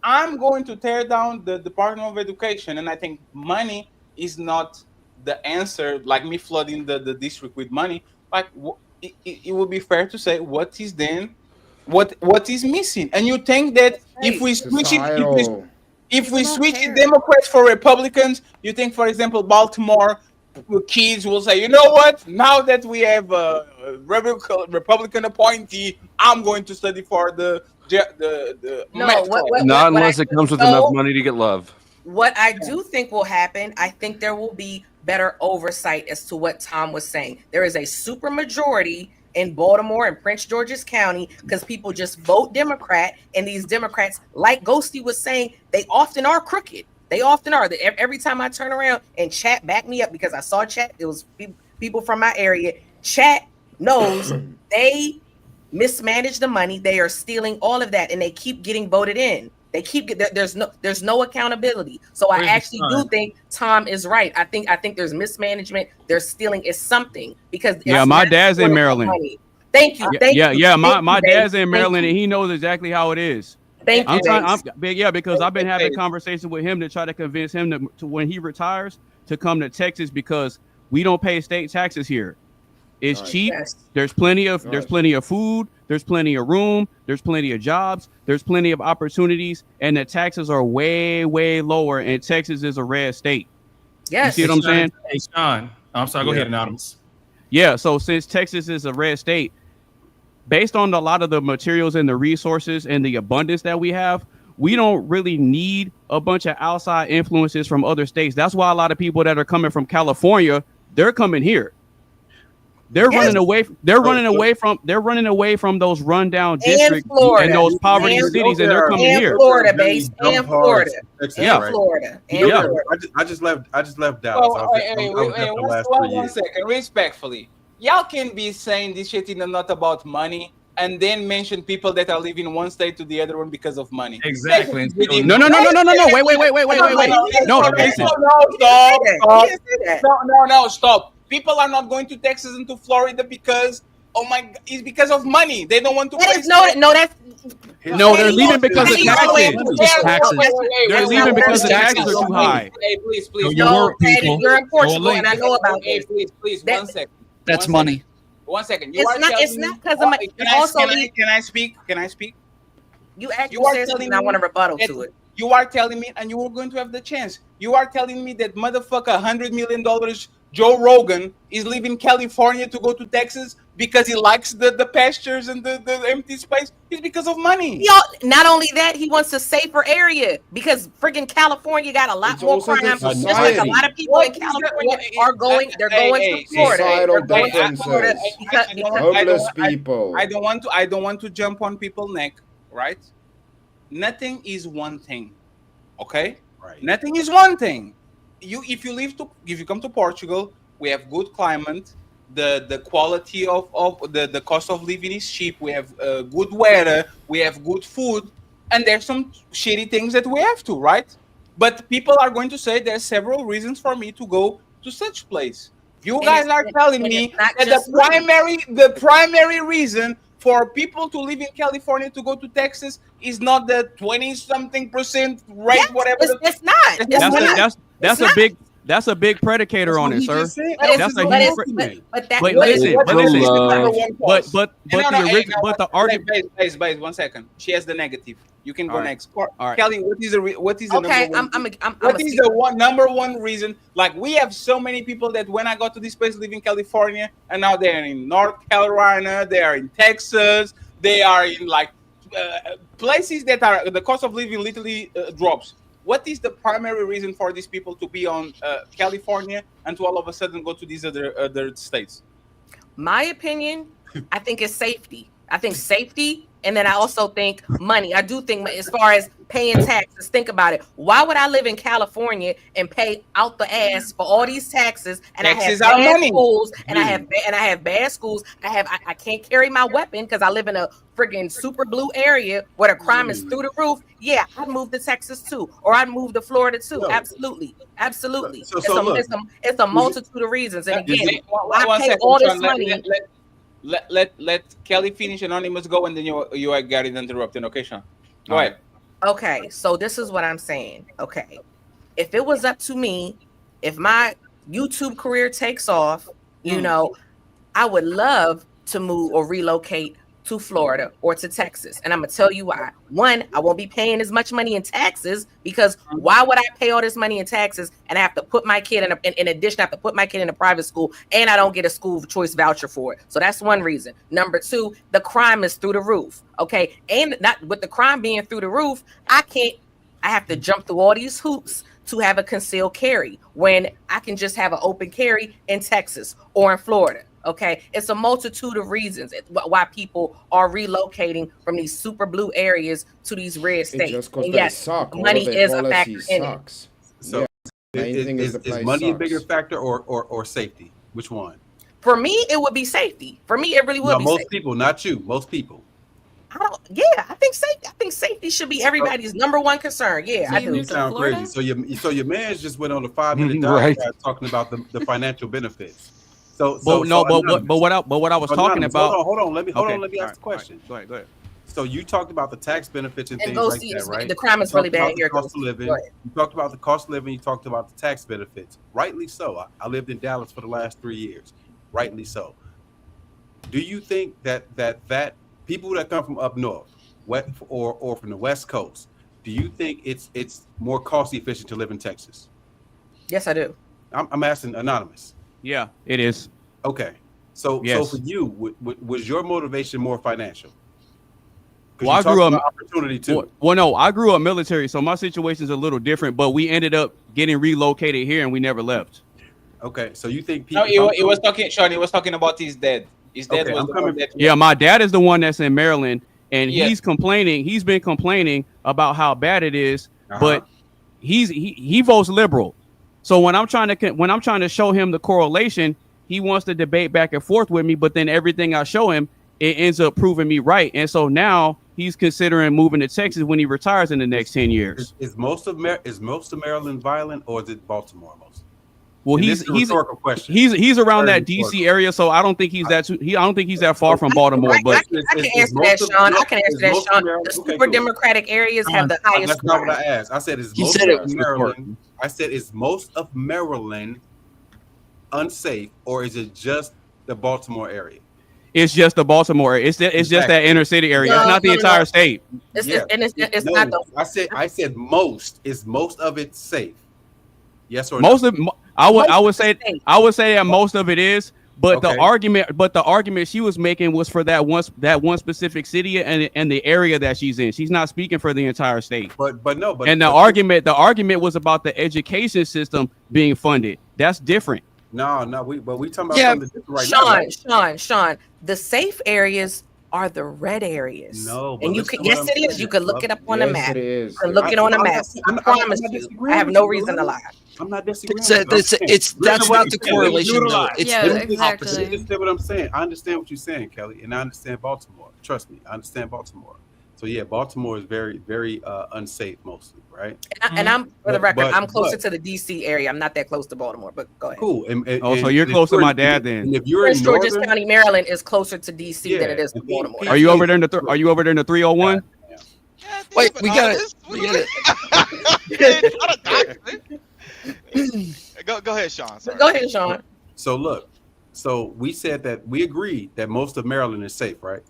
I'm going to tear down the Department of Education, and I think money is not the answer, like me flooding the district with money, like it would be fair to say what is missing. And you think that if we switch it, Democrats for Republicans, you think, for example, Baltimore kids will say, you know what? Now that we have a Republican appointee, I'm going to study for the not unless it comes with enough money to get love. What I do think will happen, I think there will be better oversight as to what Tom was saying. There is a super majority in Baltimore and Prince George's County because people just vote Democrat, and these Democrats, like Ghosty was saying, they often are crooked. They often are. Every time I turn around and chat back me up, because I saw chat, it was people from my area. Chat knows they mismanage the money. They are stealing all of that, and they keep getting voted in. They keep there's no accountability. So I actually do think Tom is right. I think there's mismanagement. They're stealing is something because my dad's in Maryland. Money. Thank you. My dad's in Maryland, and he knows exactly how it is. Thank you. Because I've been having conversations with him to try to convince him to when he retires to come to Texas because we don't pay state taxes here. It's cheap. Yes. There's plenty of food. There's plenty of room. There's plenty of jobs. There's plenty of opportunities, and the taxes are way, way lower. And Texas is a red state. Yes. You see what I'm saying? Hey, Sean. I'm sorry. Go ahead, Anonymous. Yeah. So since Texas is a red state, based on a lot of the materials and the resources and the abundance that we have, we don't really need a bunch of outside influences from other states. That's why a lot of people that are coming from California, they're coming here. They're running away. They're running away from those rundown districts and those poverty cities, and they're coming here. Florida, based in Florida. Florida. I just left Dallas. One second, respectfully, y'all can be saying this shit in not about money and then mention people that are leaving one state to the other one because of money. Exactly. No. Wait. No, stop. People are not going to Texas and to Florida because it's because of money. They don't want to. They're leaving because of taxes. They're leaving because the taxes are too high. Hey, please. You're in Portugal, and I know about it. Hey, please, 1 second. That's money. 1 second. It's not because of money. Can I speak? You actually said something. I want to rebuttal to it. You are telling me, and you were going to have the chance. You are telling me that motherfucker, $100 million. Joe Rogan is leaving California to go to Texas because he likes the pastures and the empty space. It's because of money. Not only that, he wants a safer area because freaking California got a lot more crime. Just like a lot of people in California are going. They're going to Florida. They're going to Florida because homeless people. I don't want to jump on people's neck. Right? Nothing is one thing. Okay. Right. Nothing is one thing. If you come to Portugal, we have good climate. The quality of the cost of living is cheap. We have good weather. We have good food, and there's some shitty things that we have to, right? But people are going to say there's several reasons for me to go to such place. You guys are telling me that the primary reason for people to live in California to go to Texas is not the 20-something% rate, yes, whatever. It's not. That's a big predicator on it, sir. That's a huge. But the argument. Base, 1 second. She has the negative. You can go next. All right. Kelly, what is the number one reason? Like, we have so many people that when I got to this place live in California, and now they're in North Carolina, they are in Texas, they are in like places that are the cost of living literally drops. What is the primary reason for these people to be on California and to all of a sudden go to these other states? My opinion, I think it's safety. I think safety And then I also think money. I do think as far as paying taxes, think about it. Why would I live in California and pay out the ass for all these taxes? And Taxes I are have bad money. schools, and I have bad schools. I can't carry my weapon because I live in a friggin' super blue area where the crime is through the roof. Yeah, I'd move to Texas too, or I'd move to Florida too. Absolutely. It's a multitude of reasons. And again, I pay all this money. Let Kelly finish. Anonymous go, and then you got it interrupted. Okay, Sean, go ahead. Okay, so this is what I'm saying. Okay, if it was up to me, if my YouTube career takes off, you know, I would love to move or relocate to Florida or to Texas. And I'm gonna tell you why. One, I won't be paying as much money in taxes, because why would I pay all this money in taxes and I have to put my kid in addition, I have to put my kid in a private school and I don't get a school choice voucher for it. So that's one reason. Number two, the crime is through the roof. Okay. And not with the crime being through the roof, I have to jump through all these hoops to have a concealed carry when I can just have an open carry in Texas or in Florida. Okay, it's a multitude of reasons why people are relocating from these super blue areas to these red states. And yes, money is a factor in it. So, is money a bigger factor or safety? Which one? For me, it would be safety. For me, it really would be. Most safety. people, not you. Most people. I think safety should be everybody's number one concern. Yeah, I do. You sound crazy. So your man just went on a 5-minute diatribe talking about the financial benefits. But what I was talking about. Hold on. Let me ask the question. Go ahead. So you talked about the tax benefits and things like that, right? The crime is really bad here. Cost of living. You talked about the cost of living. You talked about the tax benefits. Rightly so. I lived in Dallas for the last 3 years. Rightly so. Do you think that people that come from up north, or from the West Coast, do you think it's more cost efficient to live in Texas? Yes, I do. I'm asking Anonymous. Yeah, it is. Okay. So for you, was your motivation more financial? Well, I grew up opportunity too. Well, no, I grew up military, so my situation is a little different. But we ended up getting relocated here, and we never left. Okay, so you think people? No, he was talking. Sean, he was talking about his dad. His dad was the one that. Yeah, my dad is the one that's in Maryland, and he's complaining. He's been complaining about how bad it is, but he votes liberal. So when I'm trying to show him the correlation, he wants to debate back and forth with me. But then everything I show him, it ends up proving me right. And so now he's considering moving to Texas when he retires in the next 10 years. Is most of Maryland violent, or is it Baltimore most? Well, he's around that DC area, so I don't think he's that far from Baltimore. But I can answer that, Sean. The super Democratic areas have the highest. That's not what I asked. I said is most of Maryland unsafe, or is it just the Baltimore area? It's just the Baltimore area. It's just that inner city area. It's not the entire state. It's not. I said most. Is most of it safe? Yes or no? I would say that most of it is, but the argument she was making was for that one specific city and the area that she's in. She's not speaking for the entire state. But the argument was about the education system being funded. That's different. No, we talking about something different right now. Sean, the safe areas are the red areas. No, and you can it is. You can look it up on the map. You can look it on the map. I promise you. I have no reason to lie. I'm not disagreeing. That's not the correlation. Exactly. You understand what I'm saying? I understand what you're saying, Kelly, and I understand Baltimore. Trust me, I understand Baltimore. So yeah, Baltimore is very, very unsafe mostly, right? And I'm for the record, I'm closer to the DC area. I'm not that close to Baltimore, but go ahead. Cool. So you're close to my dad then. And if you're in Georges County, Maryland is closer to DC than it is to Baltimore. Are you over there in the 301? Wait, we got it. Go ahead, Sean. Sorry. Go ahead, Sean. So look, we said that we agreed that most of Maryland is safe, right?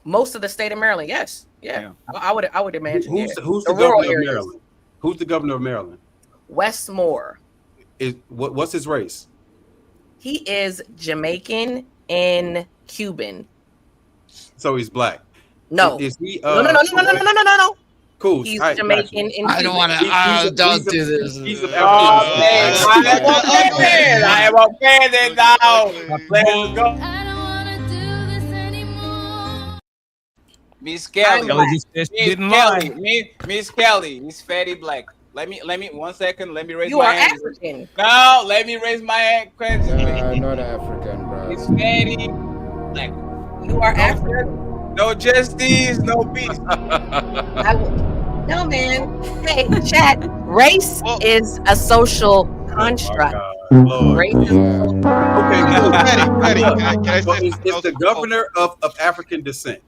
Most of the state of Maryland, yes. Yeah. I would imagine. Who's the governor of Maryland? Who's the governor of Maryland? Wes Moore. What's his race? He is Jamaican and Cuban. So he's black. No. Is he? No. Cool. He's Jamaican and I don't want to. Don't do this. He's of I am offended now. Let's go. Miss Kelly. Didn't lie. Miss Kelly, Miss Fatty Black. Let me 1 second. Let me raise You my are hand. African. No, let me raise my hand. Not African, bro. Miss Fatty Black. You are African. No justice, no peace. No, man. Hey, chat. Race is a social construct. Race is Okay, Patty, can I say it's the governor of African descent.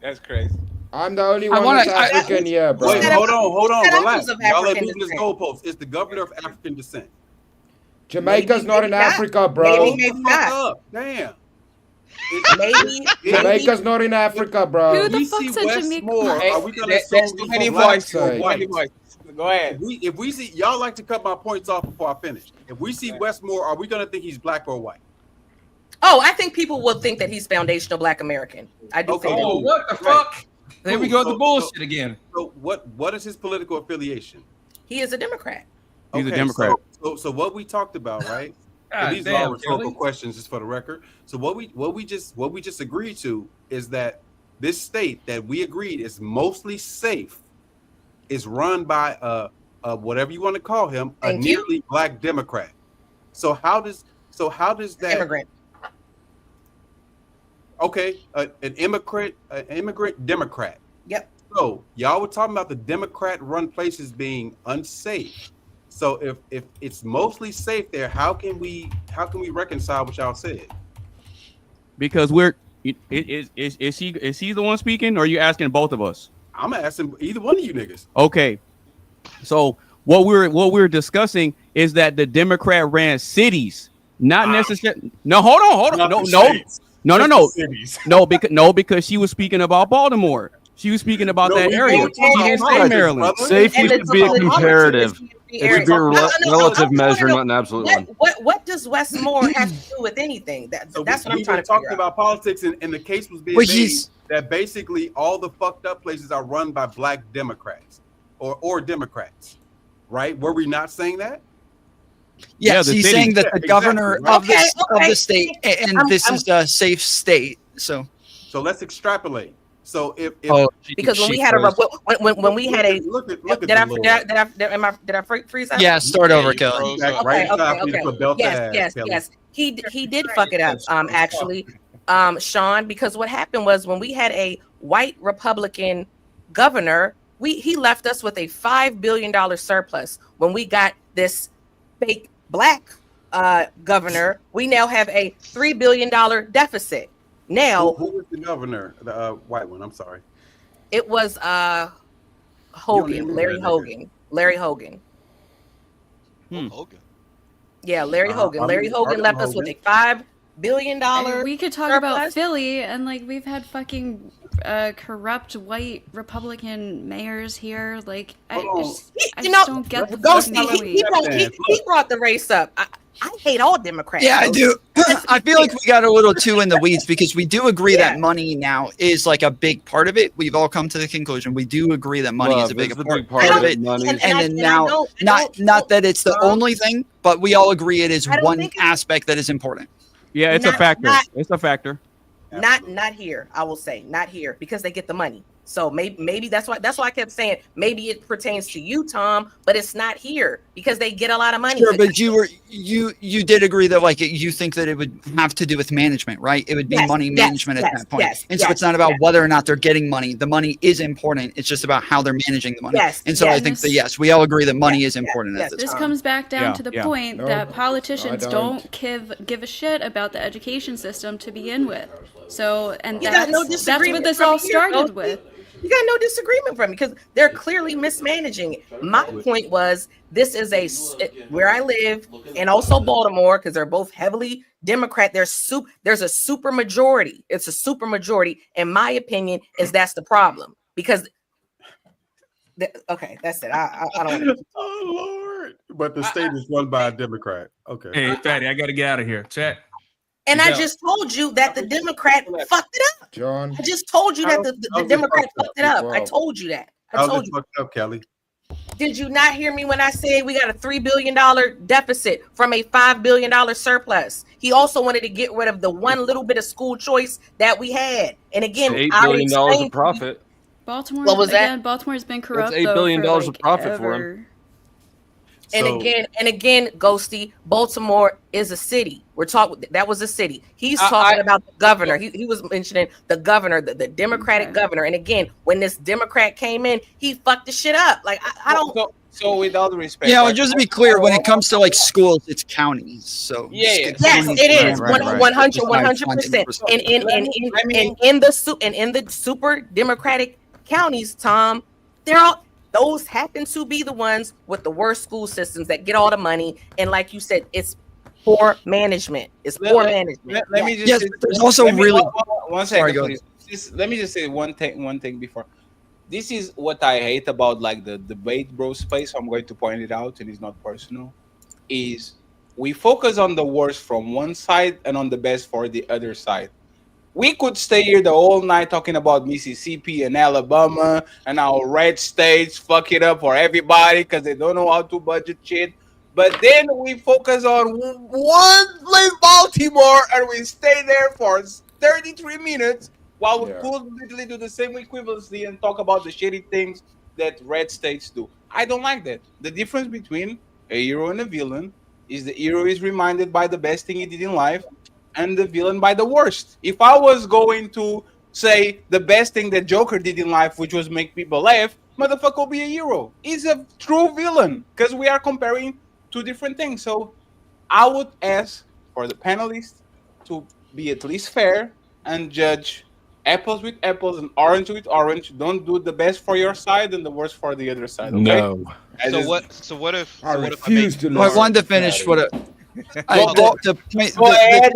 That's crazy. I'm the only one that's African here, bro. Wait, hold on, relax. of Y'all let African move this descent. goalpost. It's the governor of African descent. Jamaica's not in Africa, bro. Maybe not. Damn. Maybe. Jamaica's not in Africa, bro. Who the fuck said Jamaica? Are we gonna There's too many voices. Go ahead. If we see, y'all like to cut my points off before I finish. If we see Westmore, are we gonna think he's black or white? Oh, I think people will think that he's foundational Black American. I do think. Oh, what the fuck? There we go, the bullshit again. So what is his political affiliation? He is a Democrat. He's a Democrat. So what we talked about, right? God these are all rhetorical questions, just for the record. So what we just agreed to is that this state that we agreed is mostly safe is run by a whatever you want to call him, a nearly black Democrat. So how does that immigrant? Okay, an immigrant Democrat. Yep. So y'all were talking about the Democrat-run places being unsafe. So if it's mostly safe there, how can we reconcile what y'all said? Because is he the one speaking, or are you asking both of us? I'm asking either one of you niggas. Okay. So what we're discussing is that the Democrat ran cities, not necessarily. No, hold on. No, because she was speaking about Baltimore. She was speaking about that area. She didn't say Maryland. Safety should be a comparative. It should be a relative measure, not an absolute one. What does Westmore have to do with anything? That's what I'm trying to figure talking out. about politics, and the case was being made that basically all the fucked up places are run by black Democrats or Democrats, right? Were we not saying that? Yes, the he's city. saying that the governor Exactly, right? of the state, and this is a safe state. So let's extrapolate. So if because when we had when we had a did I freeze out? Yeah, start over, Kelly. Yes. He did fuck it up. Actually, Sean, because what happened was when we had a white Republican governor, he left us with a $5 billion surplus. When we got this fake black governor, we now have a $3 billion deficit. Now, who was the governor? The white one. I'm sorry. It was Hogan, Larry Hogan. Hogan. Yeah, Larry Hogan. Larry Hogan left us with a $5 billion. We could talk about Philly, and like we've had fucking corrupt white Republican mayors here. Like I just don't get the fucking point. He brought the race up. I hate all Democrats. Yeah, I do. I feel like we got a little too in the weeds because we do agree that money now is like a big part of it. We've all come to the conclusion. We do agree that money is a big part of it. And then now, not that it's the only thing, but we all agree it is one aspect that is important. Yeah, it's a factor. It's a factor. Not here. I will say not here because they get the money. So maybe that's why I kept saying maybe it pertains to you, Tom, but it's not here because they get a lot of money. Sure, but you did agree that like you think that it would have to do with management, right? It would be money management at that point. And so it's not about whether or not they're getting money. The money is important. It's just about how they're managing the money. And so I think that we all agree that money is important at this This time. comes back down to the point that politicians don't give a shit about the education system to begin with. So, and that's what this all started with. You got no disagreement from me because they're clearly mismanaging it. My point was this is where I live and also Baltimore because they're both heavily Democrat. There's a super majority. It's a super majority. In my opinion, that's the problem because. Okay, that's it. I don't. Want to... Oh Lord! But the state is run by a Democrat. Okay. Hey, Fatty, I got to get out of here. Chat. And I just told you that the Democrat fucked it up. John. I just told you that the Democrat fucked it up. I told you that. I told you. Fucked up, Kelly. Did you not hear me when I said we got a $3 billion deficit from a $5 billion surplus? He also wanted to get rid of the one little bit of school choice that we had. And again, $8 billion of profit. Baltimore. What was that? Baltimore's been corrupt. That's $8 billion though, of profit for him. And again, Ghosty, Baltimore is a city. We're talking. That was a city. He's talking about the governor. He was mentioning the governor, the Democratic governor. And again, when this Democrat came in, he fucked the shit up. Like I don't. So with all the respect, Yeah, well, just to be clear, when it comes to like schools, it's counties. So yes, it is 100%. And in the super Democratic counties, Tom, those happen to be the ones with the worst school systems that get all the money. And like you said, it's poor management. It's poor management. Let me just. Yes, there's also really. One second, please. Let me just say one thing before. This is what I hate about like the debate bro space. I'm going to point it out, and it's not personal. Is we focus on the worst from one side and on the best for the other side. We could stay here the whole night talking about Mississippi and Alabama and how red states fuck it up for everybody because they don't know how to budget shit. But then we focus on one place, Baltimore, and we stay there for 33 minutes while we could literally do the same equivalency and talk about the shitty things that red states do. I don't like that. The difference between a hero and a villain is the hero is reminded by the best thing he did in life and the villain by the worst. If I was going to say the best thing that Joker did in life, which was make people laugh, motherfucker will be a hero. He's a true villain because we are comparing two different things. So I would ask for the panelists to be at least fair and judge apples with apples and orange with orange. Don't do the best for your side and the worst for the other side. Okay? No. So what if I wanted to finish what the thing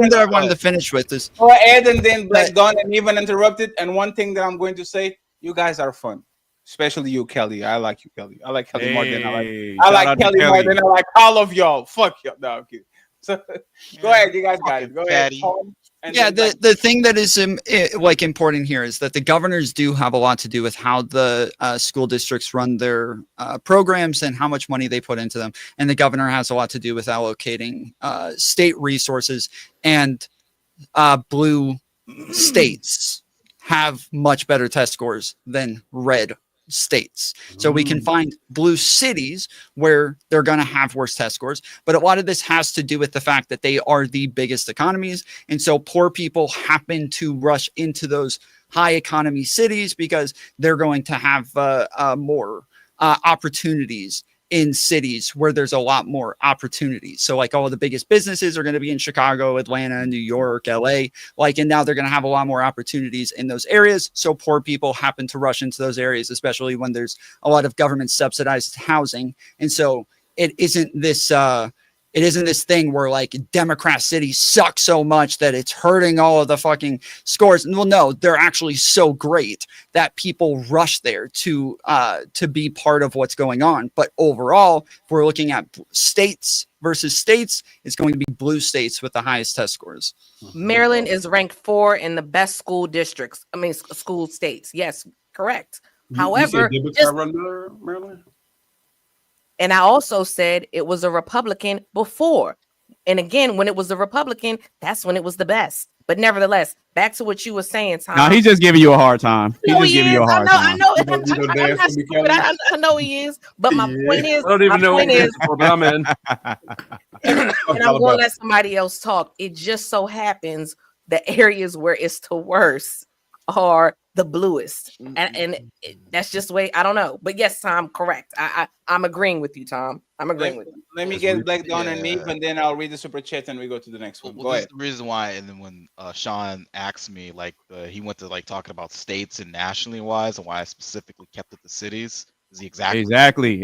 that I wanted to finish with is go ahead and then Black Dawn and even interrupted. And one thing that I'm going to say, you guys are fun. Especially you, Kelly. I like you, Kelly. I like Kelly more than I like Kelly more than I like all of y'all. Fuck y'all. No, okay. So go ahead, you guys got it. Go ahead. Yeah, the thing that is important here is that the governors do have a lot to do with how the school districts run their programs and how much money they put into them. And the governor has a lot to do with allocating state resources, and blue states have much better test scores than red states. So we can find blue cities where they're going to have worse test scores, but a lot of this has to do with the fact that they are the biggest economies, and so poor people happen to rush into those high economy cities because they're going to have more opportunities in cities where there's a lot more opportunities. So like all of the biggest businesses are going to be in Chicago, Atlanta, New York, LA, and now they're going to have a lot more opportunities in those areas. So poor people happen to rush into those areas, especially when there's a lot of government subsidized housing. And so it isn't this thing where like Democrat cities suck so much that it's hurting all of the fucking scores. Well, no, they're actually so great that people rush there to be part of what's going on. But overall, if we're looking at states versus states, it's going to be blue states with the highest test scores. Maryland is ranked 4 in the best school districts. I mean, school states. Yes, correct. However, Maryland. And I also said it was a Republican before. And again, when it was a Republican, that's when it was the best. But nevertheless, back to what you were saying, Tom. No, he's just giving you a hard time. He's just giving you a hard time. I know. I know he is. But my point is, I don't even know what it is, but I'm in. And I'm going to let somebody else talk. It just so happens the areas where it's the worst are the bluest, and that's just the way. I don't know, but yes, Tom, correct. I'm agreeing with you, Tom. I'm agreeing with you. Let me get Black Dawn and me, and then I'll read the super chat and we go to the next one. Go ahead. The reason why, and then when Sean asked me, he went to talking about states and nationally wise, and why I specifically kept it the cities, is the exactly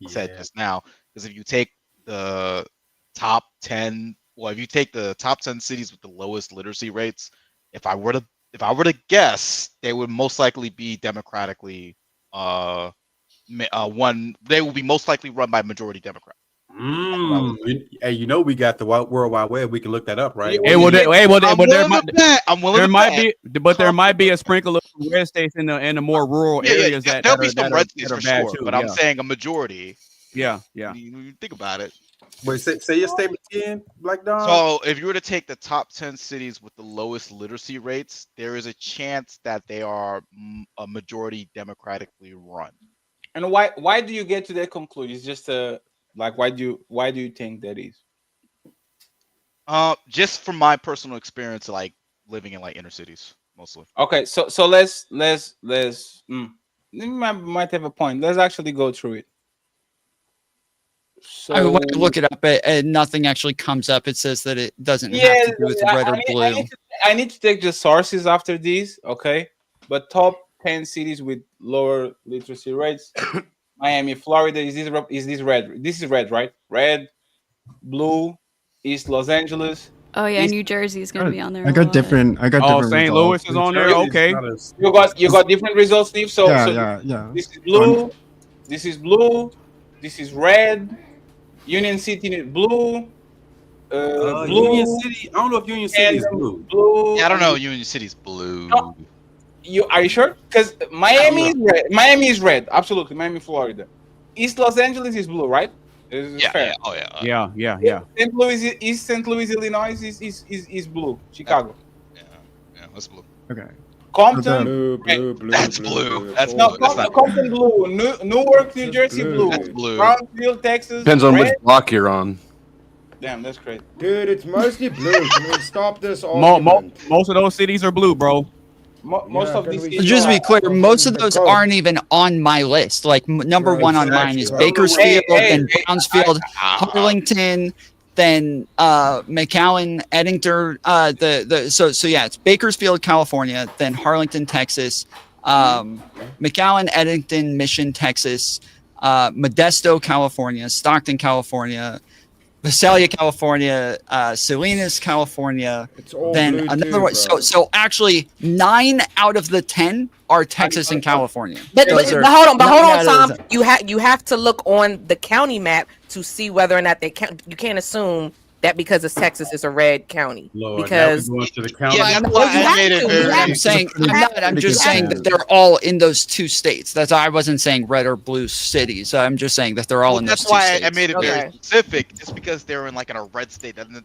said just now. Because if you take the top 10, if you take the top 10 cities with the lowest literacy rates, if I were to guess, they would most likely be democratically they will be most likely run by majority Democrat. Hey, you know we got the World Wide Web. We can look that up, right? There might be a sprinkle of red states in the more rural areas that there'll that be are, some that red are, states that are for bad sure, too. but I'm saying a majority. Yeah. You think about it. Wait, say your statement again, Black Dog. So if you were to take the top 10 cities with the lowest literacy rates, there is a chance that they are a majority democratically run. And why do you get to that conclusion? It's just why do you think that is? Just from my personal experience, like living in like inner cities mostly. Okay, so let's might have a point. Let's actually go through it. So when I look it up, and nothing actually comes up. It says that it doesn't have to do with red or blue. I need to take the sources after these, okay? But top 10 cities with lower literacy rates: Miami, Florida. Is this red? This is red, right? Red, blue, East Los Angeles. Oh yeah, New Jersey is going to be on there. I got different. St. Louis is on there. Okay. You got different results, Steve. So yeah. This is blue. This is blue. This is red. Union City blue. Blue. Union City. I don't know if Union City is blue. Yeah, I don't know. Union City's blue. No. Are you sure? Because Miami is red. Miami is red. Absolutely, Miami, Florida. East Los Angeles is blue, right? Fair. Oh yeah. Yeah. East St. Louis, Illinois is blue. Chicago. Yeah, that's blue. Okay. Compton. Blue. That's blue. That's no, blue. Compton blue. Newark, New Jersey blue. That's blue. Brownsville, Texas. Depends on red. which block you're on. Damn, that's crazy. Dude, it's mostly blue. Can we stop this argument? Most of those cities are blue, bro. Most of these cities. Just to be clear, most of those aren't even on my list. Like number one on mine is Bakersfield, then Brownsfield, Harlington, then McAllen, Eddington. So yeah, it's Bakersfield, California, then Harlington, Texas, McAllen, Eddington, Mission, Texas, Modesto, California, Stockton, California, Visalia, California, Salinas, California. Then another one. So actually, 9 out of the 10 are Texas and California. But hold on, Tom. You have to look on the county map to see whether or not they count. You can't assume that because it's Texas, it's a red county. Lord, because to the county. Yeah, that's why I made it very. I'm just saying that they're all in those two states. I wasn't saying red or blue cities. I'm just saying that they're all in those two states. That's why I made it very specific. Just because they're in a red state doesn't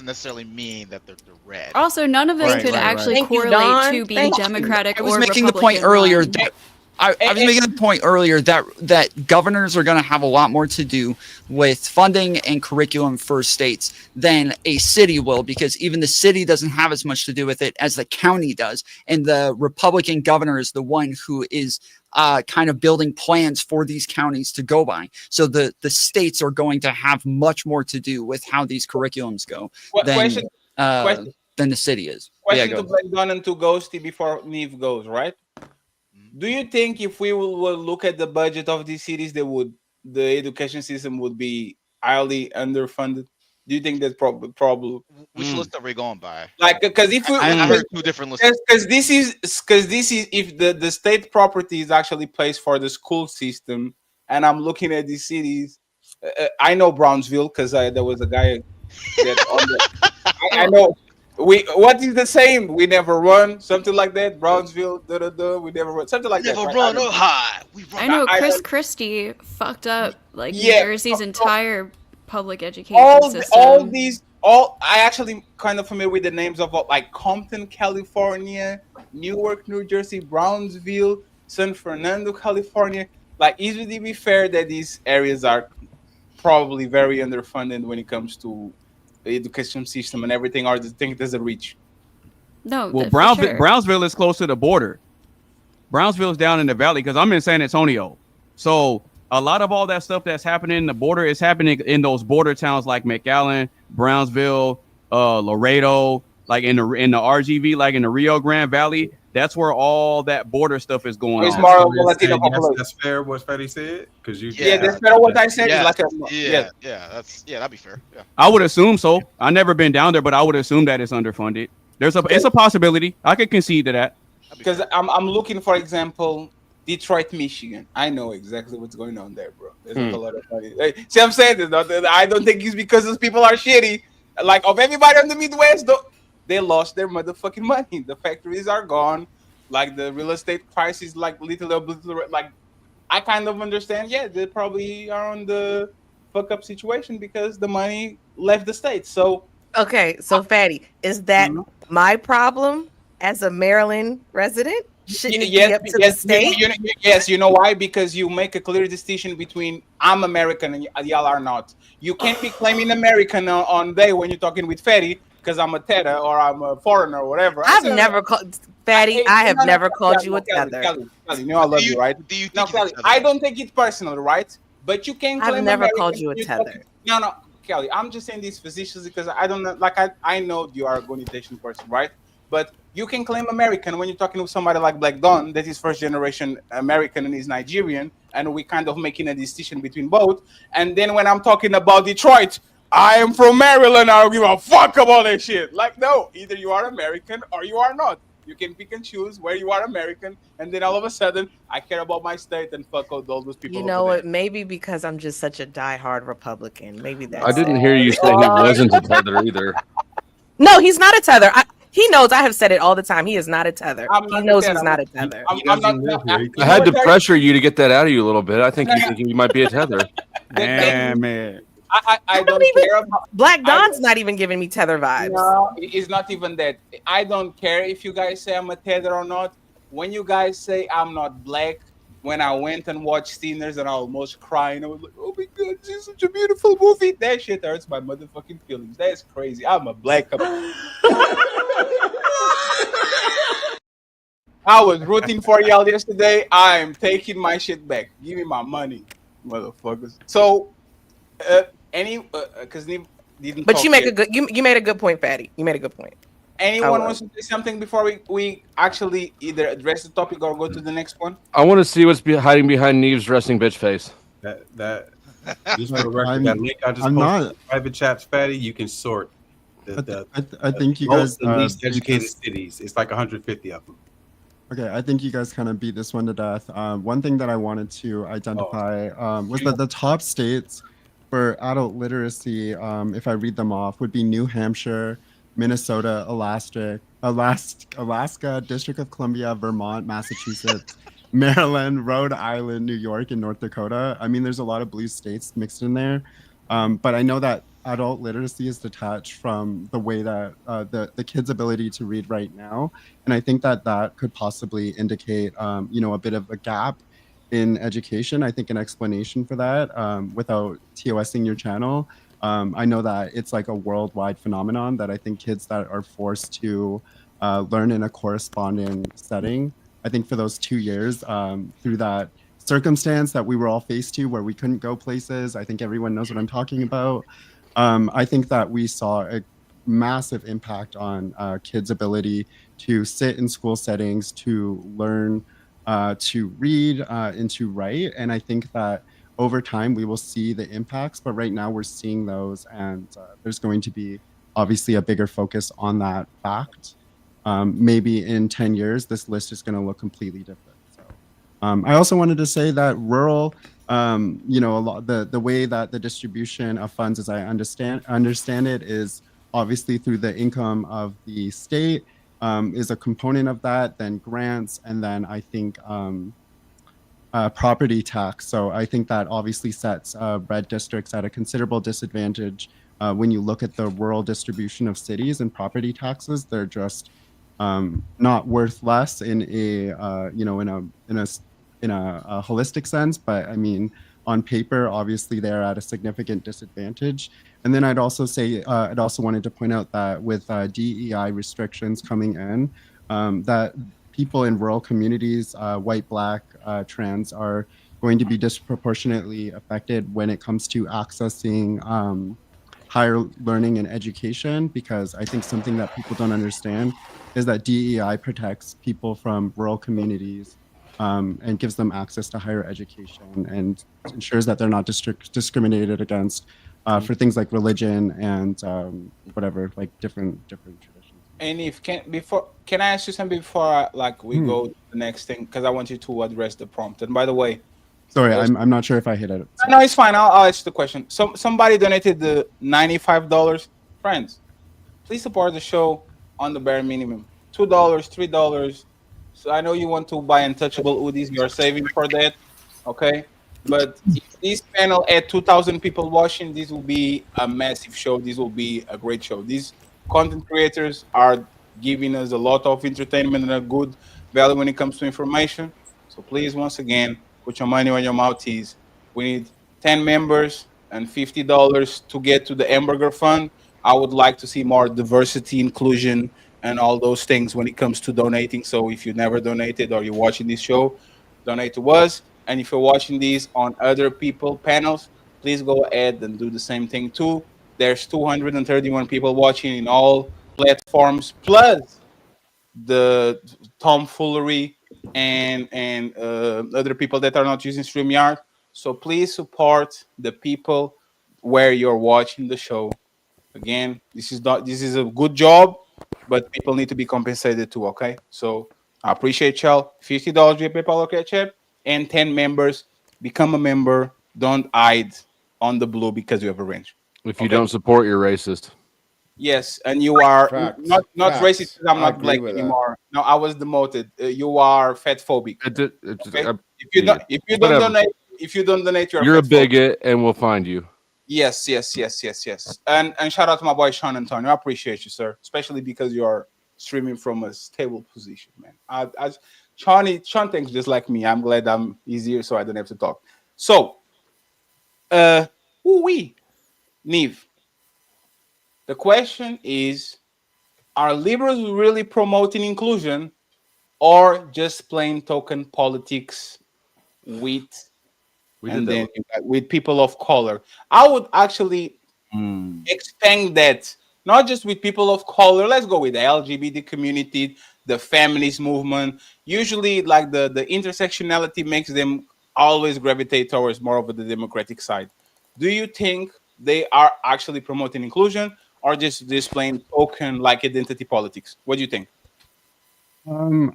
necessarily mean that they're red. Also, none of this could actually correlate to being Democratic or Republican. I was making the point earlier that I was making the point earlier that governors are going to have a lot more to do with funding and curriculum for states than a city will, because even the city doesn't have as much to do with it as the county does. And the Republican governor is the one who is kind of building plans for these counties to go by. So the states are going to have much more to do with how these curriculums go than the city is. Question to Black Don and to Ghosty before Neve goes, right? Do you think if we will look at the budget of these cities, the education system would be highly underfunded? Do you think that's probably? Which list are we going by? Like, because if we, I heard 2 different lists. Because this is if the state property is actually placed for the school system, and I'm looking at these cities, I know Brownsville because there was a guy that on the, I know. What is the same? We never run, something like that. Brownsville, we never run, something like that. Never run up high. I know Chris Christie fucked up New Jersey's entire public education system. I actually kind of familiar with the names of like Compton, California, Newark, New Jersey, Brownsville, San Fernando, California. Like, is it to be fair that these areas are probably very underfunded when it comes to the education system and everything, or do you think there's a reach? No. Well, Brownsville is close to the border. Brownsville is down in the valley because I'm in San Antonio. So a lot of all that stuff that's happening in the border is happening in those border towns like McAllen, Brownsville, Laredo, like in the RGV, like in the Rio Grande Valley. That's where all that border stuff is going it's on. More Latino population. That's fair what Fetty said? Because that's fair what I said. That'd be fair. Yeah. I would assume so. I've never been down there, but I would assume that it's underfunded. It's a possibility. I could concede to that. Because I'm looking, for example, Detroit, Michigan. I know exactly what's going on there, bro. There's not a lot of money. See, I'm saying this. I don't think it's because those people are shitty. Like, of everybody on the Midwest, though, they lost their motherfucking money. The factories are gone. Like, the real estate price is like little, like, I kind of understand. Yeah, they probably are on the fuck up situation because the money left the state. So, okay, so Fatty, is that my problem as a Maryland resident? Shouldn't it be up to the state? Yes, you know why? Because you make a clear distinction between I'm American and y'all are not. You can't be claiming American on day when you're talking with Fatty because I'm a tether or I'm a foreigner or whatever. I've never called Fatty. I have never called you a tether. Kelly, you know I love you, right? Do you think Kelly, I don't take it personal, right? But you can claim I've never American called you a tether. No, Kelly, I'm just saying these facetiously because I don't know. Like I know you are a connotation person, right? But you can claim American when you're talking with somebody like Black Dawn, that is first generation American and is Nigerian, and we kind of making a distinction between both. And then when I'm talking about Detroit, I am from Maryland. I don't give a fuck about that shit. Like, no, either you are American or you are not. You can pick and choose where you are American, and then all of a sudden, I care about my state and fuck all those people. You know what? Maybe because I'm just such a diehard Republican. Maybe that's I didn't hear you say he wasn't a tether either. No, he's not a tether. He knows I have said it all the time. He is not a tether. He knows he's not a tether. I had to pressure you to get that out of you a little bit. I think you think you might be a tether. Man. I don't care about Black Dawn's not even giving me tether vibes. No, it's not even that. I don't care if you guys say I'm a tether or not. When you guys say I'm not black, when I went and watched Sinners and I almost crying, I was like, oh my god, this is such a beautiful movie. That shit hurts my motherfucking feelings. That's crazy. I'm a black I was rooting for y'all yesterday. I'm taking my shit back. Give me my money, motherfuckers. So, because didn't. But you make a good. You made a good point, Fatty. You made a good point. Anyone wants to say something before we actually either address the topic or go to the next one? I want to see what's hiding behind Neve's resting bitch face. That just for the record, that link I just posted in private chats, Fatty, you can sort. I think you guys the least educated cities. It's like 150 of them. Okay, I think you guys kind of beat this one to death. One thing that I wanted to identify was that the top states for adult literacy, if I read them off, would be New Hampshire, Minnesota, Alaska, District of Columbia, Vermont, Massachusetts, Maryland, Rhode Island, New York, and North Dakota. I mean, there's a lot of blue states mixed in there. But I know that adult literacy is detached from the way that the kids' ability to read right now. And I think that that could possibly indicate, a bit of a gap in education. I think an explanation for that, without TOSing your channel, I know that it's like a worldwide phenomenon that I think kids that are forced to learn in a corresponding setting, I think for those 2 years, through that circumstance that we were all faced to where we couldn't go places, I think everyone knows what I'm talking about. I think that we saw a massive impact on kids' ability to sit in school settings, to learn to read and to write. And I think that over time we will see the impacts, but right now we're seeing those, and there's going to be obviously a bigger focus on that fact. Maybe in 10 years, this list is going to look completely different. So I also wanted to say that rural, a lot the way that the distribution of funds, as I understand it, is obviously through the income of the state, is a component of that, then grants, and then I think property tax. So I think that obviously sets red districts at a considerable disadvantage. When you look at the rural distribution of cities and property taxes, they're just not worth less in a holistic sense. But I mean, on paper, obviously they're at a significant disadvantage. And then I'd also say, I'd also wanted to point out that with DEI restrictions coming in, that people in rural communities, white, black, trans, are going to be disproportionately affected when it comes to accessing higher learning and education, because I think something that people don't understand is that DEI protects people from rural communities and gives them access to higher education and ensures that they're not discriminated against for things like religion and whatever, like different traditions. And if can I ask you something before we go to the next thing because I want you to address the prompt. And by the way, sorry, I'm not sure if I hit it. No, it's fine. I'll ask the question. Somebody donated the $95. Friends, please support the show on the bare minimum. $2, $3. So I know you want to buy untouchable hoodies. You're saving for that, okay? But if this panel had 2,000 people watching, this will be a massive show. This will be a great show. These content creators are giving us a lot of entertainment and a good value when it comes to information. So please, once again, put your money where your mouth is. We need 10 members and $50 to get to the hamburger fund. I would like to see more diversity, inclusion, and all those things when it comes to donating. So if you never donated or you're watching this show, donate to us. And if you're watching these on other people panels, please go ahead and do the same thing too. There's 231 people watching in all platforms, plus the tomfoolery and other people that are not using StreamYard. So please support the people where you're watching the show. Again, this is a good job, but people need to be compensated too. Okay, so I appreciate y'all. $50 via PayPal or Cash App, and 10 members become a member. Don't hide on the blue because you have a range. If you don't support, you're racist. Yes, and you are Facts. not Facts. racist because I'm I not agree black with that. anymore. No, I was demoted. You are fat phobic. Okay? If you don't donate, you're a fat phobic. bigot, and we'll find you. Yes. And shout out to my boy Sean Antonio. I appreciate you, sir, especially because you are streaming from a stable position, man. Sean thinks just like me. I'm glad I'm easier, so I don't have to talk. So, Neve. The question is, are liberals really promoting inclusion or just plain token politics with people of color? I would actually expand that, not just with people of color. Let's go with the LGBT community, the feminist movement. Usually, like the intersectionality makes them always gravitate towards more of the democratic side. Do you think they are actually promoting inclusion, or just displaying token like identity politics? What do you think?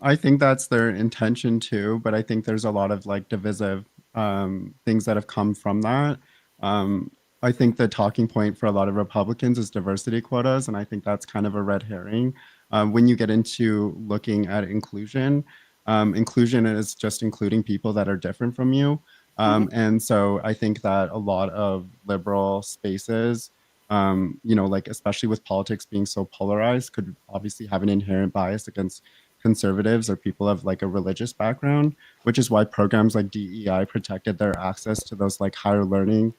I think that's their intention too, but I think there's a lot of like divisive things that have come from that. I think the talking point for a lot of Republicans is diversity quotas, and I think that's kind of a red herring. When you get into looking at inclusion, inclusion is just including people that are different from you. And so I think that a lot of liberal spaces, like especially with politics being so polarized, could obviously have an inherent bias against conservatives or people of like a religious background, which is why programs like DEI protected their access to those like higher learning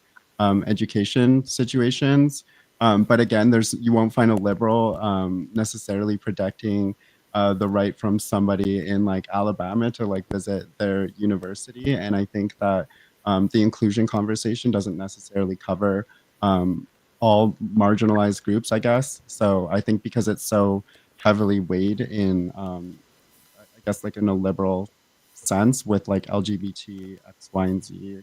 education situations. But again, you won't find a liberal necessarily protecting the right from somebody in like Alabama to like visit their university. And I think that the inclusion conversation doesn't necessarily cover all marginalized groups, I guess. So I think because it's so heavily weighed in, I guess like in a liberal sense with like LGBT, X, Y, and Z,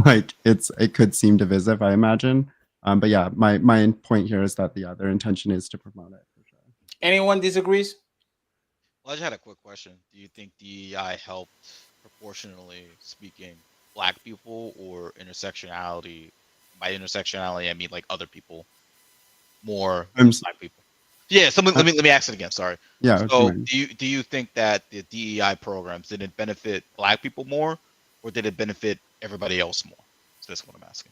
like it could seem divisive, I imagine. But yeah, my point here is that their intention is to promote it. Anyone disagrees? Well, I just had a quick question. Do you think DEI helped, proportionally speaking, black people or intersectionality? By intersectionality, I mean like other people more than black people. Yeah. Let me ask it again. Sorry. Yeah. So do you think that the DEI programs did it benefit black people more, or did it benefit everybody else more? So that's what I'm asking.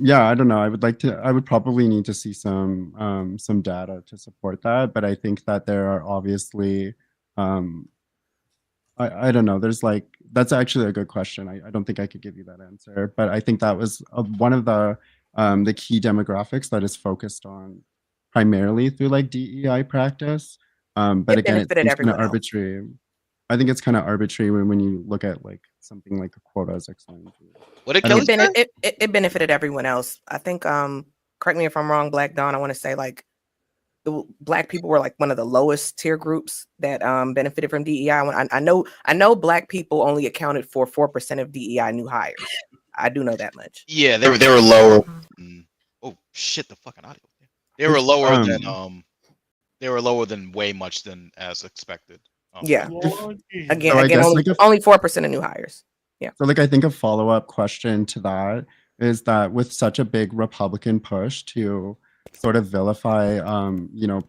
Yeah, I don't know. I would probably need to see some data to support that, but I think that there are obviously, I don't know. That's actually a good question. I don't think I could give you that answer, but I think that was one of the key demographics that is focused on primarily through like DEI practice. But again, it's kind of arbitrary. I think it's kind of arbitrary when you look at like something like a quota as excellent. It benefited everyone else. I think, correct me if I'm wrong, Black Dawn, I want to say like the black people were like one of the lowest tier groups that benefited from DEI. I know black people only accounted for 4% of DEI new hires. I do know that much. Yeah, they were lower. Oh shit, the fucking audio. They were lower than way much than as expected. Yeah. Again, So I guess, only 4% of new hires. Yeah. So I think a follow-up question to that is that with such a big Republican push to sort of vilify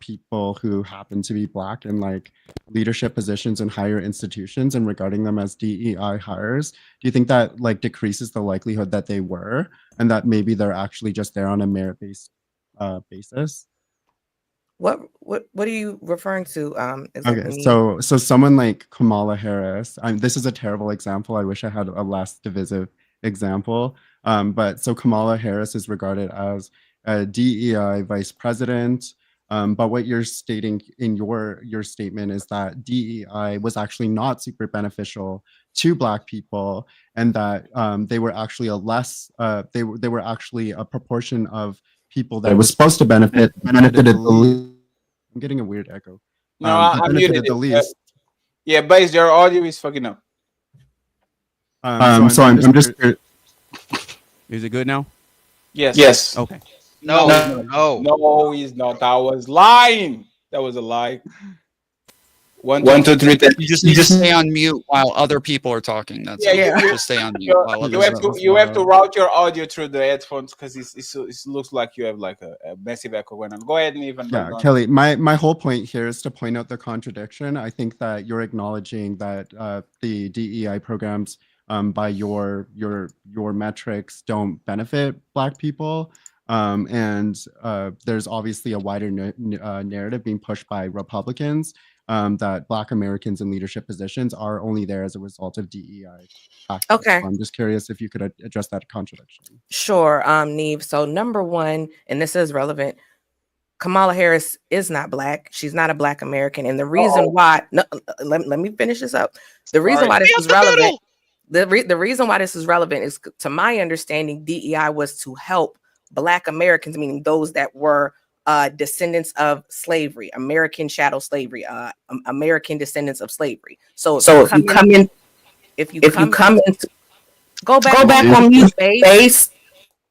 people who happen to be Black in leadership positions in higher institutions and regarding them as DEI hires, do you think that decreases the likelihood that they were, and that maybe they're actually just there on a merit-based basis? What are you referring to? Okay, so someone like Kamala Harris, this is a terrible example. I wish I had a less divisive example. But so Kamala Harris is regarded as a DEI vice president. But what you're stating in your statement is that DEI was actually not super beneficial to Black people, and that they were actually they were actually a proportion of people that was supposed to benefited the least. I'm getting a weird echo. No, I'm muted. The least. Yeah, but your audio is fucking up. I'm just. Is it good now? Yes. Yes. Okay. No, he's not. I was lying. That was a lie. 1, 2, 3. You just stay on mute while other people are talking. That's just stay on mute. You have to route your audio through the headphones because it looks like you have a massive echo going on. Go ahead and even. Yeah, Kelly. My whole point here is to point out the contradiction. I think that you're acknowledging that the DEI programs, by your metrics, don't benefit Black people. And there's obviously a wider narrative being pushed by Republicans that Black Americans in leadership positions are only there as a result of DEI. Okay. So I'm just curious if you could address that contradiction. Sure, Neve. So number one, and this is relevant, Kamala Harris is not Black. She's not a Black American. And the reason why, let me finish this up. The reason why this is relevant, the reason why this is relevant is, to my understanding, DEI was to help Black Americans, meaning those that were descendants of slavery, American chattel slavery, American descendants of slavery. So if you come in, go back on mute, base.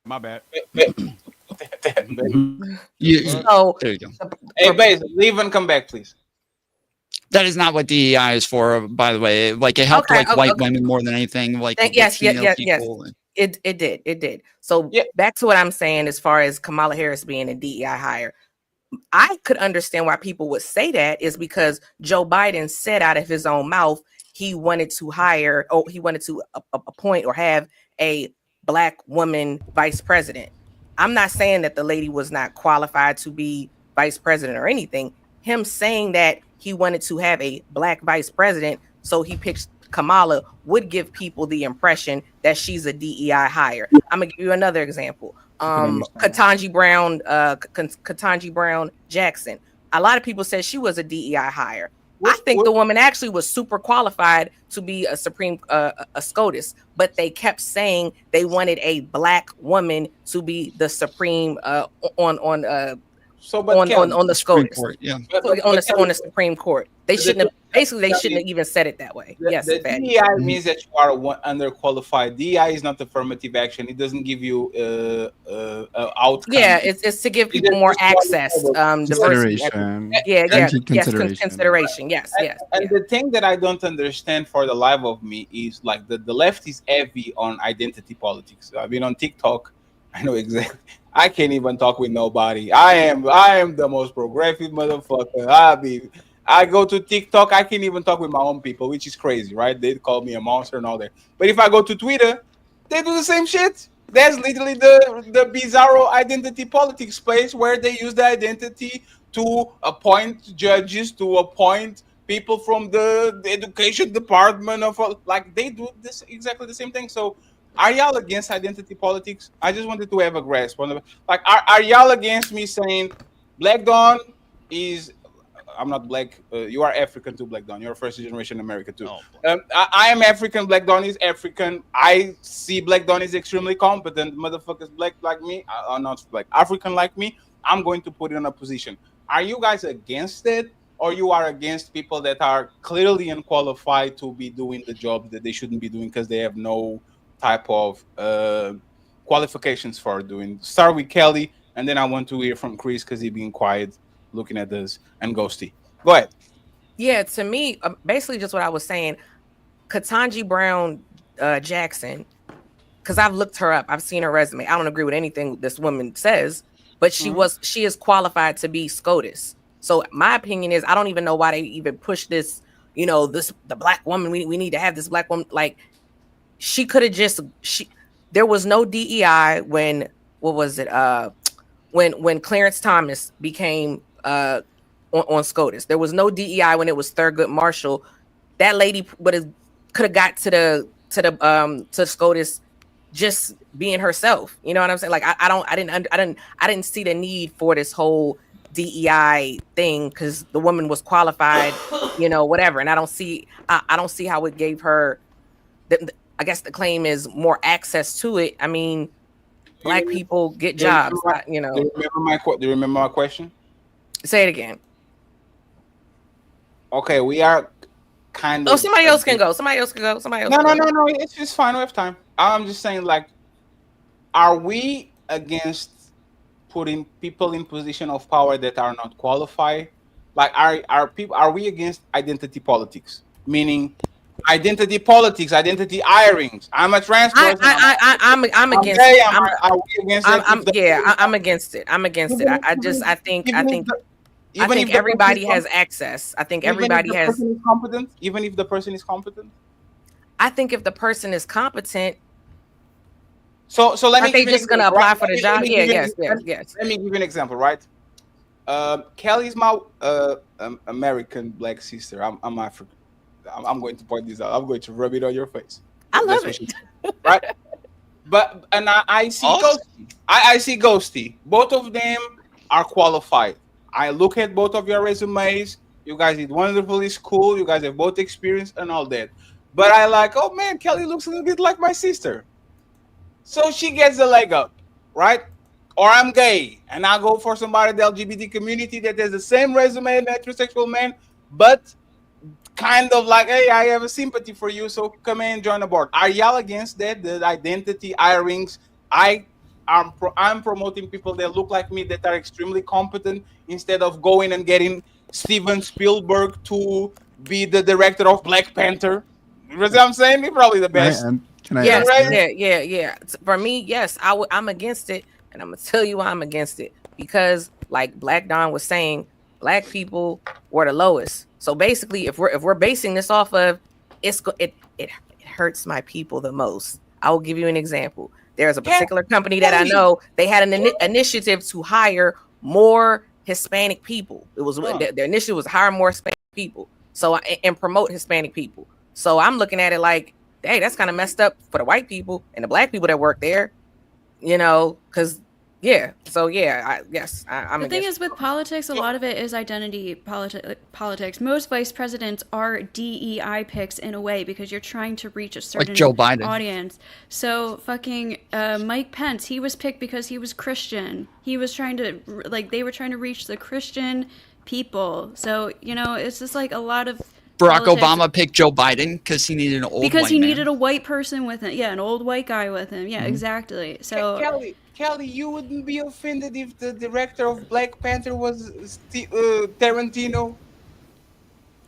My bad. So there you go. Hey, base, leave and come back, please. That is not what DEI is for, by the way. It helped white women more than anything. Yes. It did. So back to what I'm saying, as far as Kamala Harris being a DEI hire, I could understand why people would say that is because Joe Biden said out of his own mouth he wanted to appoint or have a Black woman vice president. I'm not saying that the lady was not qualified to be vice president or anything. Him saying that he wanted to have a Black vice president, so he picked Kamala, would give people the impression that she's a DEI hire. I'm gonna give you another example. Ketanji Brown Jackson. A lot of people said she was a DEI hire. I think the woman actually was super qualified to be a Supreme a SCOTUS, but they kept saying they wanted a Black woman to be the Supreme on the SCOTUS, on the Supreme Court. They shouldn't have even said it that way. Yes, the DEI means that you are underqualified. DEI is not affirmative action. It doesn't give you outcome. Yeah, it's to give people more access, consideration. Consideration. Yes. And the thing that I don't understand for the life of me is the left is heavy on identity politics. I've been on TikTok. I know exactly. I can't even talk with nobody. I am the most progressive motherfucker. I go to TikTok, I can't even talk with my own people, which is crazy, right? They call me a monster and all that. But if I go to Twitter, they do the same shit. That's literally the bizarro identity politics place where they use the identity to appoint judges, to appoint people from the education department they do this exactly the same thing. So are y'all against identity politics? I just wanted to have a grasp on are y'all against me saying Black Dawn is, I'm not Black, you are African too, Black Dawn. You're a first generation American too. I am African, Black Dawn is African. I see Black Dawn is extremely competent. Motherfuckers Black like me, are not Black, African like me, I'm going to put it in a position. Are you guys against it? Or you are against people that are clearly unqualified to be doing the job that they shouldn't be doing because they have no type of qualifications for doing? Start with Kelly, and then I want to hear from Chris because he's being quiet, looking at this, and Ghosty. Go ahead. Yeah, to me, basically just what I was saying. Ketanji Brown Jackson, because I've looked her up, I've seen her resume. I don't agree with anything this woman says, but she is qualified to be SCOTUS. So my opinion is, I don't even know why they even push this. You know, the black woman. We need to have this black woman. Like, she could have just there was no DEI when what was it? When Clarence Thomas became on SCOTUS. There was no DEI when it was Thurgood Marshall. That lady could have got to SCOTUS just being herself. You know what I'm saying? Like, I didn't see the need for this whole DEI thing because the woman was qualified, you know, whatever. And I don't see how it gave her. I guess the claim is more access to it. I mean, black people get jobs, you know. Do you remember my question? Say it again. Okay, we are kind of. Oh, somebody else can go. No. It's just fine. We have time. I'm just saying, like, are we against putting people in position of power that are not qualified? Like, are we against identity politics? Meaning, identity politics, identity hirings. I'm a trans person. I'm against it. Are we against it? I'm against it. I think everybody has access. I think everybody has. Even if the person is competent. I think if the person is competent. So let me. Are they just gonna apply for the job? Yes. Let me give you an example, right? Kelly's my American black sister. I'm African. I'm going to point this out. I'm going to rub it on your face. I love it. Right? But I see Ghosty. I see Ghosty. Both of them are qualified. I look at both of your resumes. You guys did wonderfully school. You guys have both experience and all that. But I like, oh man, Kelly looks a little bit like my sister. So she gets the leg up, right? Or I'm gay and I go for somebody in the LGBT community that has the same resume as an heterosexual man, but kind of like, hey, I have a sympathy for you, so come in and join the board. Are y'all against that? The identity hirings? I'm promoting people that look like me that are extremely competent instead of going and getting Steven Spielberg to be the director of Black Panther. You know what I'm saying? He's probably the best. Yeah. For me, yes, I'm against it, and I'm gonna tell you why I'm against it. Because, like Black Don was saying, black people were the lowest. So basically, if we're basing this off of it hurts my people the most. I will give you an example. There's a particular company that I know. They had an initiative to hire more Hispanic people. It was their initiative was hire more Hispanic people. So and promote Hispanic people. So I'm looking at it like, hey, that's kind of messed up for the white people and the black people that work there. You know, because. Yeah. So yeah, I'm. The thing is with politics, a lot of it is identity politics. Most vice presidents are DEI picks in a way because you're trying to reach a certain Joe Biden audience. So fucking Mike Pence, he was picked because he was Christian. He was trying to they were trying to reach the Christian people. So you know, it's just like a lot of. Barack Obama picked Joe Biden because he needed an old because he needed a white person with him. Yeah, an old white guy with him. Yeah, exactly. So Kelly, you wouldn't be offended if the director of Black Panther was Tarantino?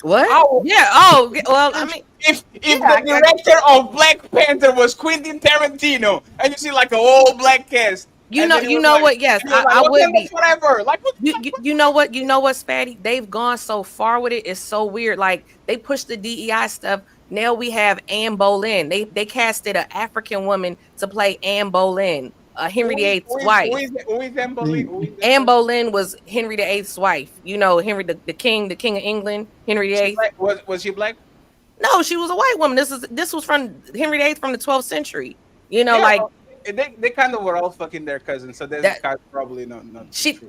What? Oh, yeah. Oh, well, I mean, if the director of Black Panther was Quentin Tarantino, and you see like an old black cast. You know what? Yes, I would be. Whatever. Like, you know what, Spatty? They've gone so far with it. It's so weird. Like, they push the DEI stuff. Now we have Anne Boleyn. They casted an African woman to play Anne Boleyn, Henry VIII's wife. Who is Anne Boleyn? Anne Boleyn was Henry VIII's wife. You know, Henry the king of England, Henry VIII. Was she black? No, she was a white woman. This was from Henry VIII from the 12th century. You know, like. They kind of were all fucking their cousins, so that's probably not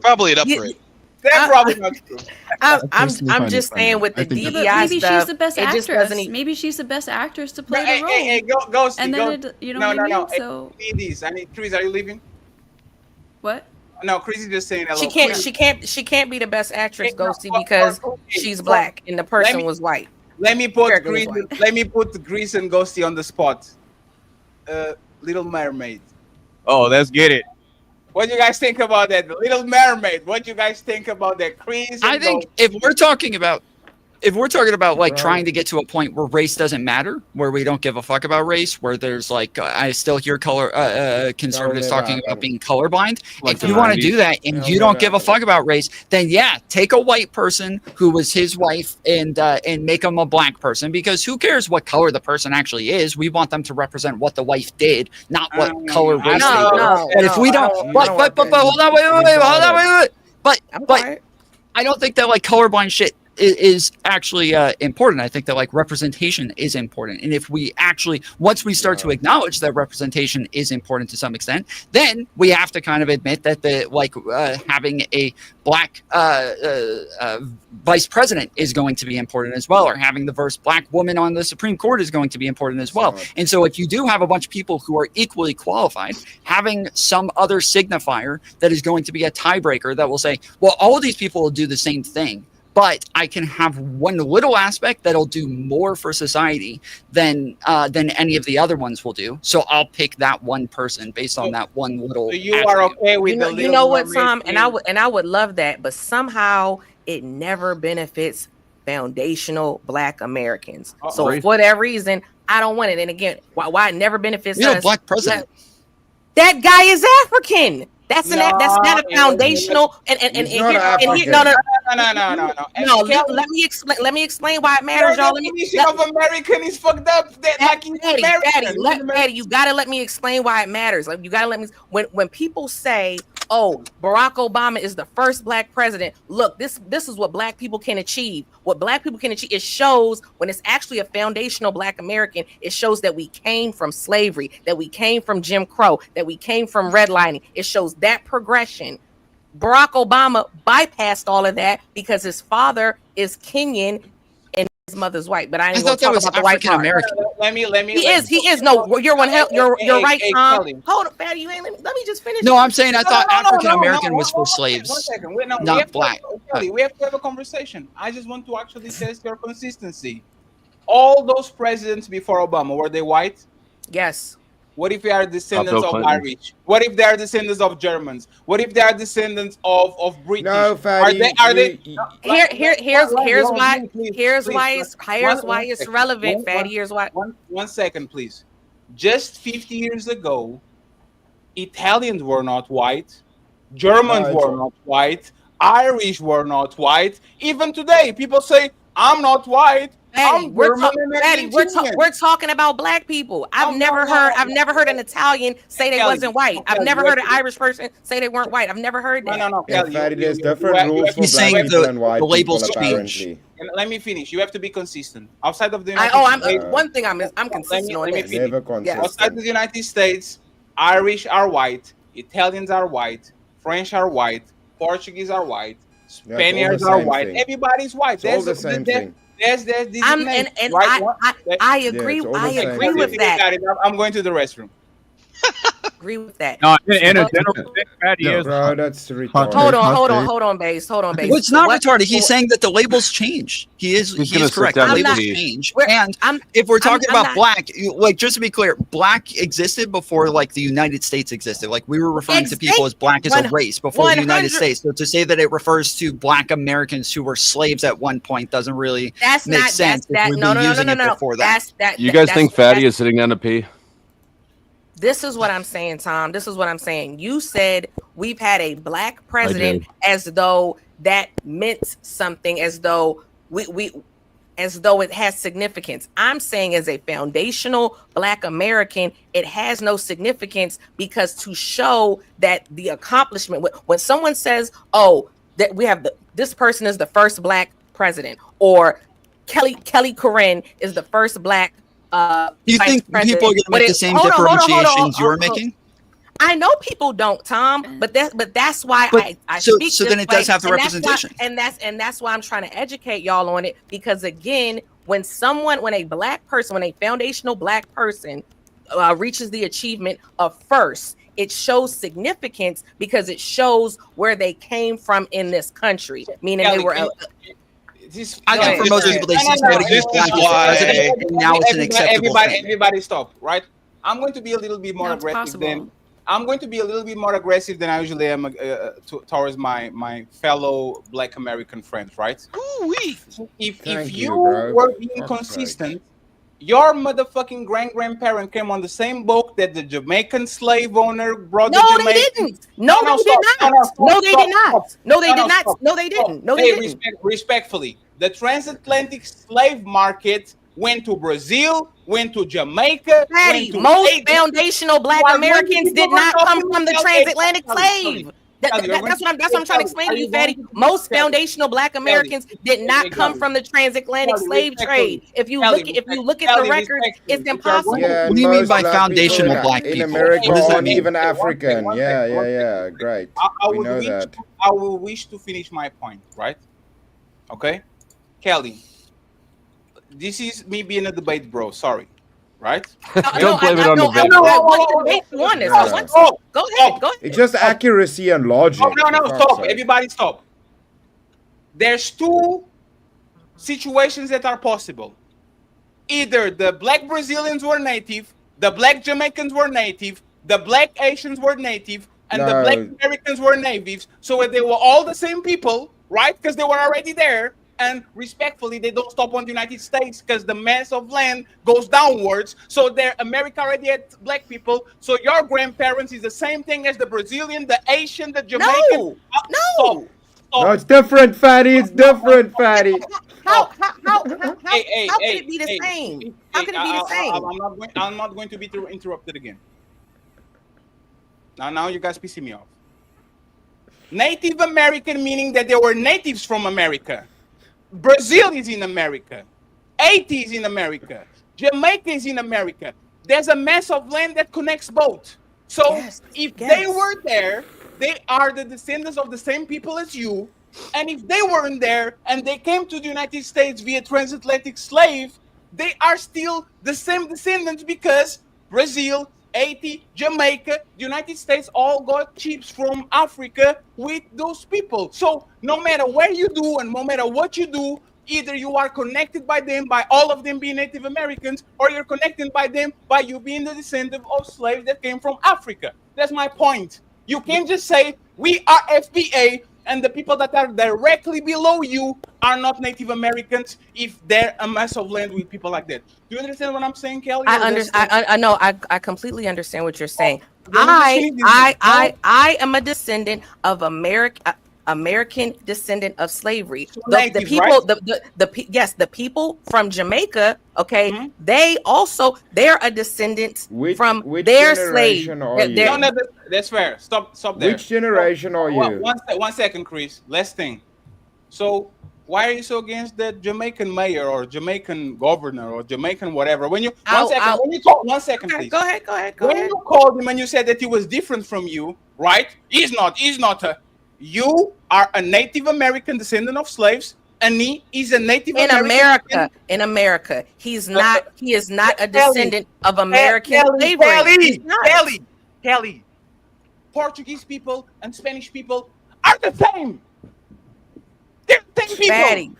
probably an upgrade. That's probably not true. I'm just saying with the DEI maybe stuff, she's the best actress. Maybe she's the best actress to play the role. Hey, go. And then you know what I mean? So I need these. Chris, are you leaving? What? No, Chris is just saying hello. She can't be the best actress, Ghosty, because she's black and the person was white. Let me put Chris and Ghosty on the spot. Little Mermaid. Oh, let's get it. What do you guys think about that? The Little Mermaid. What do you guys think about that? Chris? I think if we're talking about if we're talking about like trying to get to a point where race doesn't matter, where we don't give a fuck about race, where there's like I still hear conservatives talking about being colorblind. If you want to do that and you don't give a fuck about race, then yeah, take a white person who was his wife and make them a black person, because who cares what color the person actually is? We want them to represent what the wife did, not what color race they were. And if we don't, but hold on, wait. But I don't think that like colorblind shit is actually important. I think that like representation is important, and if we actually once we start to acknowledge that representation is important to some extent, then we have to kind of admit that the like having a black vice president is going to be important as well, or having the first black woman on the Supreme Court is going to be important as well. And so if you do have a bunch of people who are equally qualified, having some other signifier that is going to be a tiebreaker that will say, well, all of these people will do the same thing, but I can have one little aspect that'll do more for society than any of the other ones will do. So I'll pick that one person based on that one little. So you are okay with you know what, Tom? And I would love that, but somehow it never benefits foundational Black Americans. So for that reason, I don't want it. And again, why it never benefits us? Black president. That guy is African. That's not a foundational and no. Let me explain why it matters, y'all. Definition of American is fucked up. Daddy, you gotta let me explain why it matters. Like you gotta let me. When people say, "Oh, Barack Obama is the first Black president," look, this is what Black people can achieve. What Black people can achieve, it shows when it's actually a foundational Black American. It shows that we came from slavery, that we came from Jim Crow, that we came from redlining. It shows that progression. Barack Obama bypassed all of that because his father is Kenyan and his mother's white. But I ain't gonna talk about the white American. Let me. He is. No, you're one. You're right, Tom. Hold up, Fatty. You ain't. Let me just finish. No, I'm saying I thought African American was for slaves, 1 second. not black. We have to have a conversation. I just want to actually test your consistency. All those presidents before Obama, were they white? Yes. What if they are descendants of Irish? What if they are descendants of Germans? What if they are descendants of British? No, Fatty, here's why it's relevant, Fatty. Here's why. 1 second, please. Just 50 years ago, Italians were not white, Germans were not white, Irish were not white. Even today, people say, "I'm not white." We're talking about Black people. I've never heard an Italian say they wasn't white. I've never heard an Irish person say they weren't white. I've never heard that. No, Fatty, there's different rules for Black people and white people, apparently. And let me finish. You have to be consistent. Outside of the United States, one thing I'm consistent on this. Never consistent. Outside of the United States, Irish are white, Italians are white, French are white, Portuguese are white, Spaniards are white. Everybody's white. It's all the same thing. I agree. I agree with that. I'm going to the restroom. Agree with that. No, in a general, bro, that's retarded. Hold on, Base. Well, it's not retarded. He's saying that the labels changed. He is correct. The labels change. And if we're talking about Black, like just to be clear, Black existed before like the United States existed. Like we were referring to people as Black as a race before the United States. So to say that it refers to Black Americans who were slaves at one point doesn't really make sense. You guys think Fatty is sitting down to pee? This is what I'm saying, Tom. This is what I'm saying. You said we've had a Black president as though that meant something, as though as though it has significance. I'm saying as a foundational Black American, it has no significance, because to show that the accomplishment, when someone says, "Oh, that we have this person is the first Black president," or Kelly Corrine is the first Black. You think people are going to make the same differentiations you're making? I know people don't, Tom, but that's why I speak. So then it does have the representation, and that's why I'm trying to educate y'all on it. Because again, when a Black person, when a foundational Black person reaches the achievement of first, it shows significance because it shows where they came from in this country, meaning they were. I think for most people, they see somebody who's Black as president, and now it's an acceptable thing. Everybody stop, right? I'm going to be a little bit more aggressive than I'm going to be a little bit more aggressive than I usually am towards my fellow Black American friends, right? If you were being consistent, your motherfucking grandparent came on the same boat that the Jamaican slave owner brought the Jamaican. They didn't. No, they did not. No, they did not. No, they did not. No, they didn't. No, they didn't. Respectfully, the transatlantic slave market went to Brazil, went to Jamaica. Most foundational Black Americans did not come from the transatlantic slave. That's what I'm trying to explain to you, Fatty. Most foundational Black Americans did not come from the transatlantic slave trade. If you look at the record, it's impossible. Yeah, what do you mean by foundational Black in people? America, or even African? Yeah. Great. We know that. I will wish to finish my point, right? Okay, Kelly. This is me being a debate, bro. Sorry, right? Don't blame it on the debate. Go ahead. It's just accuracy and logic. No. Stop. Everybody stop. There's two situations that are possible. Either the Black Brazilians were native, the Black Jamaicans were native, the Black Asians were native, and the Black Americans were natives. So they were all the same people, right? Because they were already there. And respectfully, they don't stop on the United States because the mass of land goes downwards. So America already had Black people. So your grandparents is the same thing as the Brazilian, the Asian, the Jamaican. No, it's different, Fatty. It's different, Fatty. How can it be the same? How can it be the same? I'm not going to be interrupted again. Now you guys pissing me off. Native American meaning that they were natives from America. Brazil is in America. Haiti is in America. Jamaica is in America. There's a mass of land that connects both. So if they were there, they are the descendants of the same people as you. And if they weren't there and they came to the United States via transatlantic slave, they are still the same descendants because Brazil, Haiti, Jamaica, the United States all got ships from Africa with those people. So no matter where you do and no matter what you do, either you are connected by them, by all of them being Native Americans, or you're connected by them by you being the descendant of slaves that came from Africa. That's my point. You can't just say we are FBA and the people that are directly below you are not Native Americans if they're a mass of land with people like that. Do you understand what I'm saying, Kelly? I know. I completely understand what you're saying. I am a descendant of American descendant of slavery. The people, yes, the people from Jamaica. Okay, they're a descendant from their slave. No, that's fair. Stop there. Which generation are you? One second, Chris. Last thing. So why are you so against the Jamaican mayor or Jamaican governor or Jamaican whatever? When you talk, 1 second, please. Go ahead. You called him and you said that he was different from you, right? He's not. You are a Native American descendant of slaves, and he is a Native American. In America, he is not a descendant of American slavery. Kelly, Portuguese people and Spanish people are the same. They're the same people. Fatty.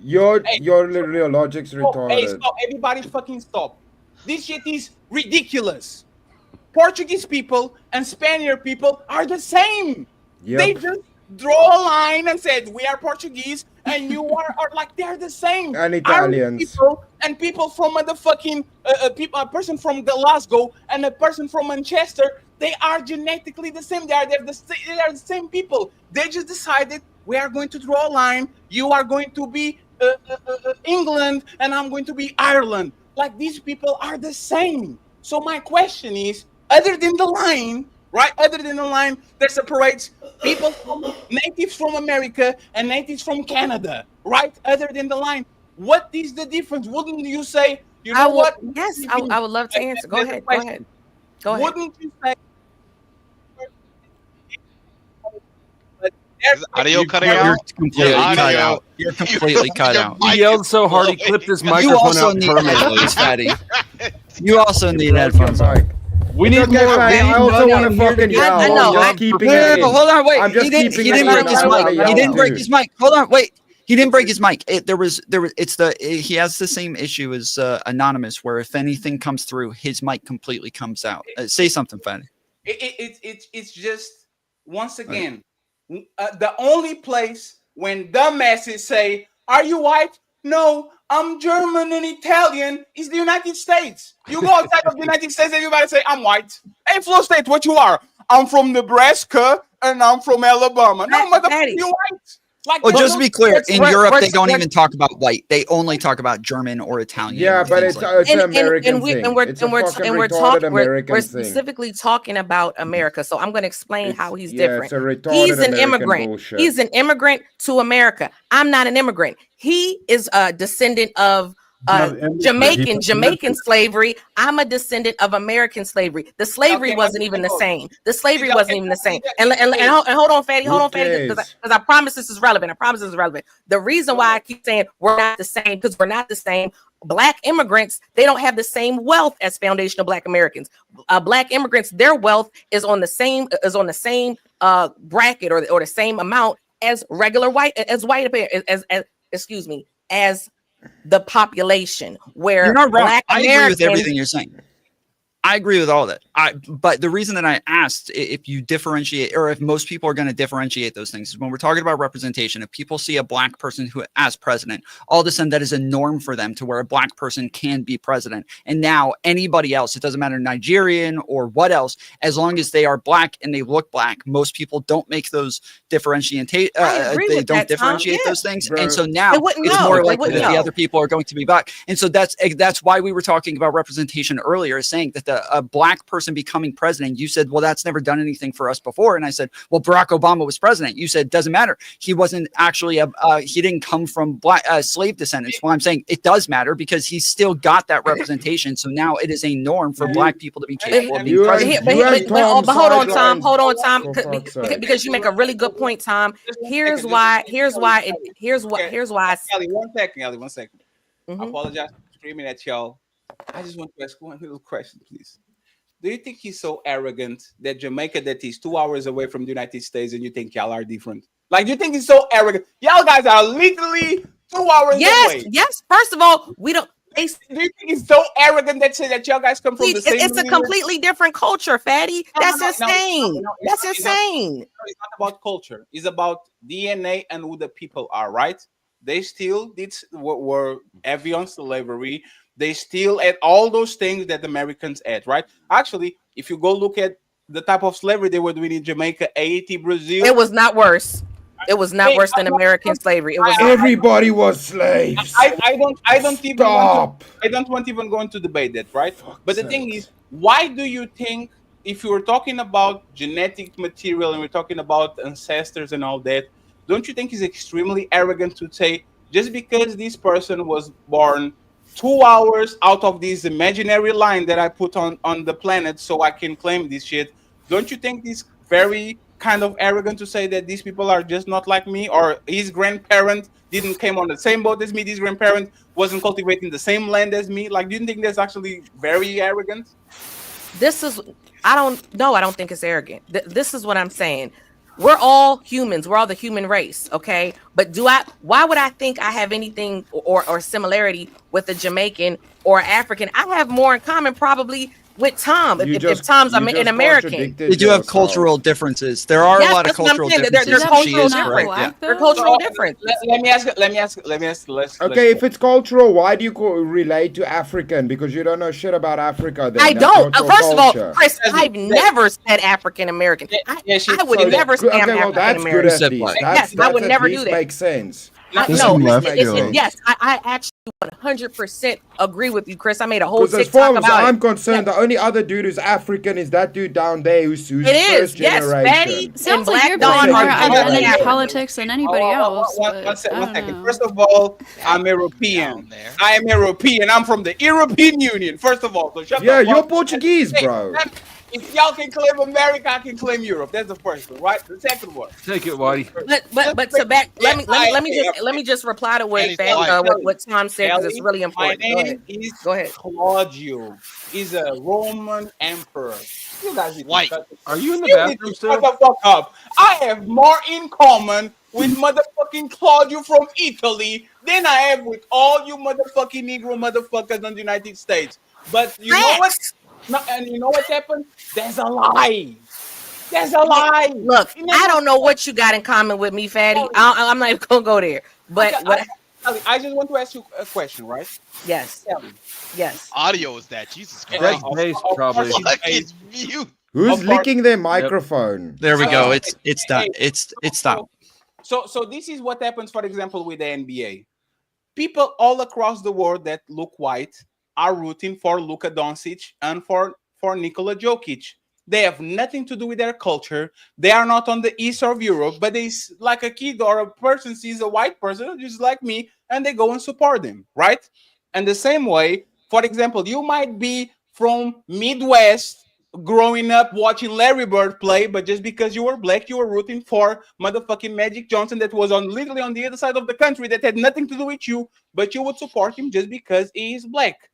Your logic's retarded. Hey, stop. Everybody fucking stop. This shit is ridiculous. Portuguese people and Spaniard people are the same. Yep. They just draw a line and said, we are Portuguese and you are like, they're the same. And Italians. People from the fucking, a person from Glasgow and a person from Manchester, they are genetically the same. They are the same people. They just decided, we are going to draw a line. You are going to be England and I'm going to be Ireland. Like, these people are the same. So my question is, other than the line, right? Other than the line that separates people from natives from America and natives from Canada, right? Other than the line, what is the difference? Wouldn't you say, you know what? Yes, I would love to answer. Go ahead. Wouldn't you say? Audio cutting out. You're completely cut out. He yelled so hard he clipped his microphone out permanently. Fatty. You also need headphones on. We need more. I also want to fucking yell. I know. I'm just keeping it in. Hold on, wait. I'm just He didn't break his mic. He didn't break his mic. Hold on, wait. He didn't break his mic. He has the same issue as Anonymous, where if anything comes through, his mic completely comes out. Say something, Fanny. It's just, once again, the only place when dumbasses say, "Are you white?" No, I'm German and Italian. Is the United States. You go outside of the United States, everybody say, "I'm white." Hey, Flo State, what you are? I'm from Nebraska and I'm from Alabama. No, motherfucker, you white. Like, Well, just to be clear, in Europe, they don't even talk about white. They only talk about German or Italian. Yeah, but it's an American thing. It's a fucking retarded American we're thing. specifically talking about America. So I'm going to explain how he's Yeah, different. it's a retarded He's an American immigrant. bullshit. He's an immigrant to America. I'm not an immigrant. He is a descendant of Jamaican slavery. I'm a descendant of American slavery. The slavery wasn't even the same. The slavery wasn't even the same. And hold on, Fatty, because I promise this is relevant. I promise this is relevant. The reason why I keep saying we're not the same, because we're not the same. Black immigrants, they don't have the same wealth as foundational Black Americans. Black immigrants, their wealth is on the same bracket or the same amount as regular white as the population, where You're not wrong. Black I agree with Americans, everything you're saying. I agree with all that. But the reason that I asked if you differentiate, or if most people are going to differentiate those things, is when we're talking about representation. If people see a Black person who as president, all of a sudden that is a norm for them, to where a Black person can be president. And now anybody else, it doesn't matter, Nigerian or what else, as long as they are Black and they look Black, most people don't make those differentiate. They don't differentiate those things. Bro. And so now They wouldn't it's know. more They likely wouldn't that the know. other people are going to be Black. And so that's why we were talking about representation earlier, saying that a Black person becoming president, you said, well, that's never done anything for us before. And I said, well, Barack Obama was president. You said, doesn't matter. He wasn't actually he didn't come from Black slave descendants. Well, I'm saying it does matter, because he's still got that representation. So now it is a norm for Black people to be capable of being president. But hold on, Tom, because you make a really good point, Tom. Here's why I Ellie, one second. Mm-hmm. I apologize for screaming at y'all. I just want to ask one little question, please. Do you think he's so arrogant that Jamaica, that he's 2 hours away from the United States, and you think y'all are different? Like, do you think he's so arrogant? Y'all guys are literally 2 hours away. Yes. First of all, we don't. Do you think he's so arrogant that y'all guys come from the same? It's a completely different culture, Fatty. That's insane. That's insane. It's not about culture. It's about DNA and who the people are, right? They still were heavy on slavery. They still ate all those things that Americans ate, right? Actually, if you go look at the type of slavery they were doing in Jamaica, Haiti, Brazil, it was not worse. It was not worse than American slavery. It was. Everybody was slaves. I don't even go into debate that, right? But the thing is, why do you think, if you're talking about genetic material and we're talking about ancestors and all that, don't you think it's extremely arrogant to say, just because this person was born 2 hours out of this imaginary line that I put on the planet so I can claim this shit, don't you think this very kind of arrogant to say that these people are just not like me, or his grandparent didn't came on the same boat as me, this grandparent wasn't cultivating the same land as me? Like, do you think that's actually very arrogant? I don't think it's arrogant. This is what I'm saying. We're all humans. We're all the human race, okay? But why would I think I have anything or similarity with a Jamaican or African? I have more in common probably with Tom. If Tom's an American. They do have cultural differences. There are a lot of cultural differences. They're cultural different. They're cultural different. Let me ask. Okay, if it's cultural, why do you relate to African? Because you don't know shit about Africa. Then. I That's don't. not your First of all, culture. Chris, I've never said African American. I would never say I'm well, that's African good American. at least. Yes, I would never do that. Makes sense. Yes, I actually 100% agree with you, Chris. I made a whole Because as TikTok far as about I'm it. concerned, the only other dude who's African is that dude down there who's It is, first yes, generation. Fatty. Sounds like Black you're Dawn putting more are identity African. politics than anybody else. One second. First of all, I'm European. I am European. I'm from the European Union. First of all, so shut Yeah, the fuck you're up. Portuguese, bro. If y'all can claim America, I can claim Europe. That's the first one, right? The second one. Take it, Whitey. But to back, let me just reply to what Tom said, because it's really important. My name is Go ahead. Claudio. He's a Roman emperor. You guys need white. Are you in the You bathroom need to still? shut the fuck up. I have more in common with motherfucking Claudio from Italy than I have with all you motherfucking Negro motherfuckers in the United States. But you know what? No, and you know what happened? There's a lie. There's a lie. Look, I don't know what you got in common with me, Fatty. I'm not even gonna go there. But I just want to ask you a question, right? Yes. Yes. Audio is that? Jesus Christ. Greg Bass probably. Like it's mute. Who's licking their microphone? There we go. It's done. It's stopped. So this is what happens, for example, with the NBA. People all across the world that look white are rooting for Luka Doncic and for Nikola Jokic. They have nothing to do with their culture. They are not on the east of Europe, but they, like a kid or a person sees a white person just like me, and they go and support them, right? And the same way, for example, you might be from Midwest, growing up watching Larry Bird play, but just because you were black, you were rooting for motherfucking Magic Johnson that was literally on the other side of the country that had nothing to do with you, but you would support him just because he is black.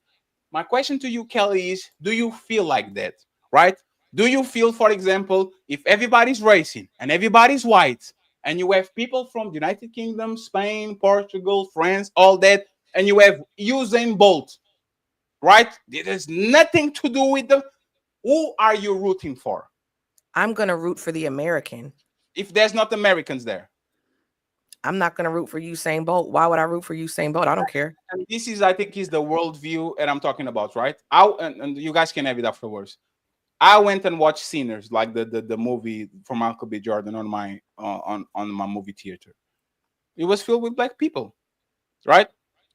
My question to you, Kelly, is do you feel like that, right? Do you feel, for example, if everybody's racing and everybody's white and you have people from the United Kingdom, Spain, Portugal, France, all that, and you have Usain Bolt, right? It has nothing to do with them. Who are you rooting for? I'm going to root for the American. If there's not Americans there. I'm not going to root for Usain Bolt. Why would I root for Usain Bolt? I don't care. And this is, I think, is the worldview that I'm talking about, right? And you guys can have it afterwards. I went and watched Sinners, like the movie from Michael B. Jordan on my movie theater. It was filled with black people, right?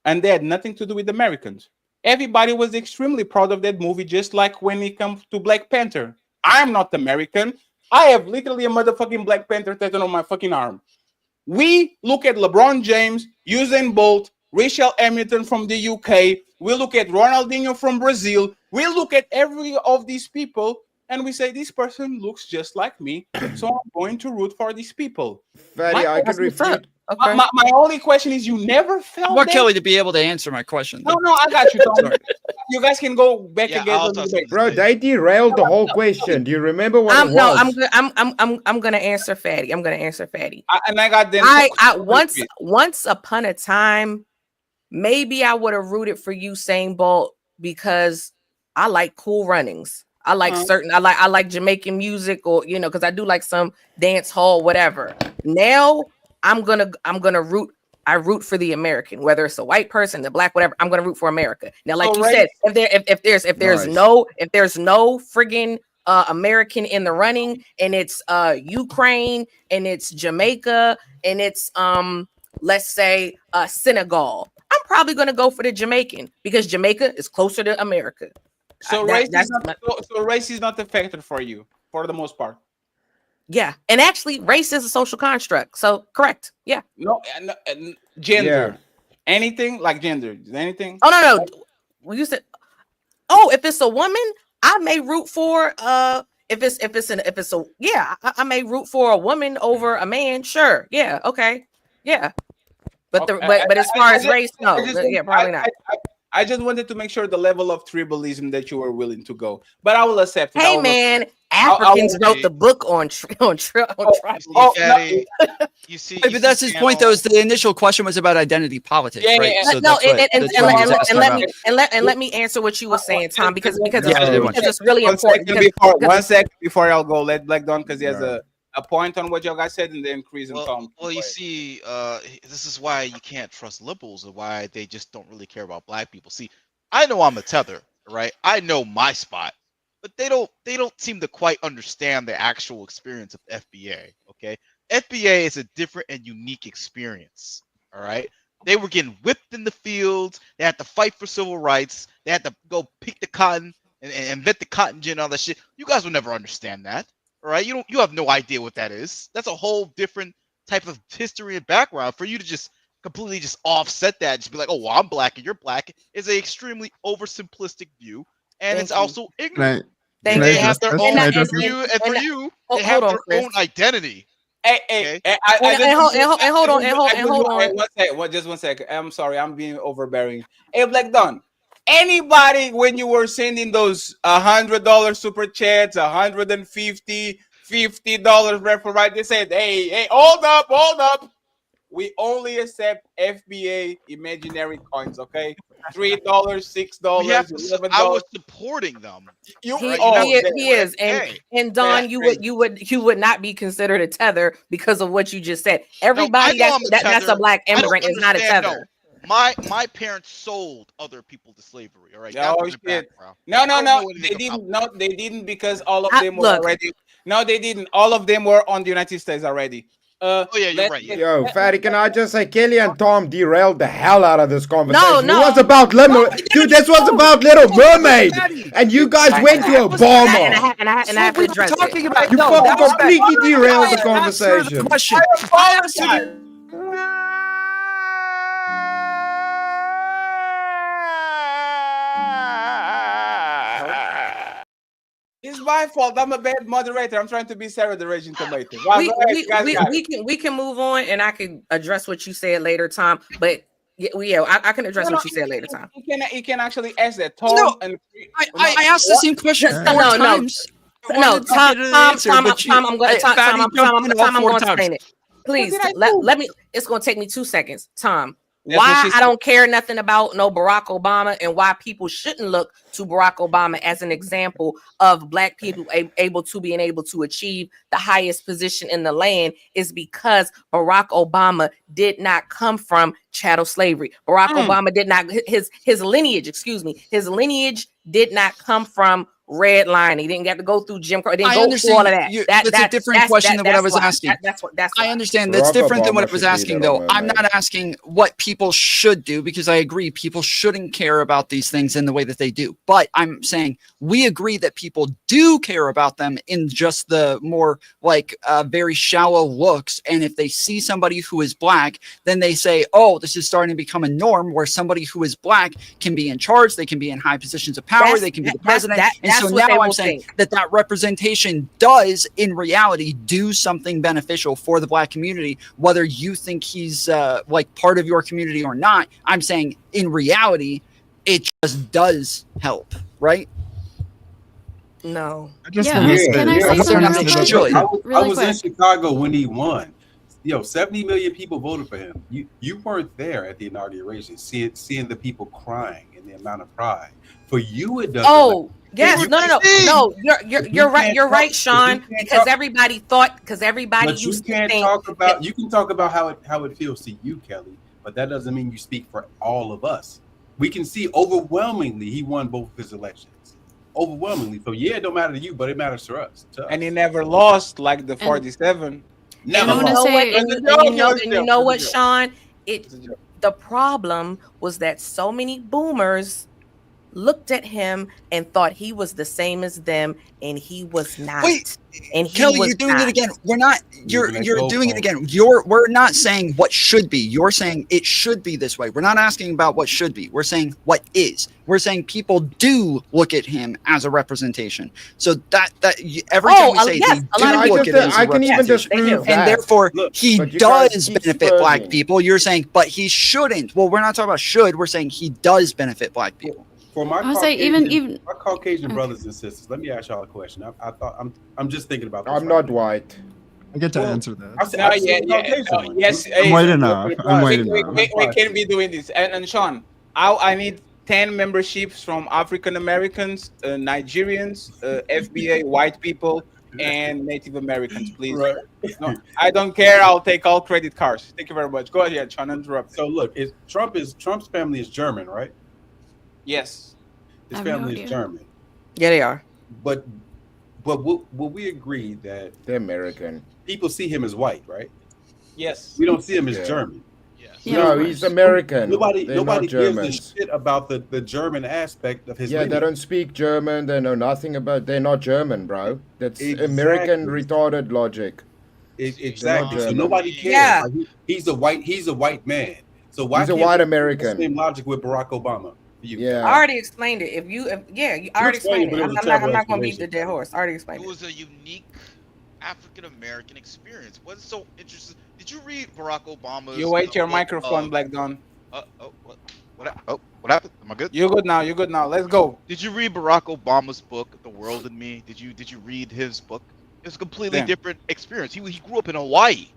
And they had nothing to do with Americans. Everybody was extremely proud of that movie, just like when it comes to Black Panther. I'm not American. I have literally a motherfucking Black Panther tattoo on my fucking arm. We look at LeBron James, Usain Bolt, Rachel Hamilton from the UK. We look at Ronaldinho from Brazil. We look at every of these people and we say, this person looks just like me, so I'm going to root for these people. Fatty, I can refute. Okay. My only question is, you never felt I want that? Kelly to be able to answer my question. No, I got you. You guys can go back again. Bro, they derailed the whole question. Do you remember what it was? No, I'm gonna answer Fatty. I'm gonna answer Fatty. And I got them. I once upon a time, maybe I would have rooted for Usain Bolt because I like Cool Runnings. I like I like Jamaican music, or because I do like some dance hall, whatever. Now I'm gonna root. I root for the American, whether it's a white person, the black, whatever. I'm gonna root for America. Now, like you said, if there's no friggin' American in the running, and it's Ukraine, and it's Jamaica, and it's let's say Senegal, I'm probably gonna go for the Jamaican because Jamaica is closer to America. So race is not a factor for you for the most part. Yeah, and actually, race is a social construct. So correct. Yeah. No, gender. Anything like gender? Anything? Oh no. We used to. Oh, if it's a woman, I may root for I may root for a woman over a man. Sure. Yeah. Okay. Yeah. But but as far as race, no. Probably not. I just wanted to make sure the level of tribalism that you were willing to go, but I will accept it. Hey man, Africans wrote the book on tribalism. You see, but that's his point, though. Is the initial question was about identity politics, right? So let me answer what you were saying, Tom, because it's really important. One second before I'll go, let Black Don, because he has a point on what y'all guys said, and then increase in tone. Well, you see, this is why you can't trust liberals, and why they just don't really care about black people. See, I know I'm a tether, right? I know my spot, but they don't seem to quite understand the actual experience of FBA. Okay, FBA is a different and unique experience. All right, they were getting whipped in the fields. They had to fight for civil rights. They had to go pick the cotton and vet the cotton gin and all that shit. You guys will never understand that. All right, you have no idea what that is. That's a whole different type of history and background. For you to just completely just offset that, just be like, oh, well, I'm black and you're black, is an extremely oversimplistic view, and it's also ignorant. They have their own view, and for you, they have their own identity. Hey, hold on. Just 1 second. I'm sorry, I'm being overbearing. Hey, Black Don, anybody when you were sending those $100 super chats, $150, $50 referral, right? They said, hey, hold up. We only accept FBA imaginary coins, okay? $3, $6, $11. I was supporting them. He is, and Don, you would not be considered a tether because of what you just said. Everybody that's a black immigrant is not a tether. My parents sold other people to slavery. All right. Oh shit! No. They didn't. No, they didn't because all of them were already. No, they didn't. All of them were on the United States already. Oh yeah, you're right. Yo, Fatty, can I just say, Kelly and Tom derailed the hell out of this conversation. No. It was about dude. This was about Little Mermaid, and you guys went to Obama. And I have to address it. You fucking completely derailed the conversation. It's my fault. I'm a bad moderator. I'm trying to be Sarah the Raging Tomato. We can move on, and I can address what you said later, Tom. But I can address what you said later, Tom. You can actually ask that, Tom. No, I asked the same question four times. No, Tom, I'm going to explain it. Please, let me. It's going to take me 2 seconds, Tom. Why I don't care nothing about no Barack Obama, and why people shouldn't look to Barack Obama as an example of black people able to achieve the highest position in the land is because Barack Obama did not come from chattel slavery. Barack Obama did not his lineage did not come from red line. He didn't get to go through Jim Crow. Didn't go through all of that. That's a different question than what I was asking. I understand that's different than what I was asking, though. I'm not asking what people should do because I agree people shouldn't care about these things in the way that they do. But I'm saying we agree that people do care about them in just the more very shallow looks. And if they see somebody who is black, then they say, oh, this is starting to become a norm where somebody who is black can be in charge. They can be in high positions of power. They can be the president. So now I'm saying that representation does, in reality, do something beneficial for the black community, whether you think he's part of your community or not. I'm saying, in reality, it just does help, right? No. I was in Chicago when he won. 70 million people voted for him. You weren't there at the inauguration, seeing the people crying and the amount of pride. For you, it doesn't. Oh. Yes, no. You're right. You're right, Sean. Because everybody used to think. You can talk about how it feels to you, Kelly, but that doesn't mean you speak for all of us. We can see overwhelmingly he won both of his elections. Overwhelmingly. So yeah, it don't matter to you, but it matters to us. And he never lost like the 47. Never lost. And you know what, Sean? The problem was that so many boomers looked at him and thought he was the same as them, and he was not. Wait, and Kelly, you're doing it again. We're not. You're doing it again. We're not saying what should be. You're saying it should be this way. We're not asking about what should be. We're saying what is. We're saying people do look at him as a representation. So that every time we say they do look at him as a representation, and therefore he does benefit black people. You're saying, but he shouldn't. Well, we're not talking about should. We're saying he does benefit black people. For my Caucasian, my Caucasian brothers and sisters, let me ask y'all a question. I'm just thinking about this. I'm not white. I get to answer this. Yes, I'm white enough. We can't be doing this. And Sean, I need 10 memberships from African Americans, Nigerians, FBA, white people, and Native Americans, please. Right. No, I don't care. I'll take all credit cards. Thank you very much. Go ahead, Sean. Interrupt. So look, Trump's family is German, right? Yes. His family is German. Yeah, they are. But will we agree that they're American? People see him as white, right? Yes. We don't see him as German. Yes. No, he's American. Nobody gives a shit about the German aspect of his lineage. They don't speak German. They know nothing about. They're not German, bro. That's American retarded logic. Exactly. So nobody cares. Yeah. Like, he's a white man. So why? He's a white American. Same logic with Barack Obama. Yeah, I already explained it. I already explained it. I'm not going to beat the dead horse. I already explained it. It was a unique African American experience. What's so interesting? Did you read Barack Obama's? You wait your microphone, Black Dawn. What? What happened? Am I good? You're good now. You're good now. Let's go. Did you read Barack Obama's book, The World and Me? Did you read his book? It was a completely different experience. He grew up in Hawaii.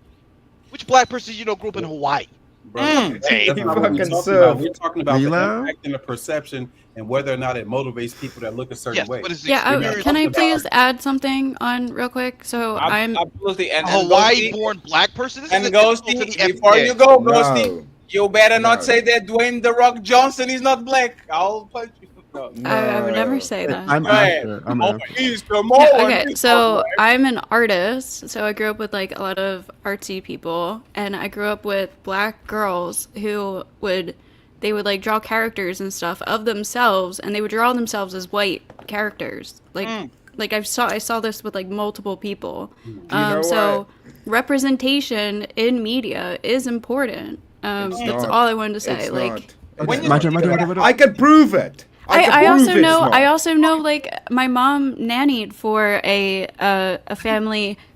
Which black person grew up in Hawaii? Bro, that's not what we're talking about. We're talking about the impact and the perception and whether or not it motivates people that look a certain way. Can I please add something on real quick? So I'm absolutely a Hawaii-born black person. And Ghosty, before you go, Ghosty, you better not say that Dwayne The Rock Johnson is not black. I'll punch you. I would never say that. I'm after. Okay, so I'm an artist. So I grew up with like a lot of artsy people, and I grew up with black girls who would like draw characters and stuff of themselves, and they would draw themselves as white characters. Like I saw this with like multiple people. So representation in media is important. That's all I wanted to say. I could prove it. I also know like my mom nannied for a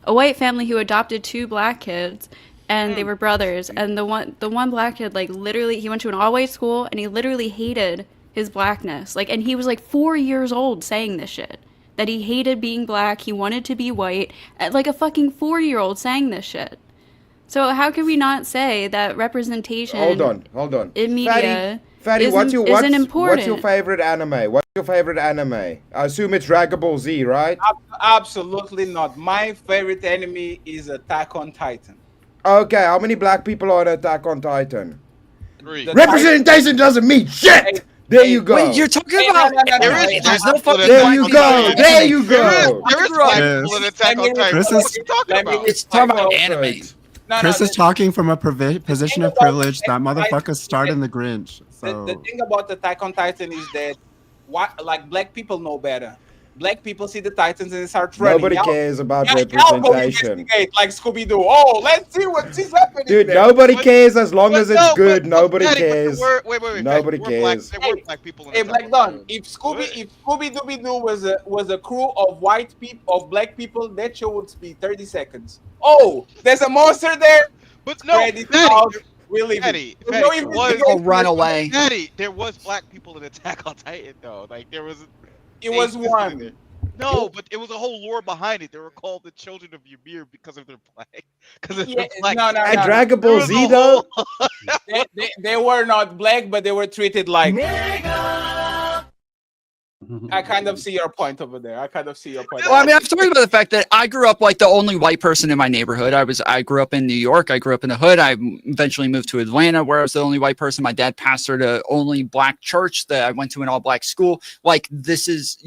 white family who adopted 2 black kids, and they were brothers, and the one black kid like literally he went to an all-white school and he literally hated his blackness, like, and he was like 4 years old saying this shit, that he hated being black, he wanted to be white, like a fucking 4-year-old saying this shit. So how can we not say that representation hold on in media Fatty, isn't important? What's your favorite anime? I assume it's Dragon Ball Z, right? Absolutely not. My favorite anime is Attack on Titan. Okay, how many black people are in Attack on Titan? 3. Representation doesn't mean shit! There you go. Wait, you're talking about... There's no fucking... There you go! There you go! There is black people in Attack on Titan. What are you talking about? It's talking about anime. Chris is talking from a position of privilege. That motherfucker starred in The Grinch. So the thing about Attack on Titan is that black people know better. Black people see the Titans and start running. Nobody cares about representation. Like Scooby-Doo. Oh, let's see what is happening. Dude, there. nobody cares as long as it's good. Nobody cares. Wait. Nobody cares. There were black people in Hey, Black Don, if Scooby-Doo was a crew of black people, that show would be 30 seconds. Oh, there's a monster there. But no, Fatty, run away. Fatty, there was black people in Attack on Titan though. Like there was. It was one. No, but it was a whole lore behind it. They were called the Children of Ymir because of their black. No. Dragon Ball Z though. They were not black, but they were treated like. I kind of see your point over there. Well, I mean, I'm talking about the fact that I grew up like the only white person in my neighborhood. I grew up in New York. I grew up in the hood. I eventually moved to Atlanta, where I was the only white person. My dad pastored a only black church that I went to an all black school. Like this is,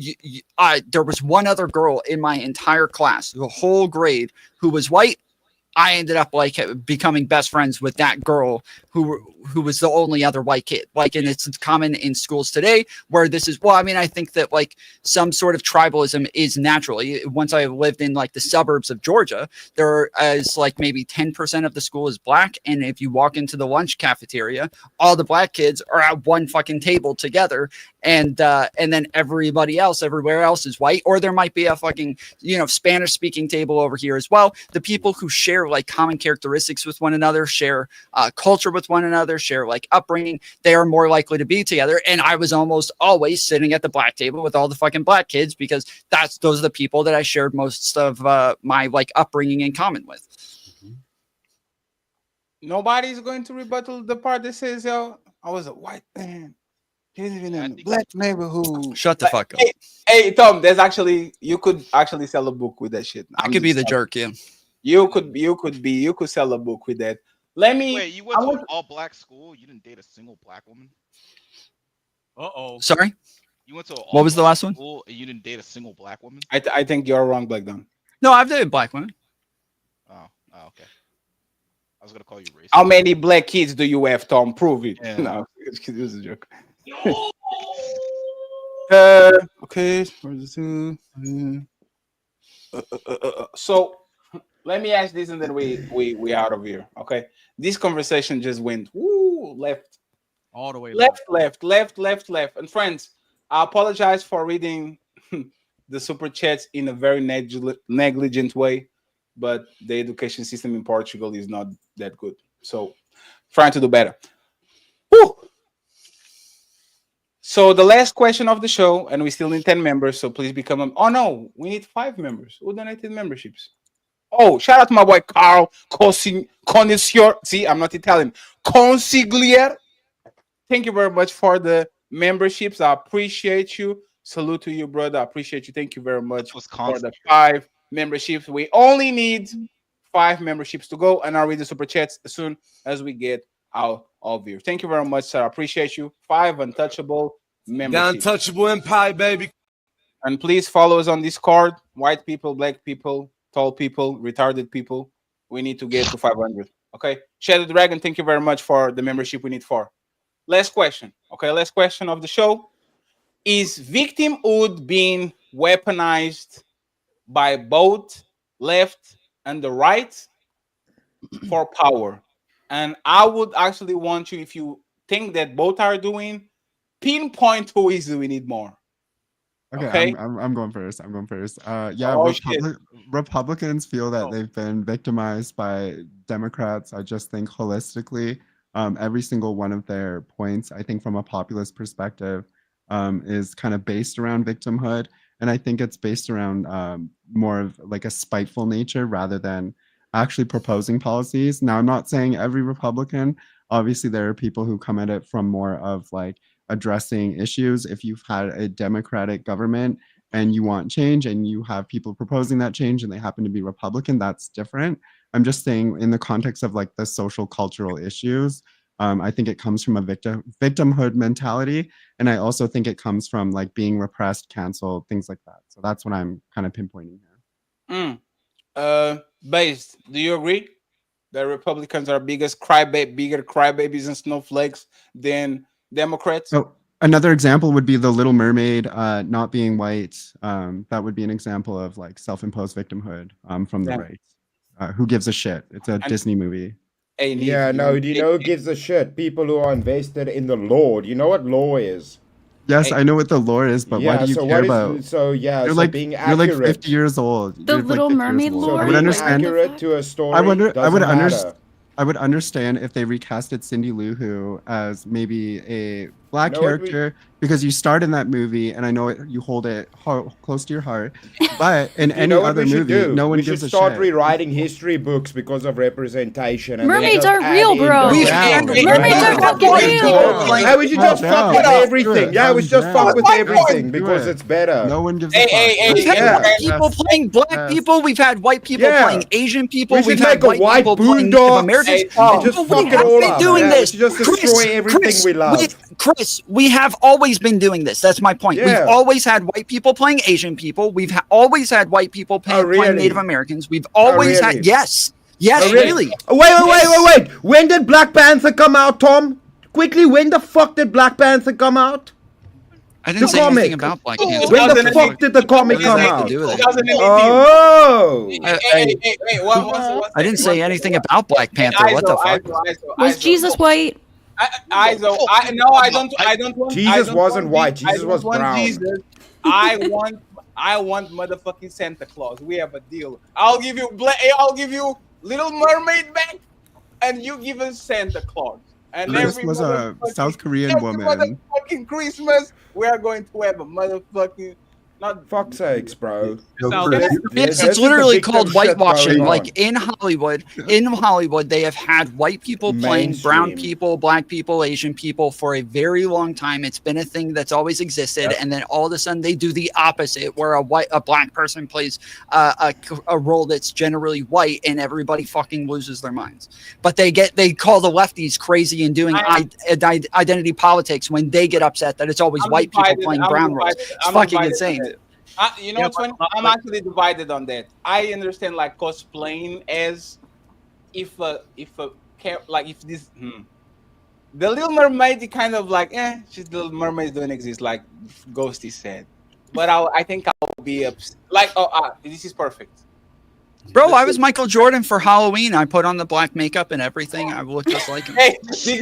there was one other girl in my entire class, the whole grade, who was white. I ended up like becoming best friends with that girl who was the only other white kid. Like, and it's common in schools today where this is, well, I mean, I think that like some sort of tribalism is natural. Once I lived in like the suburbs of Georgia, there is like maybe 10% of the school is black. And if you walk into the lunch cafeteria, all the black kids are at one fucking table together. And then everybody else, everywhere else is white, or there might be a fucking, Spanish speaking table over here as well. The people who share like common characteristics with one another, share culture with one another, share like upbringing, they are more likely to be together. And I was almost always sitting at the black table with all the fucking black kids because those are the people that I shared most of my like upbringing in common with. Nobody's going to rebuttal the part that says, I was a white man. He's even in a black neighborhood. Shut the fuck up. Hey, Tom, you could actually sell a book with that shit. I could be the jerk, yeah. You could sell a book with that. Wait, you went to an all black school? You didn't date a single black woman? Sorry? You went to what was the last one? School and you didn't date a single black woman? I think you're wrong, Black Don. No, I've dated black women. Oh, okay. I was gonna call you racist. How many black kids do you have, Tom? Prove it. Yeah. No, this is a joke. Okay. So let me ask this, and then we out of here. Okay. This conversation just went left, all the way left. And friends, I apologize for reading the super chats in a very negligent way, but the education system in Portugal is not that good. So trying to do better. Woo! So the last question of the show, and we still need 10 members, so please become a... Oh no, we need 5 members. Who donated memberships? Oh, shout out to my boy Carl Consigliere. See, I'm not Italian. Consigliere. Thank you very much for the memberships. I appreciate you. Salute to you, brother. I appreciate you. Thank you very much for the 5 memberships. We only need 5 memberships to go, and I'll read the super chats as soon as we get out of here. Thank you very much, sir. I appreciate you. 5 untouchable memberships. The untouchable empire, baby. And please follow us on Discord. White people, black people, tall people, retarded people. We need to get to 500. Okay. Shadow Dragon, thank you very much for the membership. We need 4. Last question. Okay, last question of the show. Is victimhood being weaponized by both left and the right for power? And I would actually want you, if you think that both are doing, pinpoint who is do we need more. Okay. I'm going first. Republicans feel that they've been victimized by Democrats. I just think holistically, every single one of their points, I think from a populist perspective, is kind of based around victimhood. And I think it's based around more of like a spiteful nature rather than actually proposing policies. Now, I'm not saying every Republican. Obviously, there are people who come at it from more of like addressing issues. If you've had a Democratic government and you want change and you have people proposing that change and they happen to be Republican, that's different. I'm just saying in the context of like the social cultural issues, I think it comes from a victimhood mentality. And I also think it comes from like being repressed, canceled, things like that. So that's what I'm kind of pinpointing here. Based, do you agree that Republicans are bigger crybabies and snowflakes than Democrats? So another example would be The Little Mermaid not being white. That would be an example of like self-imposed victimhood from the right. Who gives a shit? It's a Disney movie. Yeah, no, do you know who gives a shit? People who are invested in the law. Do you know what law is? Yes, I know what the lore is, but why do you care about? You're like being you're like accurate. 50 years old. The Little Mermaid lore. I would understand. Accurate to a story. I would matter. I would understand if they recasted Cindy Lou Who as maybe a black character because you starred in that movie and I know you hold it close to your heart. But in any other movie, no one gives a shit. We should start rewriting history books because of representation. And mermaids are real, bro. Mermaids are fucking real. Yeah, we should just fuck with everything. Yeah, we should just fuck with everything because it's better. No one gives a fuck. We've had white people playing black people. We've had white people playing Asian people. We've had white people playing Native Americans. Just fuck it all up. Doing this. Just destroy everything we love. Chris, we have always been doing this. That's my point. Yeah. We've always had white people playing Asian people. We've always had white people playing Native Americans. We've always had yes, really. Wait. When did Black Panther come out, Tom? Quickly, when the fuck did Black Panther come out? I didn't say anything about Black Panther. When the fuck did the comic come out? I didn't say anything about Black Panther. What the fuck? Was Jesus white? I don't want Jesus wasn't white. Jesus was brown. Jesus. I want motherfucking Santa Claus. We have a deal. I'll give you Little Mermaid back, and you give us Santa Claus. And this was a South Korean woman. Motherfucking Christmas, we are going to have a motherfucking. Not fuck's sakes, bro. It's literally called whitewashing. Like in Hollywood, they have had white people playing brown people, black people, Asian people for a very long time. It's been a thing that's always existed, and then all of a sudden they do the opposite, where a black person plays a role that's generally white, and everybody fucking loses their minds. But they call the lefties crazy and doing identity politics when they get upset that it's always white people playing brown roles. It's fucking insane. You know what's funny? I'm actually divided on that. I understand like cosplaying as if the Little Mermaid kind of like she's the Little Mermaids don't exist like Ghosty said, but I think I'll be upset. Like this is perfect. Bro, I was Michael Jordan for Halloween. I put on the black makeup and everything. I look just like him. Hey, did you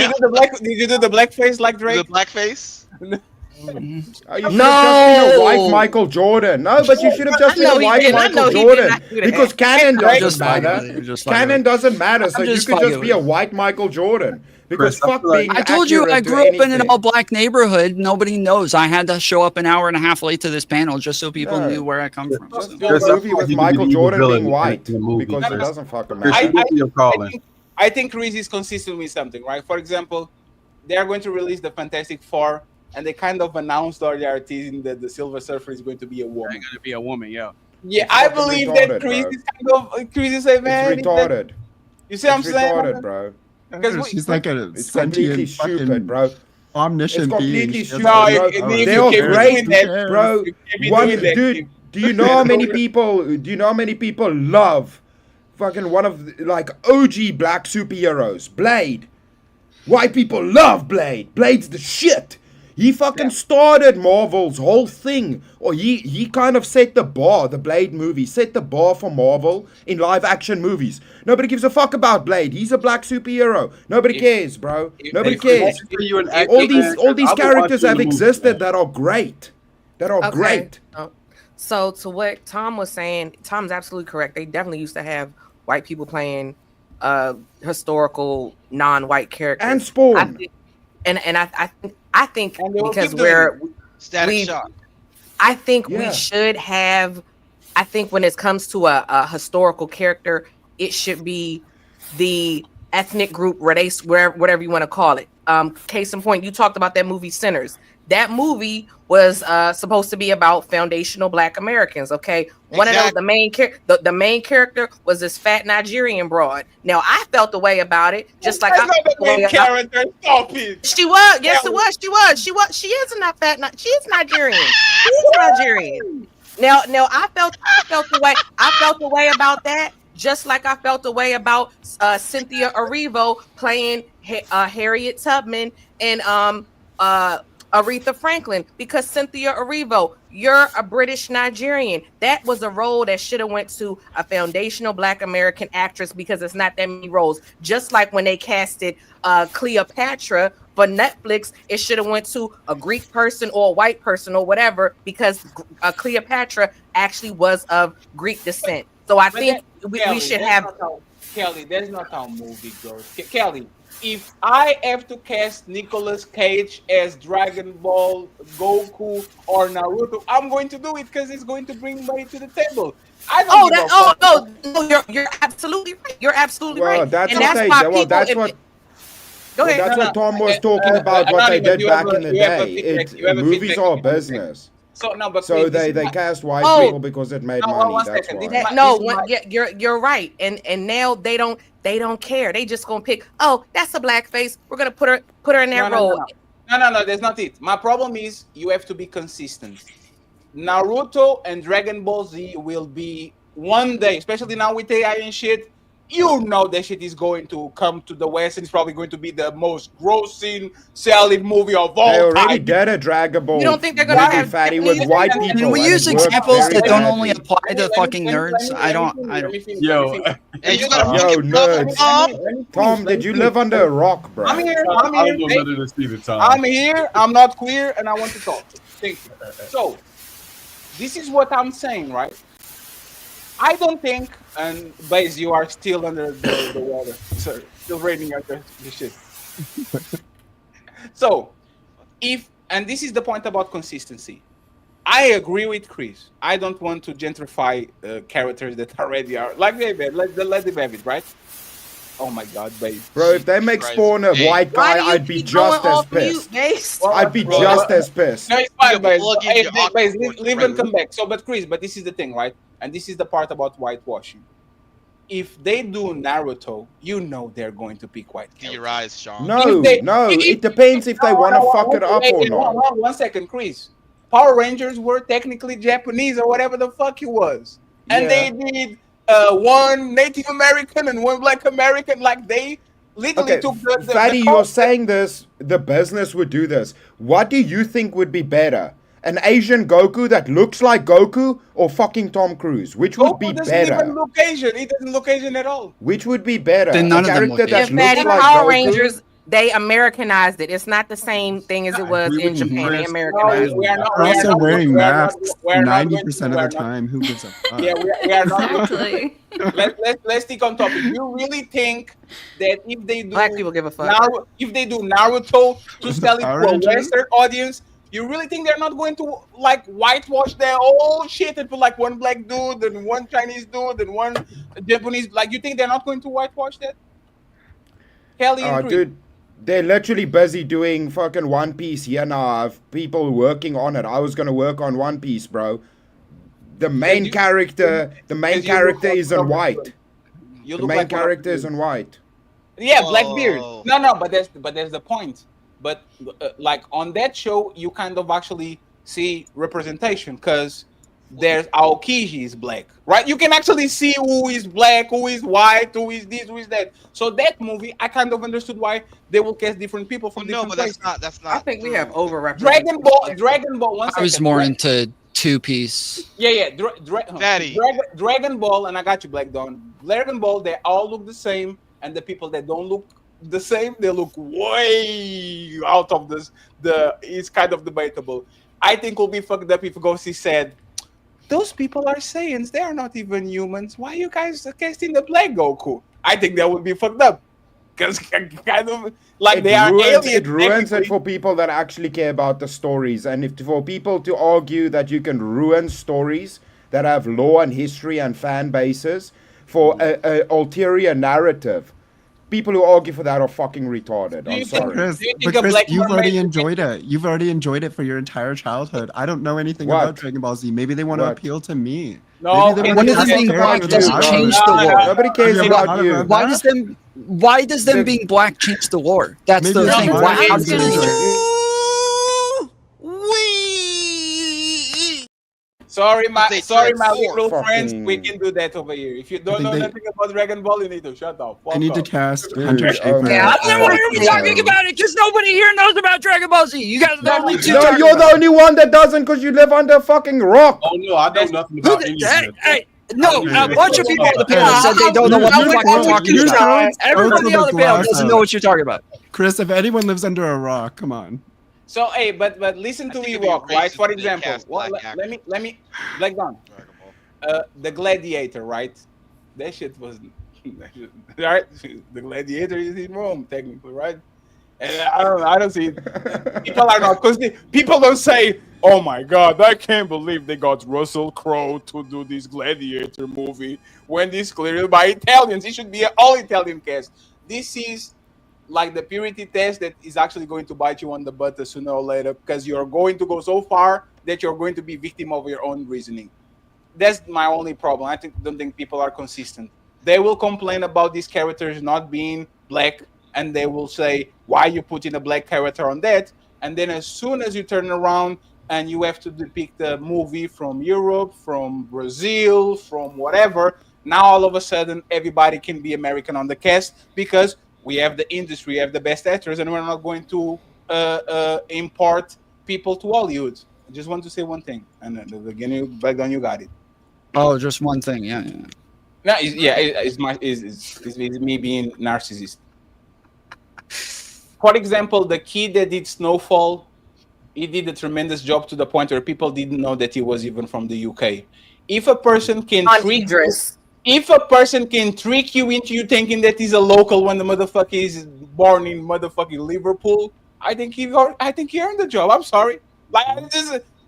do the blackface like Drake? The blackface? Oh, you should have just been a white Michael Jordan. No, but you should have just been a white Michael Jordan because canon doesn't matter. Canon doesn't matter, so you could just be a white Michael Jordan. Because fuck being I told you I accurate to grew up in an anything. all-black neighborhood. Nobody knows. I had to show up an hour and a half late to this panel just so people No. knew where I come from. Just do a movie with Michael Jordan being white because it doesn't fucking matter. I think Chris is consistent with something, right? For example, they are going to release the Fantastic Four, and they kind of announced or they are teasing that the Silver Surfer is going to be a woman. Going to be a woman, yeah. Yeah, It's I fucking believe retarded, that Chris bro. is kind of Chris is a man. It's retarded. You see what I'm It's saying? retarded, bro. Because She's like a It's completely sentient stupid, fucking bro. omniscient It's completely being. stupid, No, bro. if They you are keep great, doing that, bro. you keep One doing that, dude. Do you know how many people? Do you know how many people love fucking one of the, like OG black superheroes, Blade? White people love Blade. Blade's the shit. He fucking started Marvel's whole thing, or he kind of set the bar. The Blade movie set the bar for Marvel in live action movies. Nobody gives a fuck about Blade. He's a black superhero. Nobody cares, bro. Nobody cares. All these characters have existed that are great. That are great. So to what Tom was saying, Tom's absolutely correct. They definitely used to have white people playing historical non-white characters. And Spawn. I think because I think we should have. I think when it comes to a historical character, it should be the ethnic group, race, whatever you want to call it. Case in point, you talked about that movie Sinners. That movie was supposed to be about foundational Black Americans. Okay, one of those, the main character was this fat Nigerian broad. Now I felt the way about it, just like I felt the way character. Stop it. She was, yes, it was. She is not fat. She is Nigerian. She is Nigerian. Now I felt the way about that, just like I felt the way about Cynthia Erivo playing Harriet Tubman and Aretha Franklin, because Cynthia Erivo, you're a British Nigerian. That was a role that should have went to a foundational Black American actress, because it's not that many roles. Just like when they casted Cleopatra for Netflix, it should have went to a Greek person or a white person or whatever, because Cleopatra actually was of Greek descent. So I think we should have. Kelly, that's not how movie goes. Kelly, if I have to cast Nicolas Cage as Dragon Ball, Goku, or Naruto, I'm going to do it because it's going to bring money to the table. You're absolutely right. You're absolutely right. That's and what that's why people. That's what. Go ahead. That's what Tom was talking about. What they did back in the day. Movies are business. So they cast white people because it made money. That's why. You're right. And now they don't care. They just gonna pick. Oh, that's a blackface. We're gonna put her in that role. No, that's not it. My problem is you have to be consistent. Naruto and Dragon Ball Z will be one day, especially now with AI and shit. You know that shit is going to come to the West, and it's probably going to be the most grossing, selling movie of all time. They already did a Dragon Ball. You don't think they're gonna have fatty with white people? Can we use examples that don't only apply to fucking nerds? I don't. Yo, nerds. Tom, did you live under a rock, bro? I'm here. I'm here. I'm not queer, and I want to talk. Thank you. So, this is what I'm saying, right? I don't think, and Baze, you are still under the water, sir. Still raining under the shit. So, and this is the point about consistency. I agree with Chris. I don't want to gentrify characters that already are like David. Let them have it, right? Oh my God, Baze. Bro, if they make Spawn a white guy, I'd be just as pissed. I'd be just as pissed. No, it's fine, Baze. Leave and come back. So, but Chris, this is the thing, right? And this is the part about whitewashing. If they do Naruto, you know they're going to pick white characters. Your eyes, Sean. No, it depends if they want to fuck it up or not. 1 second, Chris. Power Rangers were technically Japanese or whatever the fuck it was. And they did one Native American and one Black American. Like, they literally took the Fatty, you're saying this, the business would do this. What do you think would be better? An Asian Goku that looks like Goku, or fucking Tom Cruise? Which would be better? Even look Asian. He doesn't look Asian at all. Which would be better? Then none of them look Asian. If Power Rangers, They Americanized it. It's not the same thing as it was in Japan. They Americanized They're it. also wearing masks 90% of the time. Who gives a fuck? Yeah, we are not. Let's stick on topic. You really think that if they do Black people give a fuck? If they do Naruto to sell it to Power a Rangers? Western audience, you really think they're not going to like whitewash their whole shit and put like one black dude and one Chinese dude and one Japanese? Like, you think they're not going to whitewash that? Kelly and Creed. Dude, they're literally busy doing fucking One Piece here now. I have people working on it. I was gonna work on One Piece, bro. The main character isn't white. The main character isn't white. Yeah, Blackbeard. No, but there's the point. But like on that show, you kind of actually see representation because there's Aokiji is black, right? You can actually see who is black, who is white, who is this, who is that. So that movie, I kind of understood why they will cast different people from different places. That's not. I think we have overrepresentation. Dragon Ball. One I was second. more into Two Piece. Yeah. Dragon Ball, and I got you, Black Dawn. Dragon Ball, they all look the same, and the people that don't look the same, they look way out of this. It's kind of debatable. I think we'll be fucked up if Ghosty said, "Those people are Saiyans. They are not even humans. Why are you guys casting the Black Goku?" I think that would be fucked up. Because kind of like they are aliens. It ruins it for people that actually care about the stories. And if for people to argue that you can ruin stories that have lore and history and fan bases for a ulterior narrative, people who argue for that are fucking retarded. I'm sorry. Chris, you've already enjoyed it. You've already enjoyed it for your entire childhood. I don't know anything about Dragon Ball Z. Maybe they want to appeal to me. No, what does being black doesn't change the lore? Nobody cares about you. Why does them being black change the lore? That's Maybe the thing. why How it's does it- Sorry, my little Fucking- friends, we can do that over here. If you don't know nothing about Dragon Ball, you need to shut up. I need to cast Hunter okay. Schafer. Yeah, I'm never going to be talking about it because nobody here knows about Dragon Ball Z. You guys are the only two. No, talking you're about the only one that doesn't because you live under a fucking rock. Oh no, I know nothing about any of that. Hey, no, a bunch of people on the panel said they don't know what the fuck you're talking about. Everybody on the panel doesn't know what you're talking about. Chris, if anyone lives under a rock, come on. So, hey, but listen to me, Rock, right? For example, let me, Black Dawn. The Gladiator, right? That shit was, right? The Gladiator is in Rome, technically, right? And I don't see it. People are not, because people don't say, "Oh my God, I can't believe they got Russell Crowe to do this Gladiator movie," when this clearly by Italians. It should be an all Italian cast. This is like the purity test that is actually going to bite you on the butt sooner or later, because you're going to go so far that you're going to be victim of your own reasoning. That's my only problem. I don't think people are consistent. They will complain about these characters not being black, and they will say, "Why you putting a black character on that?" And then as soon as you turn around and you have to depict a movie from Europe, from Brazil, from whatever, now all of a sudden everybody can be American on the cast because we have the industry, we have the best actors, and we're not going to import people to Hollywood. I just want to say one thing, and at the beginning, back then you got it. Oh, just one thing, yeah. No, it's me being narcissist. For example, the kid that did Snowfall, he did a tremendous job to the point where people didn't know that he was even from the UK. If a person can trick you into you thinking that he's a local when the motherfucker is born in motherfucking Liverpool, I think he earned the job. I'm sorry.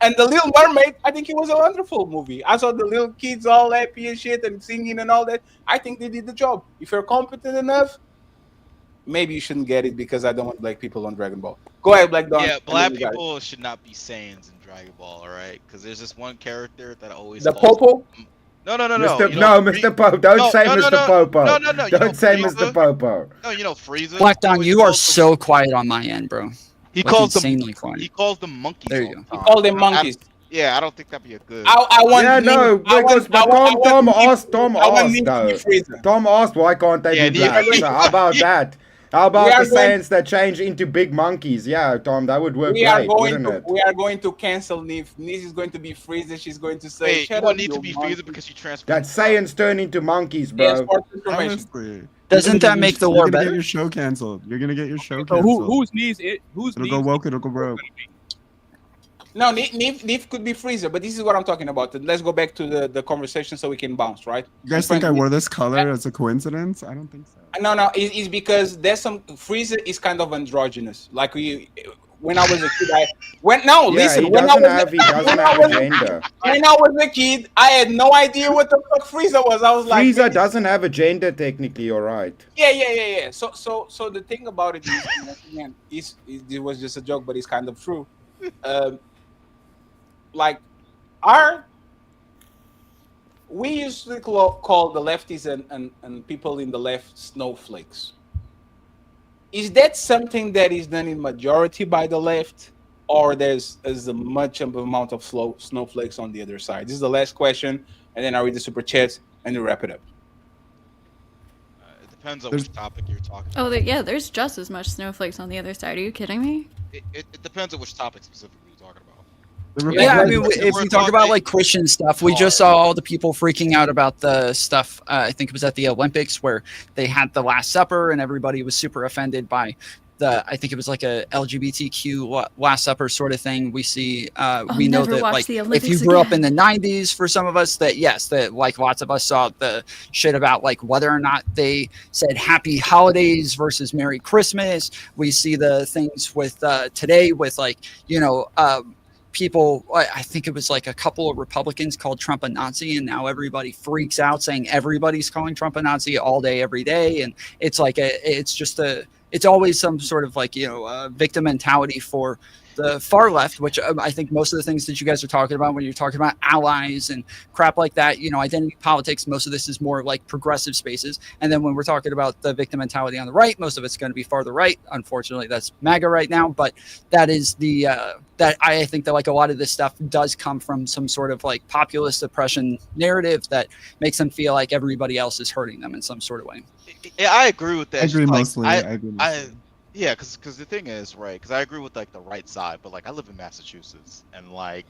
And The Little Mermaid, I think it was a wonderful movie. I saw the little kids all happy and shit and singing and all that. I think they did the job. If you're competent enough, maybe you shouldn't get it because I don't want black people on Dragon Ball. Go ahead, Black Dawn. Yeah, black people should not be Saiyans in Dragon Ball, all right? Because there's this one character that always... The Popo? No. Mr. Pope. Don't say Mr. Popo. No. Don't say Mr. Popo. No, you know Frieza. Black Dawn, you are so quiet on my end, bro. He calls insanely quiet. He calls them monkeys. There you go. He called them monkeys. Yeah, I don't think that'd be a good. Tom asked, Tom asked, why can't they be black? So how about that? How We about are the going- Saiyans that change into big monkeys? Yeah, Tom, that would work We are great, going wouldn't to it? cancel Nif. Nif is going to be Frieza. She's going to say, Wait, you "Shut want up, need to you be monkey." Frieza because you transform. That Saiyans turn into monkeys, Yes, bro. for information. Honestly. Doesn't that make the war You're gonna better? get your show canceled. You're gonna get your show So canceled. whose knees? Whose It'll knees? go woke. It'll go broke. No, Nif could be Frieza, but this is what I'm talking about. Let's go back to the conversation so we can bounce, right? You guys think I wore this color as a coincidence? I don't think so. No, it's because there's some Frieza is kind of androgynous. Like when I was a kid, He doesn't have a gender. When I was a kid, I had no idea what the fuck Frieza was. I was like, Frieza doesn't have a gender technically, you're right. Yeah. So the thing about it is, once again, it was just a joke, but it's kind of true. Like we used to call the lefties and people in the left snowflakes. Is that something that is done in majority by the left, or there's a much amount of snowflakes on the other side? This is the last question, and then I'll read the super chats and we'll wrap it up. It depends on which topic you're talking about. Oh, yeah, there's just as much snowflakes on the other side. Are you kidding me? It depends on which topic specifically you're talking about. Yeah, I mean, if we talk about like Christian stuff, we just saw all the people freaking out about the stuff. I think it was at the Olympics where they had the Last Supper, and everybody was super offended by I think it was like a LGBTQ Last Supper sort of thing. We see, we know that like if you grew up in the 90s, for some of us, that yes, that like lots of us saw the shit about like whether or not they said Happy Holidays versus Merry Christmas. We see the things with today with like people, I think it was like a couple of Republicans called Trump a Nazi, and now everybody freaks out saying everybody's calling Trump a Nazi all day, every day. And it's like, it's always some sort of like, victim mentality for the far left, which I think most of the things that you guys are talking about when you're talking about allies and crap like that, identity politics, most of this is more like progressive spaces. And then when we're talking about the victim mentality on the right, most of it's going to be farther right. Unfortunately, that's MAGA right now, but that is that I think that like a lot of this stuff does come from some sort of like populist oppression narrative that makes them feel like everybody else is hurting them in some sort of way. Yeah, I agree with that. I agree Like, mostly. I agree mostly. Yeah, because the thing is, right, because I agree with like the right side, but like I live in Massachusetts, and like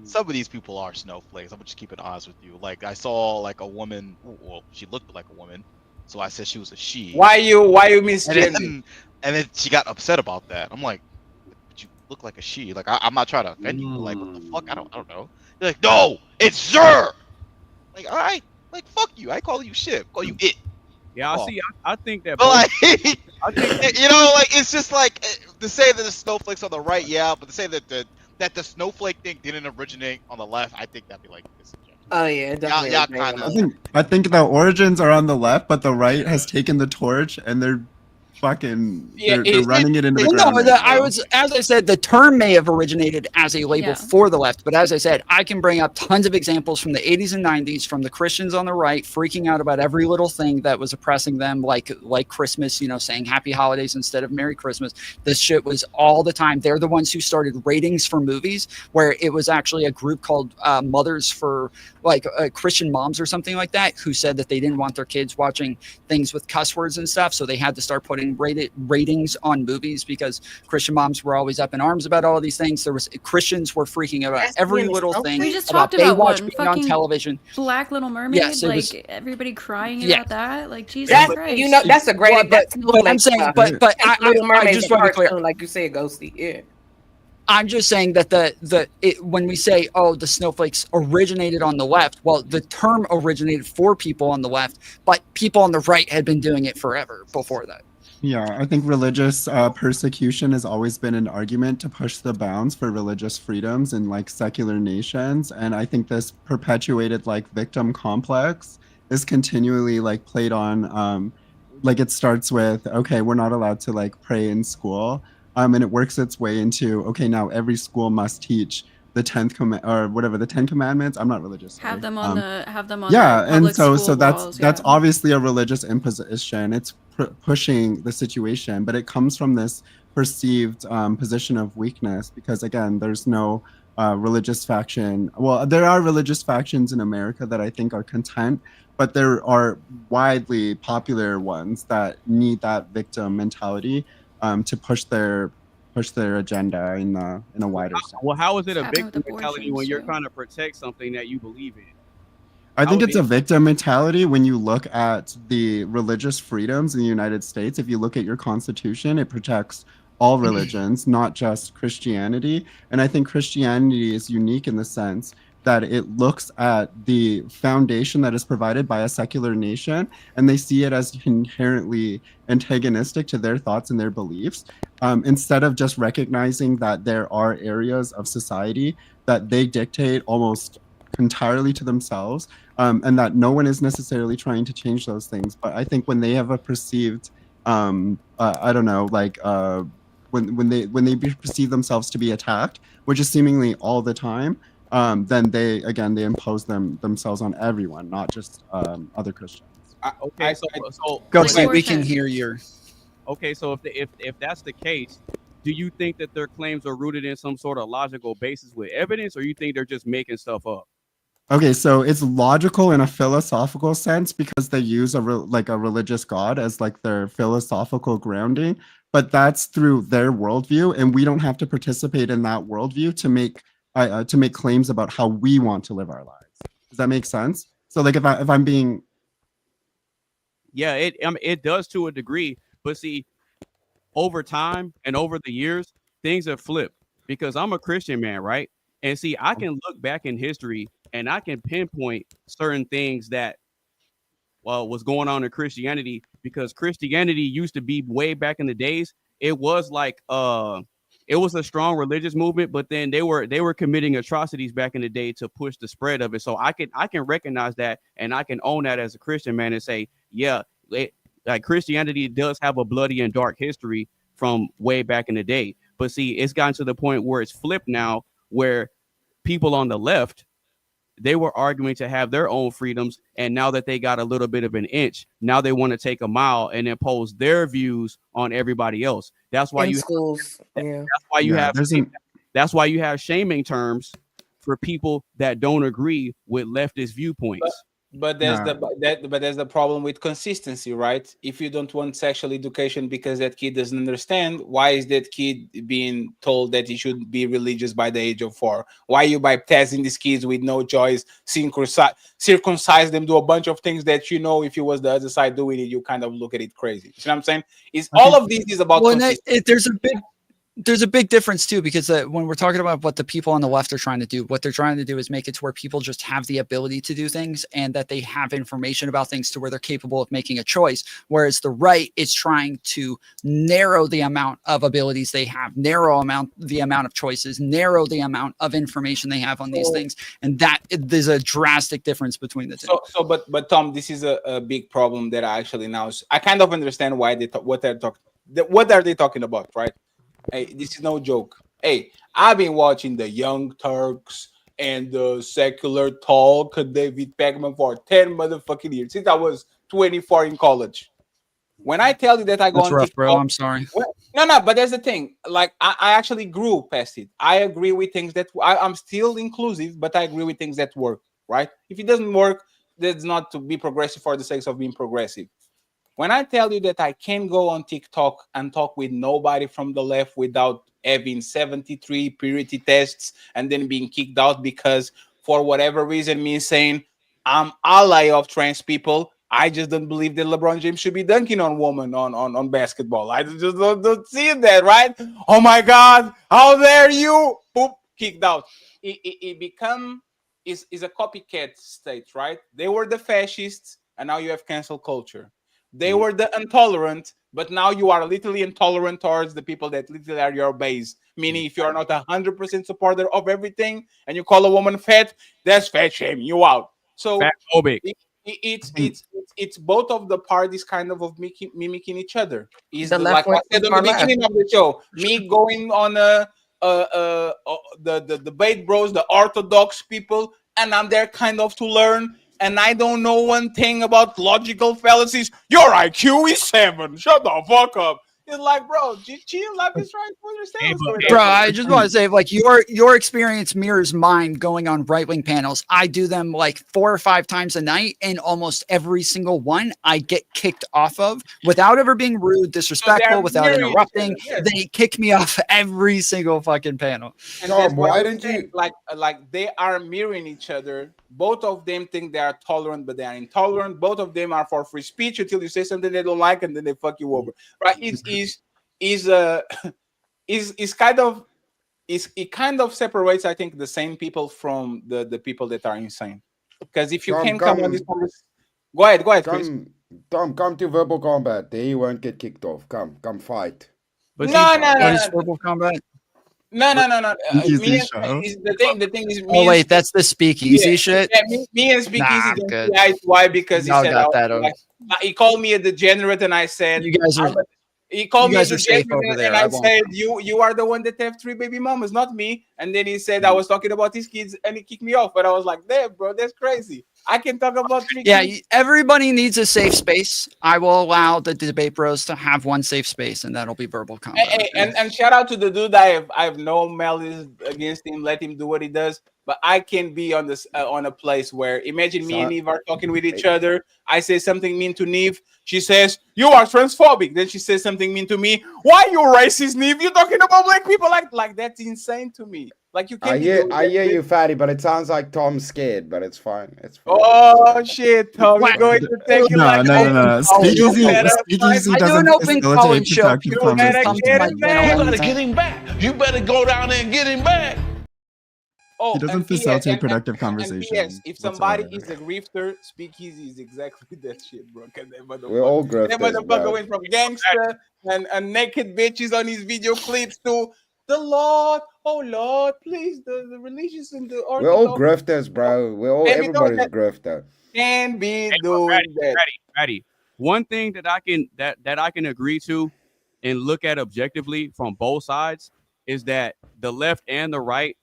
some of these people are snowflakes. I'm just keeping honest with you. Like I saw like a woman, well, she looked like a woman, so I said she was a she. Why you misgendering? And then she got upset about that. I'm like, but you look like a she. Like I'm not trying to offend you, but like what the fuck? I don't know. You're like, no, it's sir. Like all right, like fuck you. I call you shit. I call you it. Yeah, I think that. But like, like it's just like to say that the snowflakes on the right, yeah, but to say that the snowflake thing didn't originate on the left, I think that'd be like disingenuous. Oh yeah, definitely. Y'all kind of. I think the origins are on the left, but the right has taken the torch and they're fucking they're running it into the ground. As I said, the term may have originated as a label for the left, but as I said, I can bring up tons of examples from the 80s and 90s from the Christians on the right freaking out about every little thing that was oppressing them, like Christmas, saying Happy Holidays instead of Merry Christmas. This shit was all the time. They're the ones who started ratings for movies, where it was actually a group called Mothers for Christian Moms or something like that, who said that they didn't want their kids watching things with cuss words and stuff, so they had to start putting ratings on movies because Christian moms were always up in arms about all of these things. Christians were freaking about every little thing. We just about talked about Baywatch one being on television. Black Little Mermaid, Yes, everybody crying Yeah. about that. Like Jesus Christ. That's a great. But I'm saying, but Little I Mermaid just want to be clear. like you said, Ghosty. Yeah. I'm just saying that when we say, oh, the snowflakes originated on the left, well, the term originated for people on the left, but people on the right had been doing it forever before that. Yeah, I think religious persecution has always been an argument to push the bounds for religious freedoms in like secular nations. And I think this perpetuated like victim complex is continually like played on. Like it starts with, okay, we're not allowed to like pray in school. And it works its way into, okay, now every school must teach the 10th the 10 commandments. I'm not religious. Have sorry. them on the Yeah, the and public so school that's walls, that's obviously a religious imposition. It's pushing the situation, but it comes from this perceived position of weakness because again, there's no religious faction. Well, there are religious factions in America that I think are content, but there are widely popular ones that need that victim mentality to push their agenda in a wider sense. Well, how is it a happened victim with mentality abortions, when you're too. trying to protect something that you believe in? I think How it's is a victim mentality when you look at the religious freedoms in the United States. If you look at your constitution, it protects all religions, not just Christianity. And I think Christianity is unique in the sense that it looks at the foundation that is provided by a secular nation, and they see it as inherently antagonistic to their thoughts and their beliefs, instead of just recognizing that there are areas of society that they dictate almost entirely to themselves, and that no one is necessarily trying to change those things. But I think when they have a perceived, I don't know, like when they perceive themselves to be attacked, which is seemingly all the time, then they impose themselves on everyone, not just other Christians. Okay, so Ghosty, we can hear your. Okay, so if that's the case, do you think that their claims are rooted in some sort of logical basis with evidence, or you think they're just making stuff up? Okay, so it's logical in a philosophical sense because they use a religious god as like their philosophical grounding, but that's through their worldview, and we don't have to participate in that worldview to make claims about how we want to live our lives. Does that make sense? So like if I'm being, Yeah, it does to a degree, but see, over time and over the years, things have flipped because I'm a Christian man, right? And see, I can look back in history and I can pinpoint certain things that was going on in Christianity, because Christianity used to be, way back in the days, it was like it was a strong religious movement, but then they were committing atrocities back in the day to push the spread of it. So I can recognize that, and I can own that as a Christian man and say, yeah, like Christianity does have a bloody and dark history from way back in the day. But see, it's gotten to the point where it's flipped now, where people on the left, they were arguing to have their own freedoms, and now that they got a little bit of an inch, now they want to take a mile and impose their views on everybody else. That's why schools. That's why you have shaming terms for people that don't agree with leftist viewpoints. But there's the problem with consistency, right? If you don't want sexual education because that kid doesn't understand, why is that kid being told that he should be religious by the age of 4? Why are you baptizing these kids with no choice, circumcise them, do a bunch of things that, you know, if you was the other side doing it, you kind of look at it crazy. You know what I'm saying? All of this is about consistency. There's a big difference too, because when we're talking about what the people on the left are trying to do, what they're trying to do is make it to where people just have the ability to do things, and that they have information about things to where they're capable of making a choice. Whereas the right is trying to narrow the amount of abilities they have, narrow the amount of choices, narrow the amount of information they have on these things. And that there's a drastic difference between the two. But Tom, this is a big problem that I actually I kind of understand why what are they talking about, right? Hey, this is no joke. Hey, I've been watching the Young Turks and the Secular Talk, David Pegman, for 10 motherfucking years, since I was 24 in college. When I tell you that I go That's on rough, TikTok, bro. I'm sorry. No, but there's the thing. Like, I actually grew past it. I agree with things that I'm still inclusive, but I agree with things that work, right? If it doesn't work, that's not to be progressive for the sake of being progressive. When I tell you that I can go on TikTok and talk with nobody from the left without having 73 purity tests and then being kicked out because, for whatever reason, me saying I'm ally of trans people, I just don't believe that LeBron James should be dunking on women on basketball. I just don't see that, right? Oh my God, how dare you? Boop, kicked out. It is a copycat state, right? They were the fascists, and now you have cancel culture. They were the intolerant, but now you are literally intolerant towards the people that literally are your base. Meaning, if you are not 100% supporter of everything and you call a woman fat, that's fat shaming you out. So it's both of the parties kind of mimicking each other. Like I said on the beginning of the show, me going on the debate bros, the orthodox people, and I'm there kind of to learn. And I don't know one thing about logical fallacies. Your IQ is 7. Shut the fuck up. It's like, bro, chill. I'm just trying to understand what's going on. Bro, I just want to say, like, your experience mirrors mine going on right-wing panels. I do them like 4 or 5 times a night, and almost every single one I get kicked off of without ever being rude, disrespectful, without interrupting. They kick me off every single fucking panel. And Tom, why didn't you like they are mirroring each other? Both of them think they are tolerant, but they are intolerant. Both of them are for free speech until you say something they don't like, and then they fuck you over. Right? It kind of separates, I think, the sane people from the people that are insane. Because if you can come on this conversation, go ahead, Chris. Tom, come to verbal combat. There you won't get kicked off. Come fight. But no. Verbal combat. No. The thing is. Oh wait, that's the speakeasy shit. Yeah, me and speakeasy. Why? Because he said he called me a degenerate, and I said you guys are. He called me a degenerate, and I said you are the one that have 3 baby mamas, not me. And then he said I was talking about his kids, and he kicked me off. But I was like, damn, bro, that's crazy. I can talk about 3 kids. Everybody needs a safe space. I will allow the debate bros to have one safe space, and that'll be verbal combat. And shout out to the dude. I have no malice against him. Let him do what he does. But I can be on this on a place where imagine me and Neve are talking with each other. I say something mean to Neve. She says, "You are transphobic." Then she says something mean to me. Why you racist, Neve? You're talking about black people like that's insane to me. Like you can't. I hear you, Fatty, but it sounds like Tom's scared. But it's fine. It's fine. Oh shit, Tom! You're going to take it like no. Speakeasy doesn't facilitate productive conversation. You better get him back. You better go down there and get him back. He doesn't facilitate productive conversation. Yes, if somebody is a grifter, speakeasy is exactly that shit, bro. We're all grifters. That motherfucker went from gangster and naked bitches on his video clips to the Lord. Oh Lord, please, the religious and the We're all grifters, bro. Everybody's a grifter. Can be doing that. Ready. One thing that I can agree to and look at objectively from both sides is that the left and the right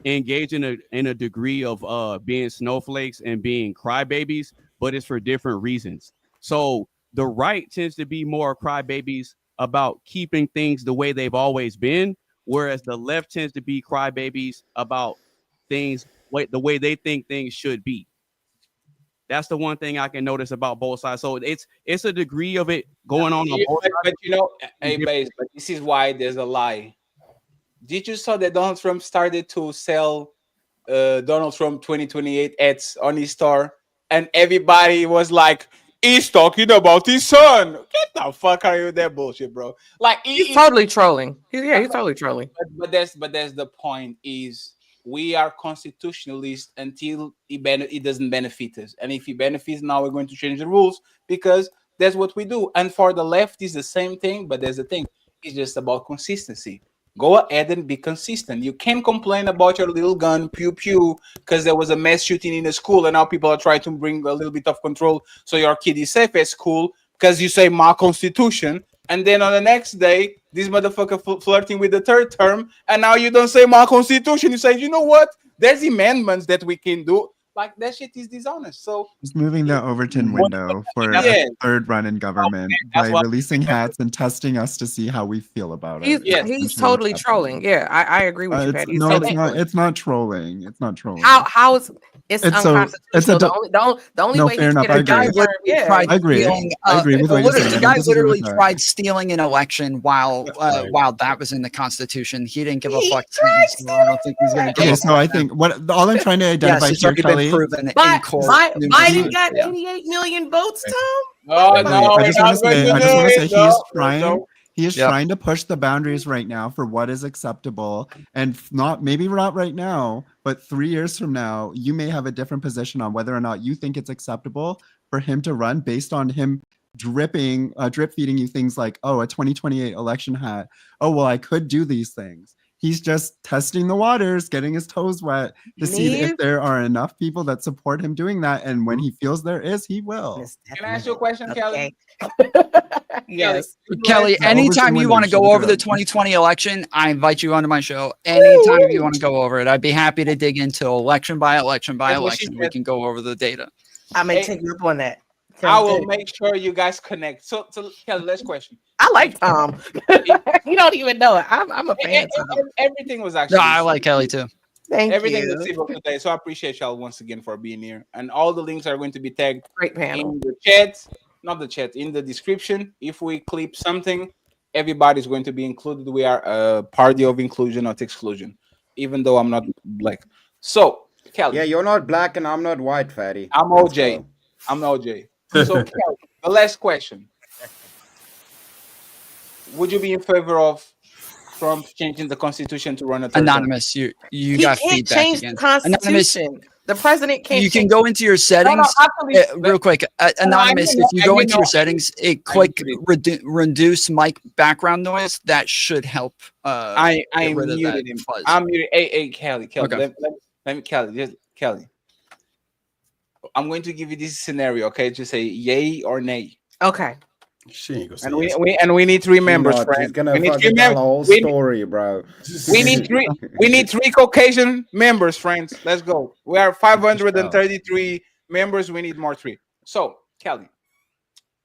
engage in a degree of being snowflakes and being crybabies, but it's for different reasons. So the right tends to be more crybabies about keeping things the way they've always been, whereas the left tends to be crybabies about things the way they think things should be. That's the one thing I can notice about both sides. So it's a degree of it going on both sides. But you know, hey, Baze, but this is why there's a lie. Did you saw that Donald Trump started to sell Donald Trump 2028 ads on his store, and everybody was like, "He's talking about his son." Get the fuck out of here with that bullshit, bro. Like he's totally trolling. He's totally trolling. But that's the point. Is we are constitutionalists until it doesn't benefit us, and if it benefits, now we're going to change the rules because that's what we do. And for the left, is the same thing. But there's the thing. It's just about consistency. Go ahead and be consistent. You can't complain about your little gun, pew pew, because there was a mass shooting in a school, and now people are trying to bring a little bit of control so your kid is safe at school because you say my constitution, and then on the next day, this motherfucker flirting with the third term, and now you don't say my constitution. You say, you know what? There's amendments that we can do. Like that shit is dishonest. So just moving the Overton window for a third run in government by releasing hats and testing us to see how we feel about it. He's totally trolling. Yeah, I agree with you, Patty. It's not trolling. It's not trolling. How is it's unconstitutional? The only way fair enough. I agree with what you're saying. The guy literally tried stealing an election while that was in the Constitution. He didn't give a fuck. So I don't think he's going to. Okay, so I think all I'm trying to identify here, Kelly. Biden got 88 million votes, Tom. I just want to say he is trying to push the boundaries right now for what is acceptable, and maybe not right now, but 3 years from now, you may have a different position on whether or not you think it's acceptable for him to run based on him drip feeding you things like, oh, a 2028 election hat. Oh, well, I could do these things. He's just testing the waters, getting his toes wet to see if there are enough people that support him doing that. And when he feels there is, he will. Can I ask you a question, Kelly? Yes. Kelly, anytime you want to go over the 2020 election, I invite you onto my show. Anytime you want to go over it, I'd be happy to dig into election by election by election. We can go over the data. I may take you up on that. I will make sure you guys connect. So Kelly, last question. I like Tom. You don't even know it. I'm a fan. Everything was actually. No, I like Kelly too. Thank everything you. that's able today. So I appreciate y'all once again for being here. And all the links are going to be tagged Great panel. in the chat, not the chat, in the description. If we clip something, everybody's going to be included. We are a party of inclusion, not exclusion, even though I'm not black. So, Kelly. Yeah, you're not black and I'm not white, fatty. I'm OJ. I'm OJ. So, Kelly, the last question. Would you be in favor of Trump changing the Constitution to run a third Anonymous, term? you got can't feedback change again. the Constitution. The president can't. You can change go into your settings real quick. Anonymous, if you go into your settings, click reduce mic background noise. That should help. I get rid of muted that him. fuzz. I'm muted. Hey, Kelly. Okay. Let me, Kelly. I'm going to give you this scenario, okay? Just say yay or nay. Okay. She ain't gonna say And yes. we need three members, She's friend. gonna We need fucking three tell the members. whole story, bro. We need three. We need three Caucasian members, friends. Let's go. We are 533 members. We need more three. So, Kelly,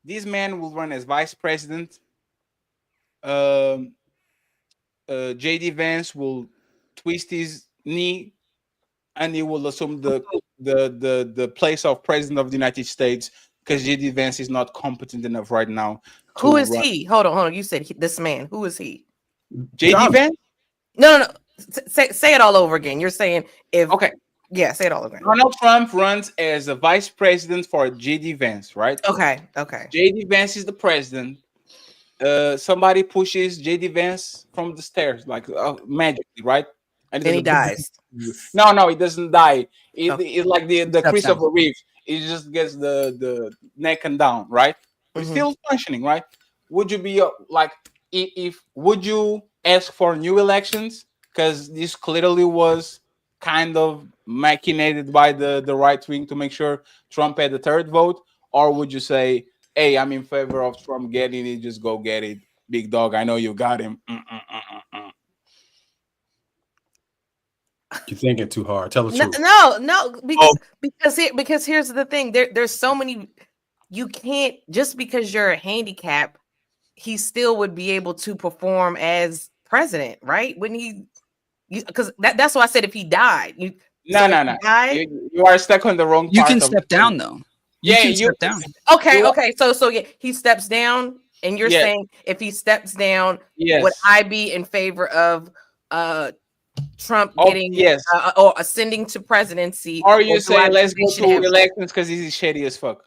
this man will run as vice president. JD Vance will twist his knee, and he will assume the place of president of the United States because JD Vance is not competent enough right now. Who is he? Hold on. You said this man. Who is he? JD Vance? No. Say it all over again. You're saying if okay. Yeah, say it all over again. Donald Trump runs as a vice president for JD Vance, right? Okay. JD Vance is the president. Somebody pushes JD Vance from the stairs, like magically, right? And he dies. No, he doesn't die. It's like the Steps Christopher down. Reeve. He just gets the neck and down, right? But still functioning, right? Would you be would you ask for new elections? Because this clearly was kind of machinated by the right wing to make sure Trump had the third vote, or would you say, hey, I'm in favor of Trump getting it, just go get it, big dog, I know you got him. You're thinking too hard. Tell the truth. No, because here's the thing. There's so many. You can't, just because you're a handicap, he still would be able to perform as president, right? When because that's why I said if he died. No. You are stuck on the wrong part. You can step down though. You can step down. Okay. So yeah, he steps down, and you're saying if he steps down, would I be in favor of Trump getting or ascending to presidency? Or you say let's go to elections because he's shady as fuck?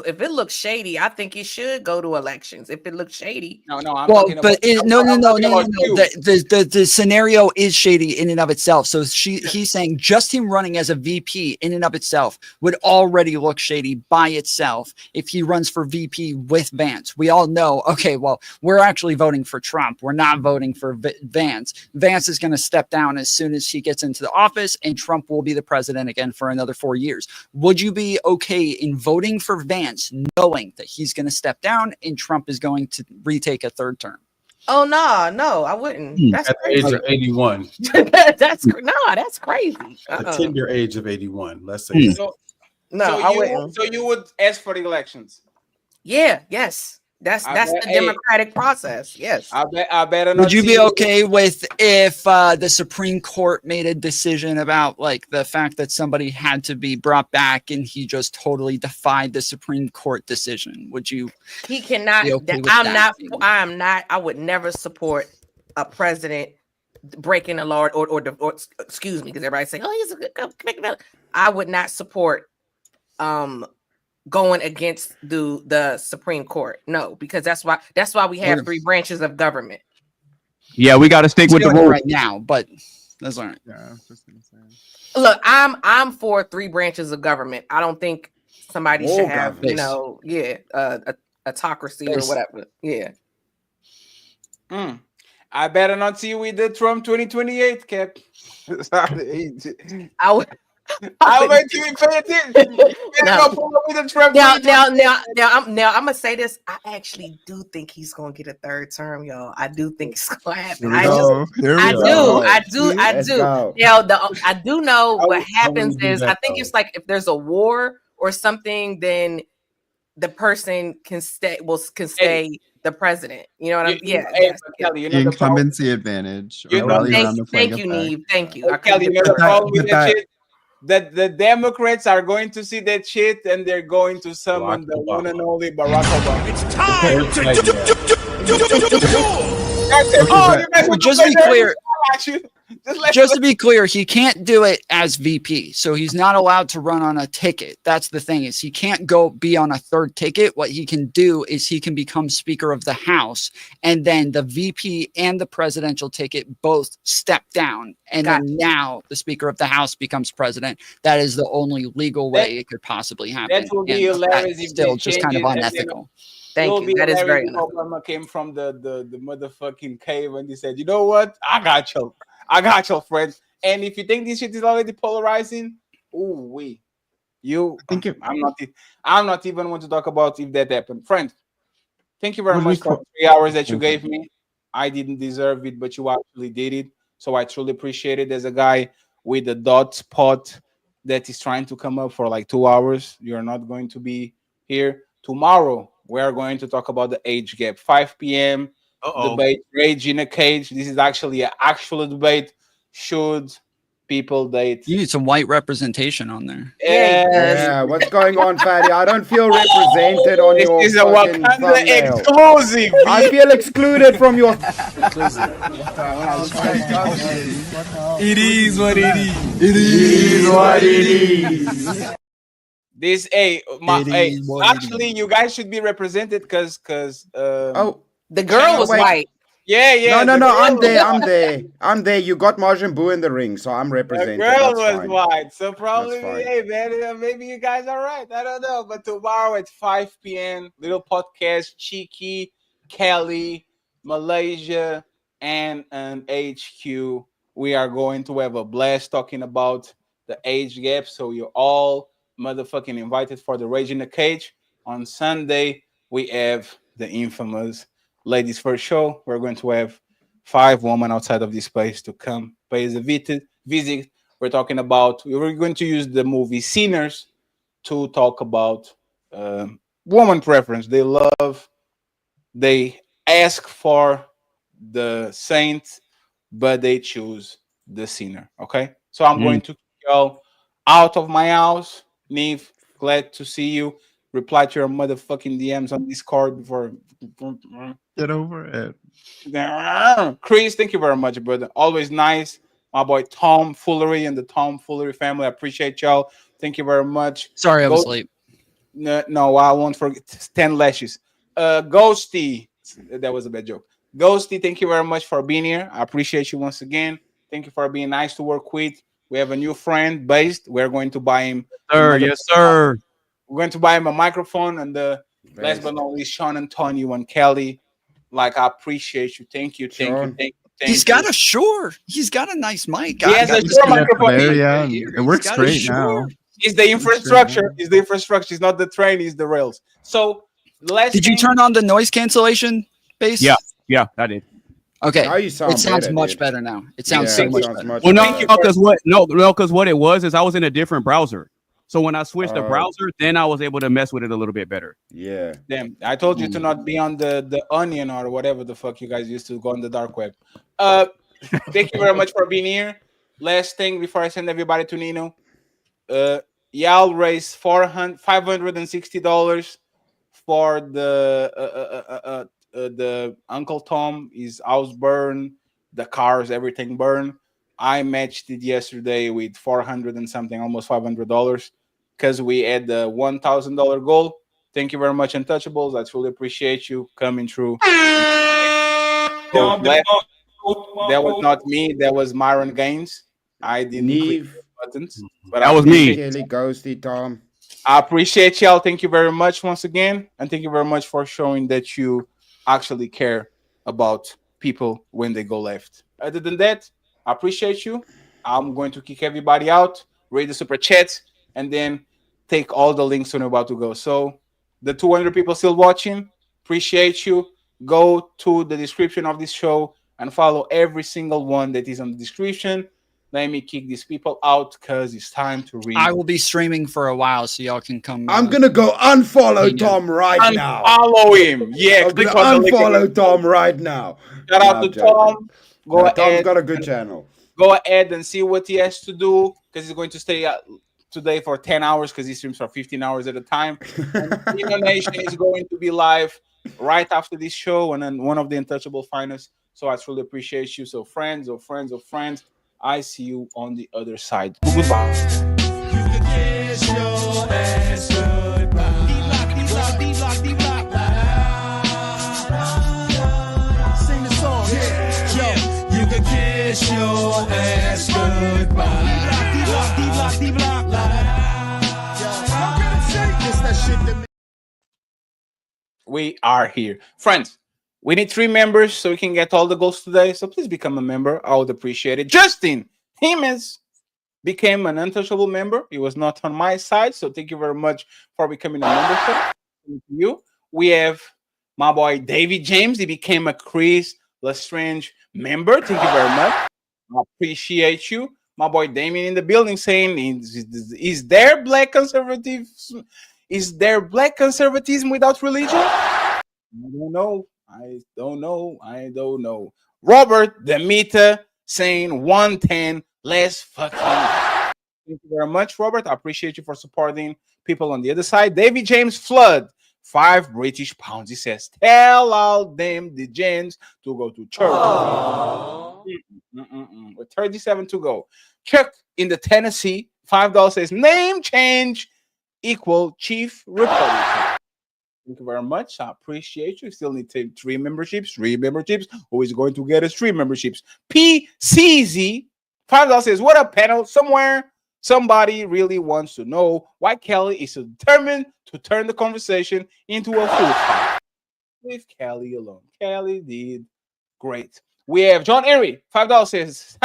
If it looks shady, I think he should go to elections. If it looks shady, no. The scenario is shady in and of itself. So he's saying just him running as a VP in and of itself would already look shady by itself. If he runs for VP with Vance, we all know. Okay, well, we're actually voting for Trump. We're not voting for Vance. Vance is going to step down as soon as he gets into the office, and Trump will be the president again for another 4 years. Would you be okay in voting for Vance, knowing that he's going to step down and Trump is going to retake a third term? Oh no, I wouldn't. That's at the age of 81. That's crazy. The tender age of 81. Let's say. I wouldn't. So you would ask for the elections? Yes. That's the democratic process. Yes. I better not. Would you be okay with if the Supreme Court made a decision about like the fact that somebody had to be brought back and he just totally defied the Supreme Court decision? Would you? He cannot. Okay I'm not. I would never support a president breaking the law or excuse me, because everybody say, oh, he's a good. I would not support going against the Supreme Court. No, because that's why we have three branches of government. Yeah, we got to stick with the rule right now, but that's all right. Yeah, I was just gonna say. Look, I'm for three branches of government. I don't think somebody should have, autocracy or whatever. Yeah. I better not see you with the Trump 2028, Cap. I'll wait till you pay attention. Now I'm gonna say this. I actually do think he's gonna get a third term, y'all. I do think it's gonna happen. I do. I do know what happens is I think it's like if there's a war or something, then the person can stay the president. You know what I'm The incumbency advantage. Or rally around the flag thank you, effect. Neve. Thank you. Hey, Kelly, you know the But that- problem with but that that- shit? That the Democrats are going to see that shit and they're going to summon the one and only Barack Obama. It's time Just be clear. Just to be clear, he can't do it as VP, so he's not allowed to run on a ticket. That's the thing, is he can't go be on a third ticket. What he can do is he can become Speaker of the House, and then the VP and the presidential ticket both step down, and then now the Speaker of the House becomes president. That is the only legal way it could possibly happen. That would be and hilarious that's if still they just change kind of it and then- unethical. Thank you. That is very unethical. Obama came from the motherfucking cave and he said, "You know what? I got you, friends." And if you think this shit is already polarizing, I'm not even want to talk about if that happened, friend. Thank you very much for 3 hours that you gave me. I didn't deserve it, but you actually did it, so I truly appreciate it. As a guy with a dot spot that is trying to come up for like 2 hours, you're not going to be here tomorrow. We are going to talk about the age gap. 5 p.m. debate, Rage in a Cage. This is actually an actual debate. Should people date? You need some white representation on there. Yeah, what's going on, Fatty? I don't feel represented on your This is a fucking Wakanda thumbnail. exclusive. I feel excluded from your... It is what it is. It is what it is. This actually, you guys should be represented because the girl was white. Yeah. No. I'm there. You got Majin Buu in the ring, so I'm represented. The girl That's was fine. white, so probably, That's fine. hey man, maybe you guys are right. I don't know, but tomorrow at 5 p.m., little podcast, Cheeky, Kelly, Malaysia, and HQ. We are going to have a blast talking about the age gap. So you're all motherfucking invited for the Rage in the Cage. On Sunday, we have the infamous Ladies First show. We're going to have 5 women outside of this place to come pay us a visit. We're talking about, we're going to use the movie Sinners to talk about woman preference. They ask for the saint, but they choose the sinner. Okay, so I'm going to go out of my house. Neve, glad to see you. Reply to your motherfucking DMs on Discord before. Get over it. Chris, thank you very much, brother. Always nice. My boy Tom Foolery and the Tom Foolery family. I appreciate y'all. Thank you very much. Sorry, I was late. No, I won't forget. 10 lashes. Ghosty. That was a bad joke. Ghosty, thank you very much for being here. I appreciate you once again. Thank you for being nice to work with. We have a new friend, Based. We're going to buy him. Yes, sir. We're going to buy him a microphone. And last but not least, Sean Antonio and Kelly. Like, I appreciate you. Thank you. He's got a Shure. He's got a nice mic. He has a Shure microphone. It works great now. It's the infrastructure. It's the infrastructure. It's not the train. It's the rails. So, did you turn on the noise cancellation base? Yeah, I did. Okay, Now you sound it sounds better, much dude. better now. It sounds so much better. Well, no, because what it was is I was in a different browser. So when I switched the browser, then I was able to mess with it a little bit better. Yeah. Damn, I told you to not be on the Onion or whatever the fuck you guys used to go on the dark web. Thank you very much for being here. Last thing before I send everybody to Nino. Y'all raised $560 for the Uncle Tom. His house burned, the cars, everything burned. I matched it yesterday with $400 and something, almost $500, because we had the $1,000 goal. Thank you very much, Untouchables. I truly appreciate you coming through. That was not me. That was Myron Gaines. I didn't click the buttons, but that was me. Kelly, Ghosty, Tom. I appreciate y'all. Thank you very much once again, and thank you very much for showing that you actually care about people when they go left. Other than that, I appreciate you. I'm going to kick everybody out, read the super chats, and then take all the links when we're about to go. So the 200 people still watching, appreciate you. Go to the description of this show and follow every single one that is on the description. Let me kick these people out because it's time to read. I will be streaming for a while, so y'all can come. I'm gonna go unfollow Tom right now. Unfollow him. Yeah, I'm click gonna on the link unfollow again. Tom right now. Shout out to Tom. Go Tom's ahead. got a good channel. Go ahead and see what he has to do because he's going to stay today for 10 hours because he streams for 15 hours at a time. And Kino Nation is going to be live right after this show and then one of the Untouchable finals. So I truly appreciate you. So friends, I see you on the other side. Goodbye. Sing the song, yeah. You can kiss your ass goodbye. We are here. Friends, we need 3 members so we can get all the goals today. So please become a member. I would appreciate it. Justin Jimenez became an Untouchable member. He was not on my side. So thank you very much for becoming a member. Thank you. We have my boy David James. He became a Chris Lestrange member. Thank you very much. I appreciate you. My boy Damien in the building saying, is there black conservatism? Is there black conservatism without religion? I don't know. Robert Demita saying 110 less fucking. Thank you very much, Robert. I appreciate you for supporting people on the other side. David James Flood, 5 British pounds. He says, tell all them the gens to go to church. With 37 to go. Chuck in the Tennessee, $5 says, name change equal Chief Republican. Thank you very much. I appreciate you. Still need to 3 memberships. Who is going to get us 3 memberships? PCZ, $5 says, what up, panel? Somebody really wants to know why Kelly is so determined to turn the conversation into a food fight. Leave Kelly alone. Kelly did great. We have John Erie, $5 says,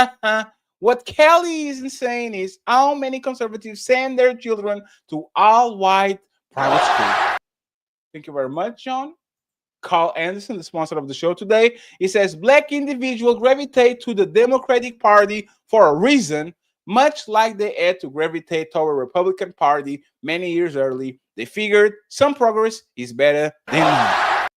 what Kelly is saying is how many conservatives send their children to all-white private schools. Thank you very much, John. Carl Anderson, the sponsor of the show today, he says, black individuals gravitate to the Democratic Party for a reason, much like they had to gravitate toward the Republican Party many years early. They figured some progress is better than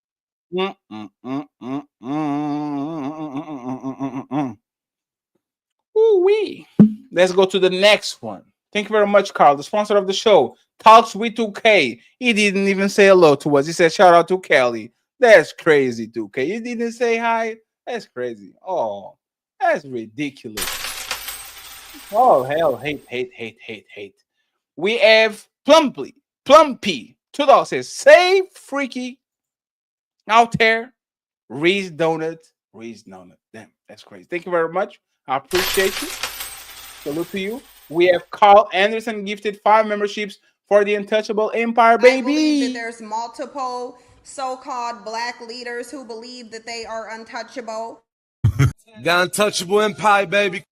Ooh-wee. Let's go to the next one. Thank you very much, Carl, the sponsor of the show. Talks with 2K. He didn't even say hello to us. He said, shout out to Kelly. That's crazy, 2K. He didn't say hi. That's crazy. Oh, that's ridiculous. Oh, hell. Hate. We have Plumpy. $2 says, say freaky out there. Reese Donut. Damn, that's crazy. Thank you very much. I appreciate you. Salute to you. We have Carl Anderson gifted 5 memberships for the Untouchable Empire, baby. I believe that there's multiple so-called black leaders who believe that they are untouchable. The Untouchable Empire, baby.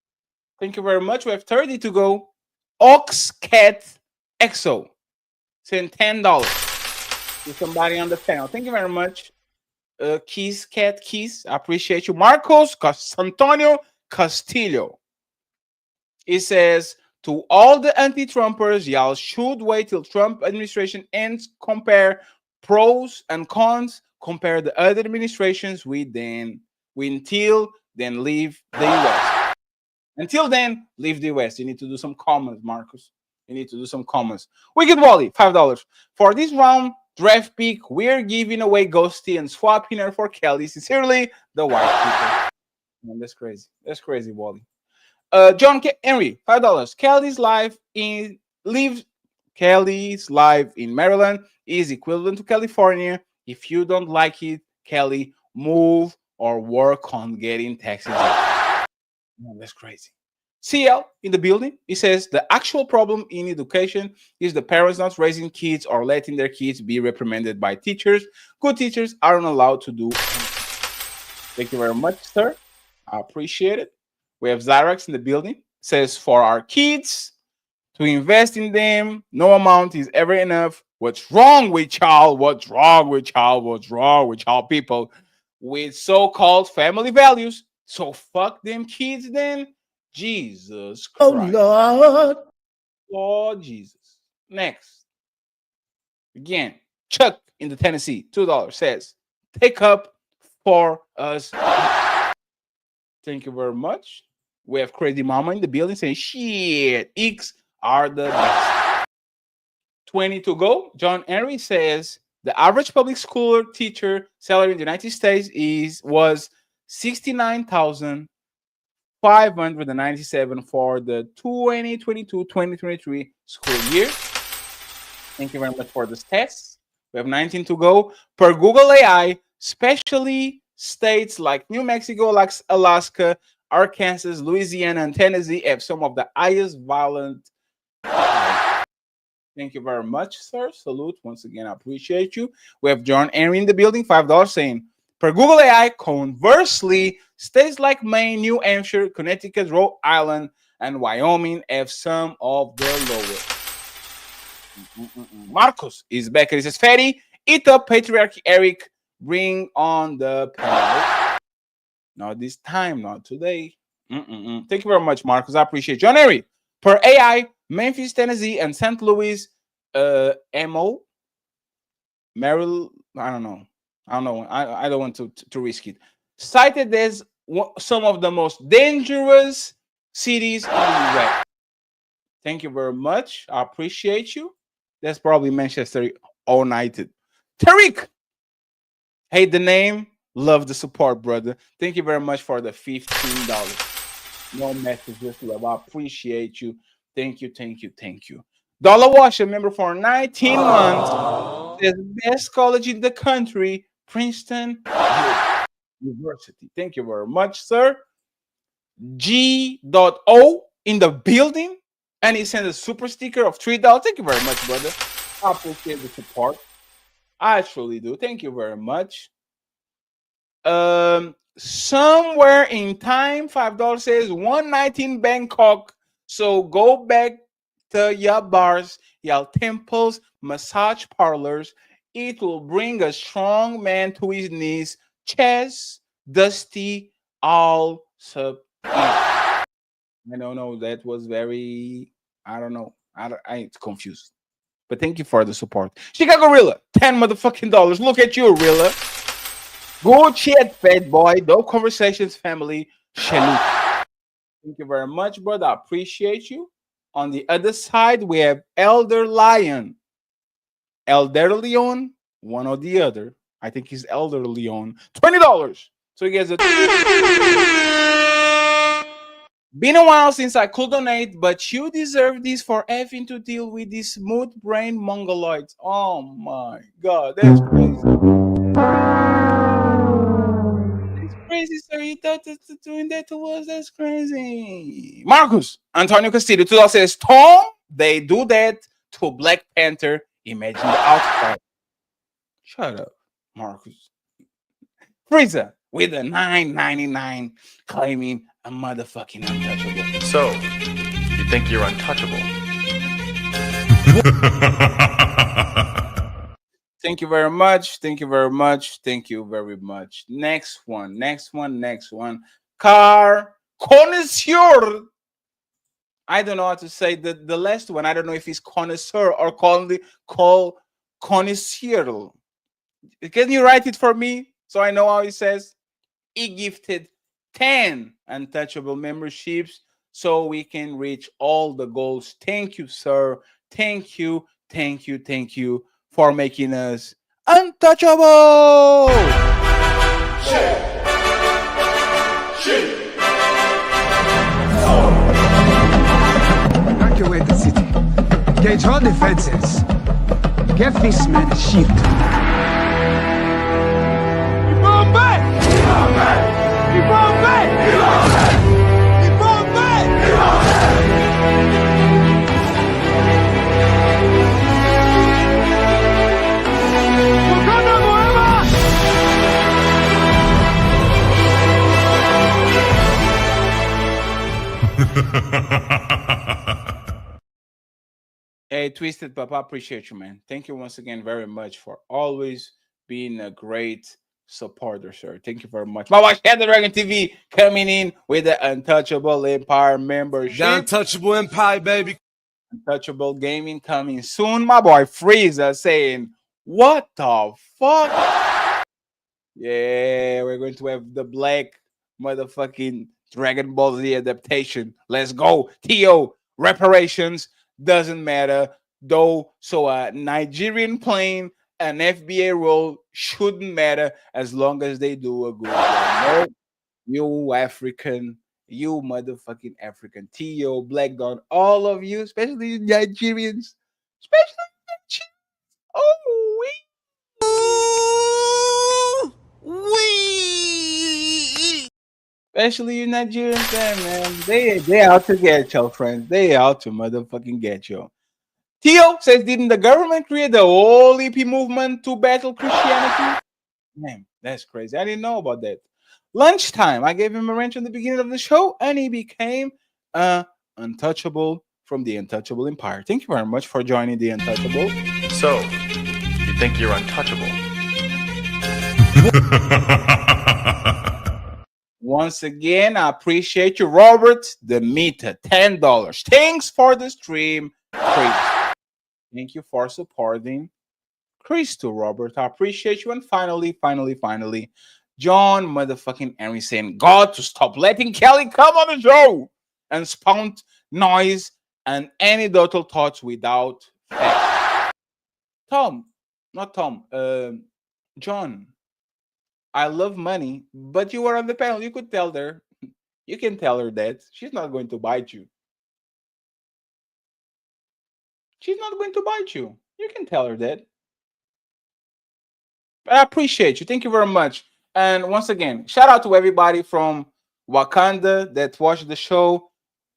Thank you very much. We have 30 to go. Oxcat Exo saying $10 to somebody on the panel. Thank you very much. Keys. I appreciate you. Marcos Antonio Castillo. It says, to all the anti-Trumpers, y'all should wait till Trump administration ends, compare pros and cons, compare the other administrations until then leave the US. Until then, leave the US. You need to do some comments, Marcus. You need to do some comments. Wicked Wally, $5. For this round draft pick, we're giving away Ghosty and swapping her for Kelly. Sincerely, the white people. Man, that's crazy. That's crazy, Wally. John Henry, $5. Kelly's live in Maryland is equivalent to California. If you don't like it, Kelly, move or work on getting taxes. Man, that's crazy. CL in the building. He says the actual problem in education is the parents not raising kids or letting their kids be reprimanded by teachers. Good teachers aren't allowed to do anything. Thank you very much, sir. I appreciate it. We have Zyrax in the building. Says for our kids to invest in them, no amount is ever enough. What's wrong with y'all? What's wrong with y'all people with so-called family values? So fuck them kids then. Jesus Christ. Oh, Lord. Lord Jesus. Next. Again, Chuck in the Tennessee, $2 says, take up for us. Thank you very much. We have Crazy Mama in the building saying, shit, X are the best. 20 to go. John Henry says, the average public school teacher salary in the United States was $69,597 for the 2022-2023 school year. Thank you very much for this test. We have 19 to go. Per Google AI, especially states like New Mexico, like Alaska, Arkansas, Louisiana, and Tennessee have some of the highest violent. Thank you very much, sir. Salute. Once again, I appreciate you. We have John Henry in the building, $5 saying, per Google AI, conversely, states like Maine, New Hampshire, Connecticut, Rhode Island, and Wyoming have some of the lowest. Marcos is back and he says, Fatty, eat up, Patriarchy Eric, bring on the panel. Not this time, not today. Thank you very much, Marcos. I appreciate you. John Henry, per AI, Memphis, Tennessee, and St. Louis, MO, Merrill, I don't know. I don't want to risk it. Cited as some of the most dangerous cities in the US. Thank you very much. I appreciate you. That's probably Manchester United. Tariq, hate the name, love the support, brother. Thank you very much for the $15. No message, just love. I appreciate you. Thank you. Dollar Wash, a member for 19 months. The best college in the country, Princeton University. Thank you very much, sir. G.O. in the building. And he sent a super sticker of $3. Thank you very much, brother. I appreciate the support. I truly do. Thank you very much. Somewhere in time, $5 says 1 night in Bangkok. So go back to your bars, your temples, massage parlors. It will bring a strong man to his knees. Chess, Dusty, all sub. I don't know. That was very. I don't know. I'm confused. But thank you for the support. Chicago Rilla, $10 motherfucking dollars. Look at you, Rilla. Go chat, fat boy. No conversations, family. Thank you very much, brother. I appreciate you. On the other side, we have Elder Lion. Elder Leon, one or the other. I think he's Elder Leon. $20. So he gets a. Been a while since I could donate, but you deserve this for having to deal with these smooth brain mongoloids. Oh my God, that's crazy. That's crazy, sir. You thought doing that to us? That's crazy. Marcus Antonio Castillo, $2 says, Tom, they do that to Black Panther. Imagine the outcry. Shut up, Marcus. Frieza with a $9.99 claiming a motherfucking untouchable. So, you think you're untouchable? Thank you very much. Thank you very much. Thank you very much. Next one. Car connoisseur. I don't know how to say the last one. I don't know if it's connoisseur or call connoisseur. Can you write it for me so I know how it says? He gifted 10 untouchable memberships so we can reach all the goals. Thank you, sir. Thank you for making us untouchable. Evacuate the city. Engage all defenses. Give this man a shield. Hey, Twisted Papa, appreciate you, man. Thank you once again very much for always being a great supporter, sir. Thank you very much. My watch at the Dragon TV coming in with the Untouchable Empire membership. The Untouchable Empire, baby. Untouchable Gaming coming soon. My boy Frieza saying, what the fuck? Yeah, we're going to have the black motherfucking Dragon Ball Z adaptation. Let's go. Tio, reparations doesn't matter though. So a Nigerian playing an FBA role shouldn't matter as long as they do a good job. No, you African, you motherfucking African, Tio, Black Dawn, all of you, especially Nigerians, especially Nigerians. Oh, especially you Nigerians, man. They out to get your friends. They out to motherfucking get you. Tio says, didn't the government create the whole EP movement to battle Christianity? Man, that's crazy. I didn't know about that. Lunchtime, I gave him a wrench in the beginning of the show, and he became untouchable from the Untouchable Empire. Thank you very much for joining the Untouchable. So, you think you're untouchable? Once again, I appreciate you, Robert the Meter, $10. Thanks for the stream, Chris. Thank you for supporting Chris too, Robert. I appreciate you. And finally, John motherfucking Henry saying, God to stop letting Kelly come on the show and spout noise and anecdotal thoughts without facts. John, I love money, but you were on the panel. You could tell her. You can tell her that. She's not going to bite you. She's not going to bite you. You can tell her that. But I appreciate you. Thank you very much. And once again, shout out to everybody from Wakanda that watched the show.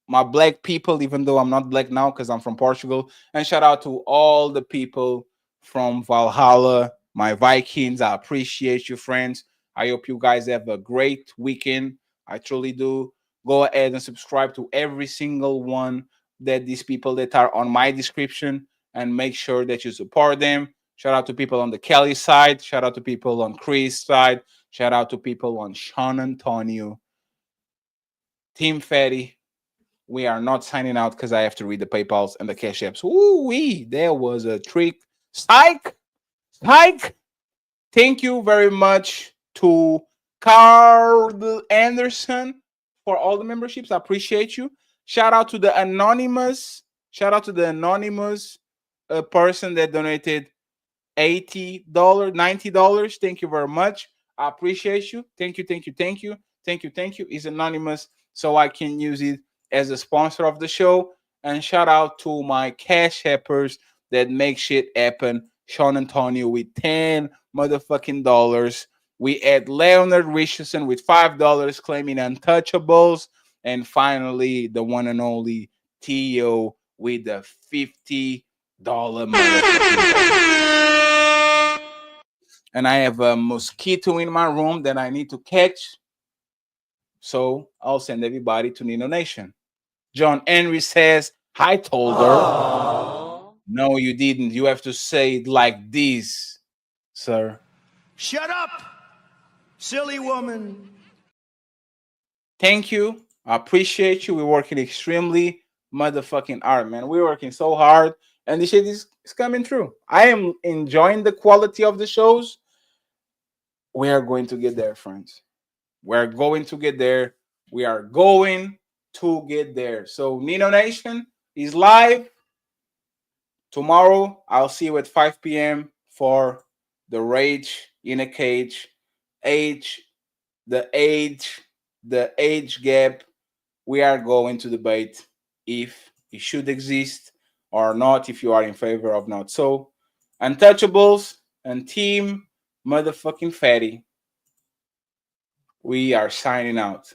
My black people, even though I'm not black now because I'm from Portugal. And shout out to all the people from Valhalla, my Vikings. I appreciate you, friends. I hope you guys have a great weekend. I truly do. Go ahead and subscribe to every single one that these people that are on my description and make sure that you support them. Shout out to people on the Kelly side. Shout out to people on Chris' side. Shout out to people on Sean Antonio. Team Fatty, we are not signing out because I have to read the PayPals and the Cash Apps. Ooh-wee, there was a trick. Psych! Thank you very much to Carl Anderson for all the memberships. I appreciate you. Shout out to the anonymous. Person that donated $80, $90. Thank you very much. I appreciate you. Thank you. It's anonymous, so I can use it as a sponsor of the show. And shout out to my Cash Appers that make shit happen. Sean Antonio with $10 motherfucking dollars. We had Leonard Richardson with $5 claiming Untouchables. And finally, the one and only Tio with the $50 motherfucking. And I have a mosquito in my room that I need to catch. So I'll send everybody to Nino Nation. John Henry says, I told her. Aww. No, you didn't. You have to say it like this, sir. Shut up, silly woman. Thank you. I appreciate you. We're working extremely motherfucking hard, man. We're working so hard, and this shit is coming through. I am enjoying the quality of the shows. We are going to get there, friends. We're going to get there. We are going to get there. So Nino Nation is live. Tomorrow, I'll see you at 5 p.m. for the Rage in a Cage. The age gap. We are going to debate if it should exist or not, if you are in favor of not. So, Untouchables and Team motherfucking Fatty, we are signing out.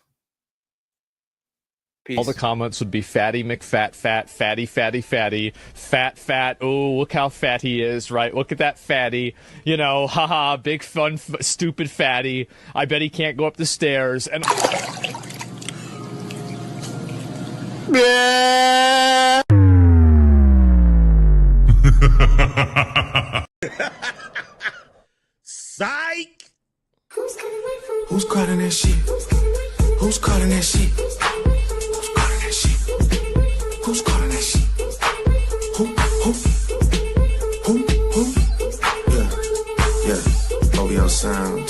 Peace. All the comments would be fatty McFat, fat, fatty, fatty, fatty, fat, fat. Oh, look how fat he is, right? Look at that fatty. You know, haha, big fun, stupid fatty. I bet he can't go up the stairs. And Psych! Who's calling that shit? Who's calling that shit? Who's calling that shit? Who's calling that shit? Who? Yeah, yeah. OVO sound.